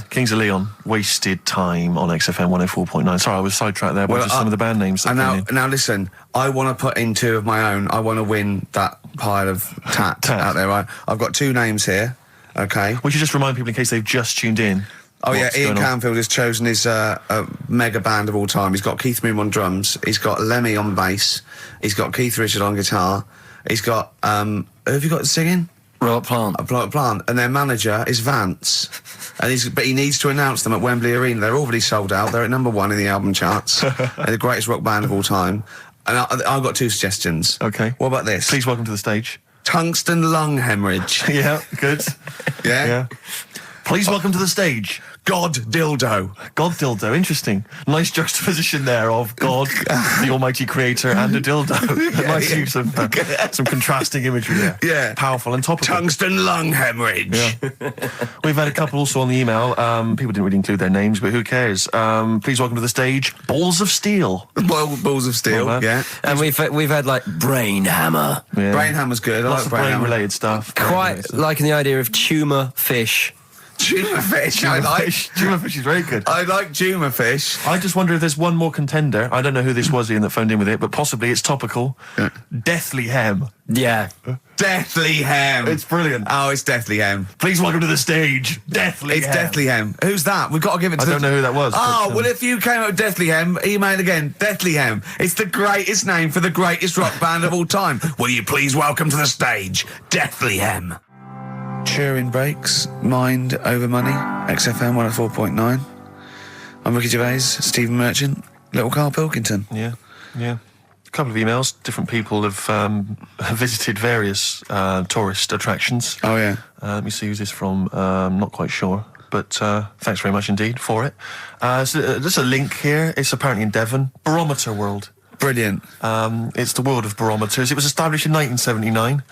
Kings of Leon, Wasted Time on XFM 104.9. Sorry, I was sidetracked there by some of the band names. Now listen, I want to put in 2 of my own. I want to win that pile of tat out there, right? I've got 2 names here, okay? We should just remind people in case they've just tuned in. Oh yeah, Ian Canfield has chosen his mega band of all time. He's got Keith Moon on drums, he's got Lemmy on bass, he's got Keith Richard on guitar, he's got, who have you got singing? Robert Plant. And their manager is Vance. But he needs to announce them at Wembley Arena. They're already sold out. They're at number 1 in the album charts. They're the greatest rock band of all time. And I've got 2 suggestions. Okay. What about this? Please welcome to the stage. Tungsten lung hemorrhage. Yeah, good. Yeah? Please welcome to the stage. God dildo. God dildo, interesting. Nice juxtaposition there of God, the almighty creator, and a dildo. Nice use of some contrasting imagery there. Yeah. Powerful and topical. Tungsten lung hemorrhage. Yeah. We've had a couple also on the email. People didn't really include their names, but who cares? Please welcome to the stage, Balls of Steel. Balls of Steel, yeah. And we've had like Brain Hammer. Yeah. Brain Hammer's good. I Lots like of Brain Hammer. brain-related stuff. Quite liking the idea of tumour fish. Juma fish, I like. Juma fish is very good. I like Juma fish. I just wonder if there's one more contender. I don't know who this was, Ian, that phoned in with it, but possibly it's topical. Yeah. Deathly Hem. Yeah. Deathly Hem. It's brilliant. Oh, it's Deathly Hem. Please welcome to the stage, Deathly Hem. It's Deathly Hem. Who's that? We've got to give it to I don't know who that was. Oh, well, if you came up with Deathly Hem, email again. Deathly Hem. It's the greatest name for the greatest rock band of all time. Will you please welcome to the stage, Deathly Hem. Turing Breaks, Mind Over Money, XFM 104.9. I'm Ricky Gervais, Stephen Merchant, little Karl Pilkington. Yeah. A couple of emails. Different people have visited various tourist attractions. Oh, yeah. Let me see who's this from. Not quite sure. But thanks very much indeed for it. So there's a link here. It's apparently in Devon. Barometer World. Brilliant. It's the world of barometers. It was established in 1979.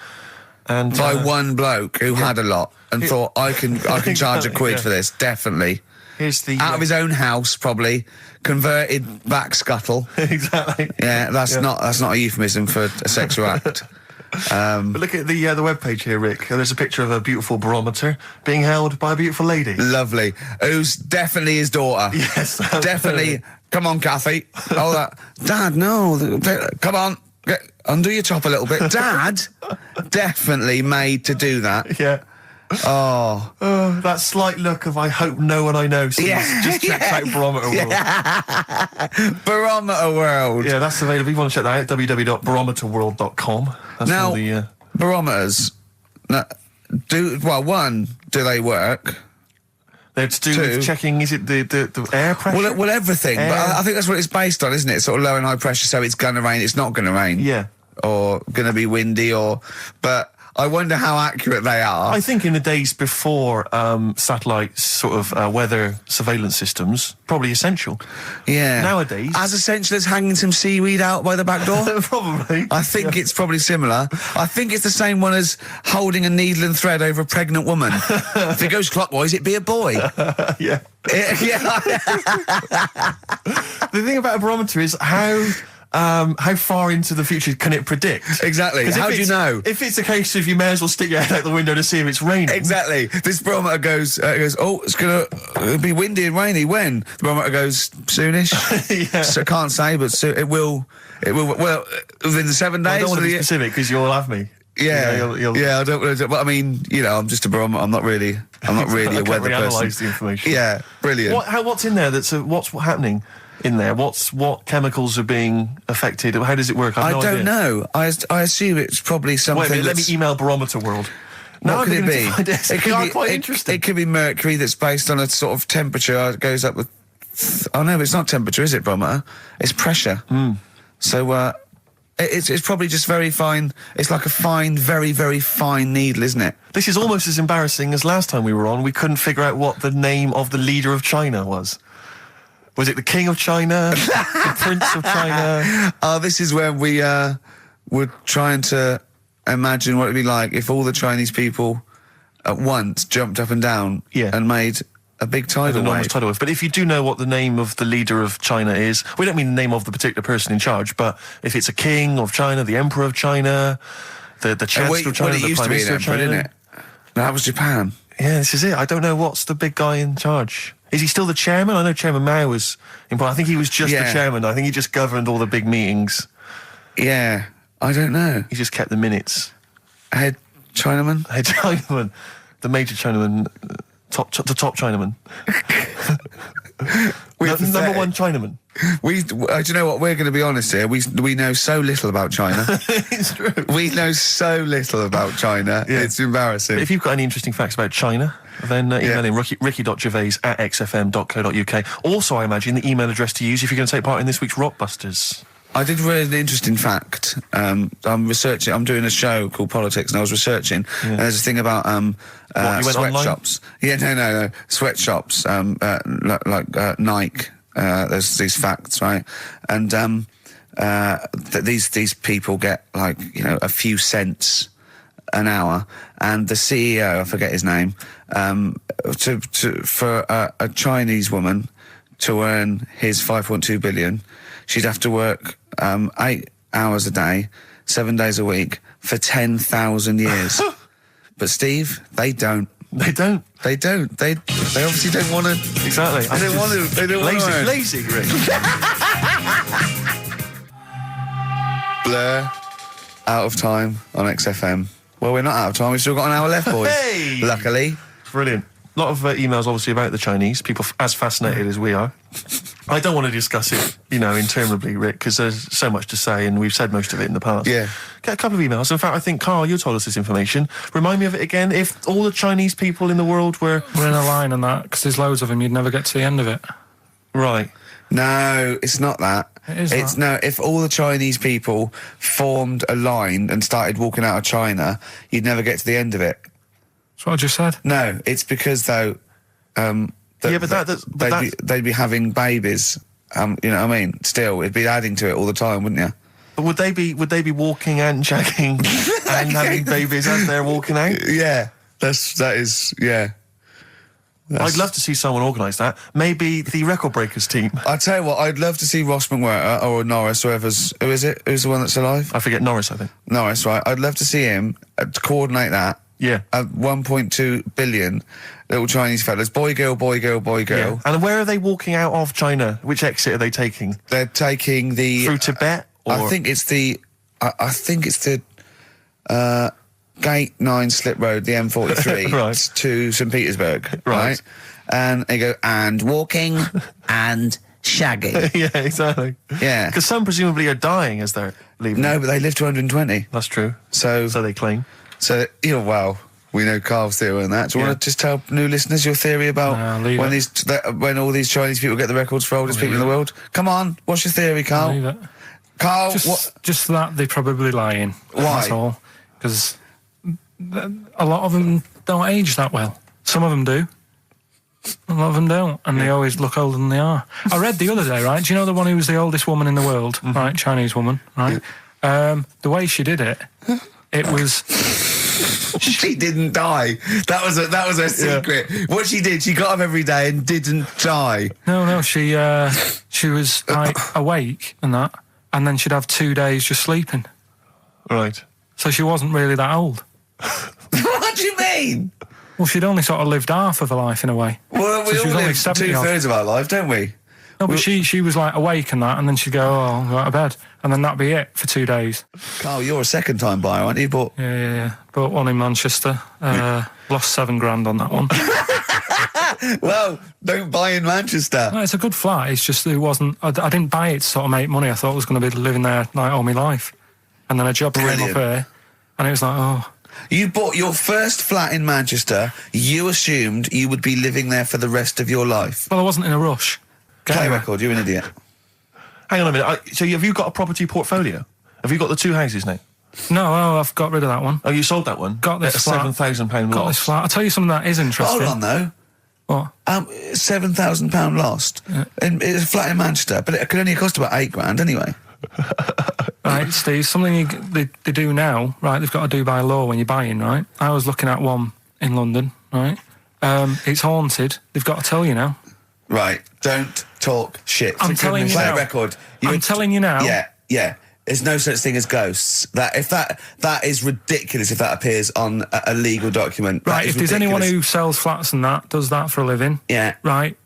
And by one bloke who had a lot and thought, I can charge £1 for this, definitely. Here's the out of his own house, probably converted back scuttle. Exactly. Yeah, that's not a euphemism for a sexual act. But look at the webpage here, Rick. There's a picture of a beautiful barometer being held by a beautiful lady. Lovely. Who's definitely his daughter. Yes, definitely. Come on, Kathy. Oh, that. Dad, no. Come on. Undo your top a little bit. Dad, definitely made to do that. Yeah. Oh. That slight look of I hope no one I know sees. Just checked out Barometer World. Barometer World. Yeah, that's available. If you want to check that out, www.barometerworld.com. That's now, all the... barometers, do they work? They're to do with checking, is it the air pressure? Well, everything. But I think that's what it's based on, isn't it? Sort of low and high pressure, so it's going to rain, it's not going to rain. Yeah. Or going to be windy, but I wonder how accurate they are. I think in the days before satellite sort of weather surveillance systems, probably essential. Yeah. Nowadays... As essential as hanging some seaweed out by the back door? Probably. I think it's probably similar. I think it's the same one as holding a needle and thread over a pregnant woman. If it goes clockwise, it'd be a boy. Yeah. Yeah. The thing about a barometer is how far into the future can it predict? Exactly. How do you know? If it's a case of you may as well stick your head out the window to see if it's raining. Exactly. This barometer goes, oh, it's going to be windy and rainy. When? The barometer goes, soonish. Yeah. So I can't say, but it will, well, within the 7 days. I don't want to be specific because you'll have me. Yeah, you'll yeah. I don't. But I mean, I'm just a barometer. I'm not really a weather person. Reanalyse the information. Yeah, brilliant. What's in there? What's happening in there? What chemicals are being affected? How does it work? I don't know. I assume it's probably something. Wait a minute, let me email Barometer World. What could it be? It could be quite interesting. It could be mercury that's based on a sort of temperature. It goes up with. Oh no, it's not temperature, is it, barometer? It's pressure. So it's probably just very fine. It's like a fine, very, very fine needle, isn't it? This is almost as embarrassing as last time we were on. We couldn't figure out what the name of the leader of China was. Was it the King of China? The Prince of China? Oh, this is when we were trying to imagine what it'd be like if all the Chinese people at once jumped up and down and made a big tidal wave. Tidal wave. But if you do know what the name of the leader of China is, we don't mean the name of the particular person in charge, but if it's a king of China, the emperor of China, the chancellor of China, the prime minister of China, didn't it? No, that was Japan. Yeah, this is it. I don't know what's the big guy in charge. Is he still the chairman? I know Chairman Mao was important. I think he was just the chairman. I think he just governed all the big meetings. Yeah, I don't know. He just kept the minutes. Head Chinaman? Head Chinaman. The major Chinaman. The top Chinaman. Number one Chinaman. Do you know what? We're going to be honest here. We know so little about China. It's true. We know so little about China. Yeah. It's embarrassing. But if you've got any interesting facts about China, then email in ricky.gervais@xfm.co.uk. Also, I imagine the email address to use if you're going to take part in this week's Rockbusters. I did read an interesting fact. I'm researching. I'm doing a show called Politics, and I was researching. And there's a thing about sweatshops. Yeah, no, sweatshops. Like Nike. There's these facts, right? And these people get like a few cents an hour, and the CEO, I forget his name, for a Chinese woman to earn his 5.2 billion, she'd have to work 8 hours a day, 7 days a week for 10,000 years. But Steve, they don't. They don't. They obviously don't want to. Exactly. They don't want to. They don't want to. Lazy, Rick. Blur, Out of Time on XFM. Well, we're not out of time. We've still got an hour left, boys. Hey! Luckily. Brilliant. A lot of emails, obviously, about the Chinese. People as fascinated as we are. I don't want to discuss it, interminably, Rick, because there's so much to say, and we've said most of it in the past. Yeah. Get a couple of emails. In fact, I think, Karl, you told us this information. Remind me of it again. If all the Chinese people in the world were in a line on that, because there's loads of them, you'd never get to the end of it. Right. No, it's not that. It's no. If all the Chinese people formed a line and started walking out of China, you'd never get to the end of it. That's what I just said. No, it's because though. They'd be having babies. You know what I mean? Still, it'd be adding to it all the time, wouldn't you? But would they be walking and shagging and having babies as they're walking out? Yeah, that is. I'd love to see someone organise that. Maybe the Record Breakers team. I tell you what, I'd love to see Ross McWhirter or Norris, who is it? Who's the one that's alive? I forget Norris, I think. Norris, right? I'd love to see him to coordinate that. Yeah. 1.2 billion little Chinese fellas. Boy, girl, boy, girl, boy, girl. Yeah. And where are they walking out of China? Which exit are they taking? They're taking the... Through Tibet? Or? I think it's the Gate 9 Slip Road, the M43, Right. to St Petersburg, Right. And they go, and walking, and shagging. Yeah, exactly. Yeah. Because some presumably are dying as they're leaving. No, but they live to 120. That's true. So they claim. So, well, we know Carl's theory on that. Do you want to just tell new listeners your theory about when all these Chinese people get the records for oldest people in the world? Come on, what's your theory, Carl? Leave it. Carl, just that they're probably lying. Why? That's all. Because a lot of them don't age that well. Some of them do. A lot of them don't, and they always look older than they are. I read the other day, right? Do you know the one who was the oldest woman in the world, right? Chinese woman, right? The way she did it, it was. She didn't die. That was her secret. Yeah. What she did, she got up every day and didn't die. No, she was like awake and that, and then she'd have 2 days just sleeping. Right. So she wasn't really that old. What do you mean? Well, she'd only sort of lived half of her life in a way. Well, we all live 2/3 of our life, don't we? No, but she was like awake and that, and then she'd go, I'll go out of bed, and then that'd be it for 2 days. Carl, you're a second-time buyer, aren't you? Yeah. Bought one in Manchester. Lost $7,000 on that one. Well, don't buy in Manchester. No, it's a good flat. It's just it wasn't. I didn't buy it to sort of make money. I thought I was going to be living there like all my life, and then a job came up here, and it was like, oh. You bought your first flat in Manchester. You assumed you would be living there for the rest of your life. Well, I wasn't in a rush. Play record, you're an idiot. Hang on a minute. So have you got a property portfolio? Have you got the 2 houses now? No, I've got rid of that one. Oh, you sold that one? Got this at flat. £7,000 Got loss. this flat. I'll tell you something that is interesting. Hold on, though. What? £7,000 lost. Yeah. It's a flat in Manchester, but it could only cost about £8,000 anyway. Right, Steve, something they do now, right, they've got to do by law when you're buying, right? I was looking at one in London, right? It's haunted. They've got to tell you now. Right, don't talk shit. I'm telling you Play now. a record. I'm telling you now. Yeah. There's no such thing as ghosts. That is ridiculous if that appears on a legal document. Right, if there's anyone who sells flats and that, does that for a living. Yeah. Right,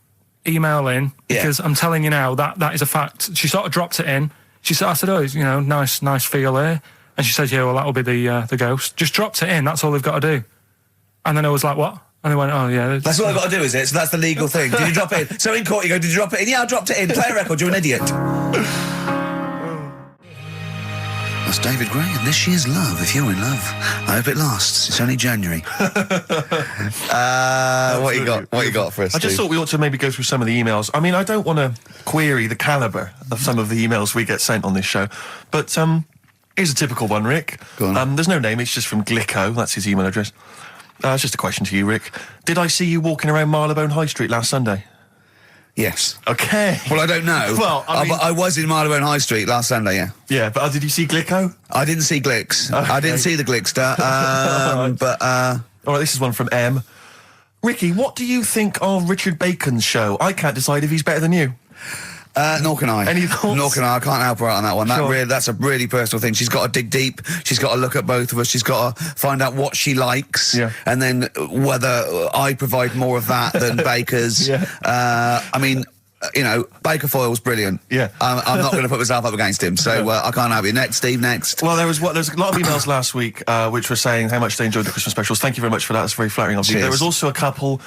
email in, because I'm telling you now, that is a fact. She sort of dropped it in. She said, I said, oh, nice feel here. And she said, yeah, well, that'll be the ghost. Just dropped it in, that's all they've got to do. And then I was like, what? And they went, oh, yeah. That's all I've got to do, is it? So that's the legal thing. Did you drop it in? So in court you go, did you drop it in? Yeah, I dropped it in. Play a record, you're an idiot. That's David Gray, and this year's Love, if you're in love. I hope it lasts. It's only January. What you got for us, I just thought we ought to maybe go through some of the emails. I mean, I don't want to query the calibre of some of the emails we get sent on this show, but here's a typical one, Rick. Go on. There's no name, it's just from Glicko, that's his email address. It's just a question to you, Rick. Did I see you walking around Marylebone High Street last Sunday? Yes. Okay. Well, I don't know. Well, I was in Marylebone High Street last Sunday, yeah. Yeah, but did you see Glicko? I didn't see Glicks. Okay. I didn't see the Glickster. But all right, this is one from M. Ricky, what do you think of Richard Bacon's show? I can't decide if he's better than you. Nor can I. Any thoughts? Nor can I. I can't help her out on that one. Sure. That's a really personal thing. She's got to dig deep. She's got to look at both of us. She's got to find out what she likes. Yeah. And then whether I provide more of that than Baker's. Yeah. I mean, Baker Foyle's brilliant. Yeah. I'm not going to put myself up against him, so I can't help you. Next, Steve, next. Well, there's a lot of emails last week which were saying how much they enjoyed the Christmas specials. Thank you very much for that. It's very flattering of you. Cheers. There was also a couple.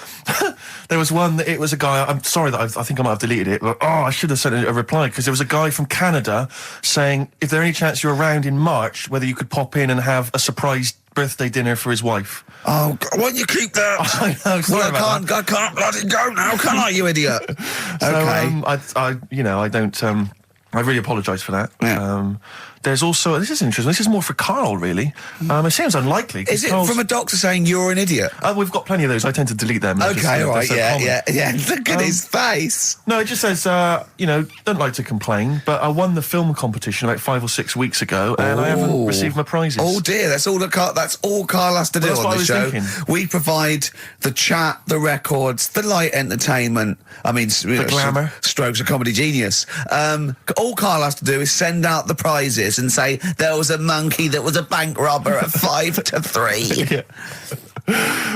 There was one that it was a guy. I'm sorry that I think I might have deleted it. But, I should have sent a reply, because there was a guy from Canada saying if there any chance you're around in March, whether you could pop in and have a surprise birthday dinner for his wife. Oh, why don't you keep that? I know. Sorry I can't let it go now, can I, you idiot? Okay. I really apologise for that. Yeah. There's also, this is interesting, this is more for Carl, really. It seems unlikely. Is it from a doctor saying you're an idiot? We've got plenty of those. I tend to delete them. Okay, all right, yeah. Look at his face. No, it just says, don't like to complain, but I won the film competition about 5 or 6 weeks ago, and I haven't received my prizes. Oh dear, that's all Carl has to do on the show. Thinking. We provide the chat, the records, the light entertainment. I mean, the glamour. Strokes of comedy genius. All Carl has to do is send out the prizes and say there was a monkey that was a bank robber at 5 to 3. Yeah.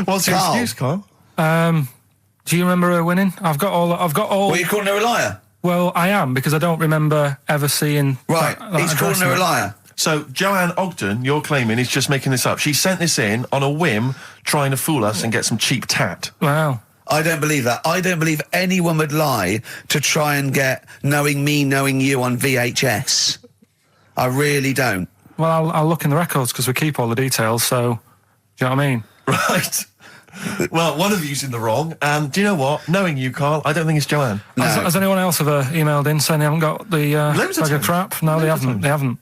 What's your excuse, Carl? Do you remember her winning? I've got all. Well, you're calling her a liar? Well, I am, because I don't remember ever seeing. Right, he's calling her a liar. So Joanne Ogden, you're claiming, is just making this up. She sent this in on a whim, trying to fool us and get some cheap tat. Wow. I don't believe that. I don't believe anyone would lie to try and get Knowing Me, Knowing You on VHS. I really don't. Well, I'll look in the records because we keep all the details, so... Do you know what I mean? Right. Well, one of you's in the wrong, and do you know what? Knowing you, Carl, I don't think it's Joanne. No. Has anyone else ever emailed in saying they haven't got the bag of crap? No, they haven't. They haven't.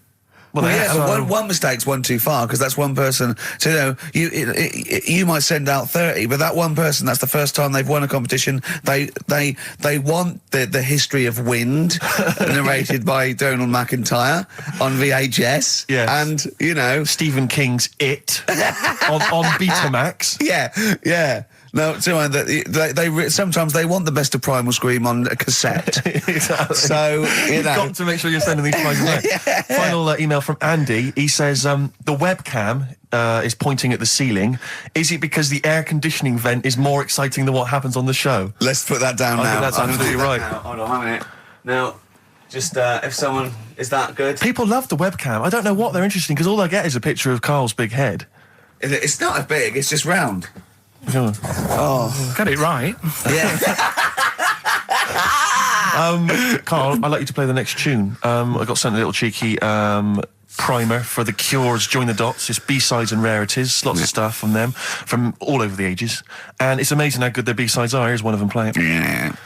Well, yeah, but one mistake's one too far, because that's one person. So, you might send out 30, but that one person, that's the first time they've won a competition. They want the history of wind narrated by Donald McIntyre on VHS. Yes. And, Stephen King's It on Betamax. Yeah. No, they sometimes they want the best of Primal Scream on a cassette. Exactly. So, You've got to make sure you're sending these prices away. Yeah. Final email from Andy. He says, the webcam is pointing at the ceiling. Is it because the air conditioning vent is more exciting than what happens on the show? Let's put that down now. I think that's absolutely right. Hold on a minute. Now, just if someone... Is that good? People love the webcam. I don't know what they're interested in, because all I get is a picture of Carl's big head. It's not as big, it's just round. Oh. Get it right. Yeah. Carl, I'd like you to play the next tune. I got sent a little cheeky primer for The Cure's Join the Dots. It's B-sides and rarities, lots of stuff from them, from all over the ages. And it's amazing how good their B-sides are. Here's one of them playing. Yeah.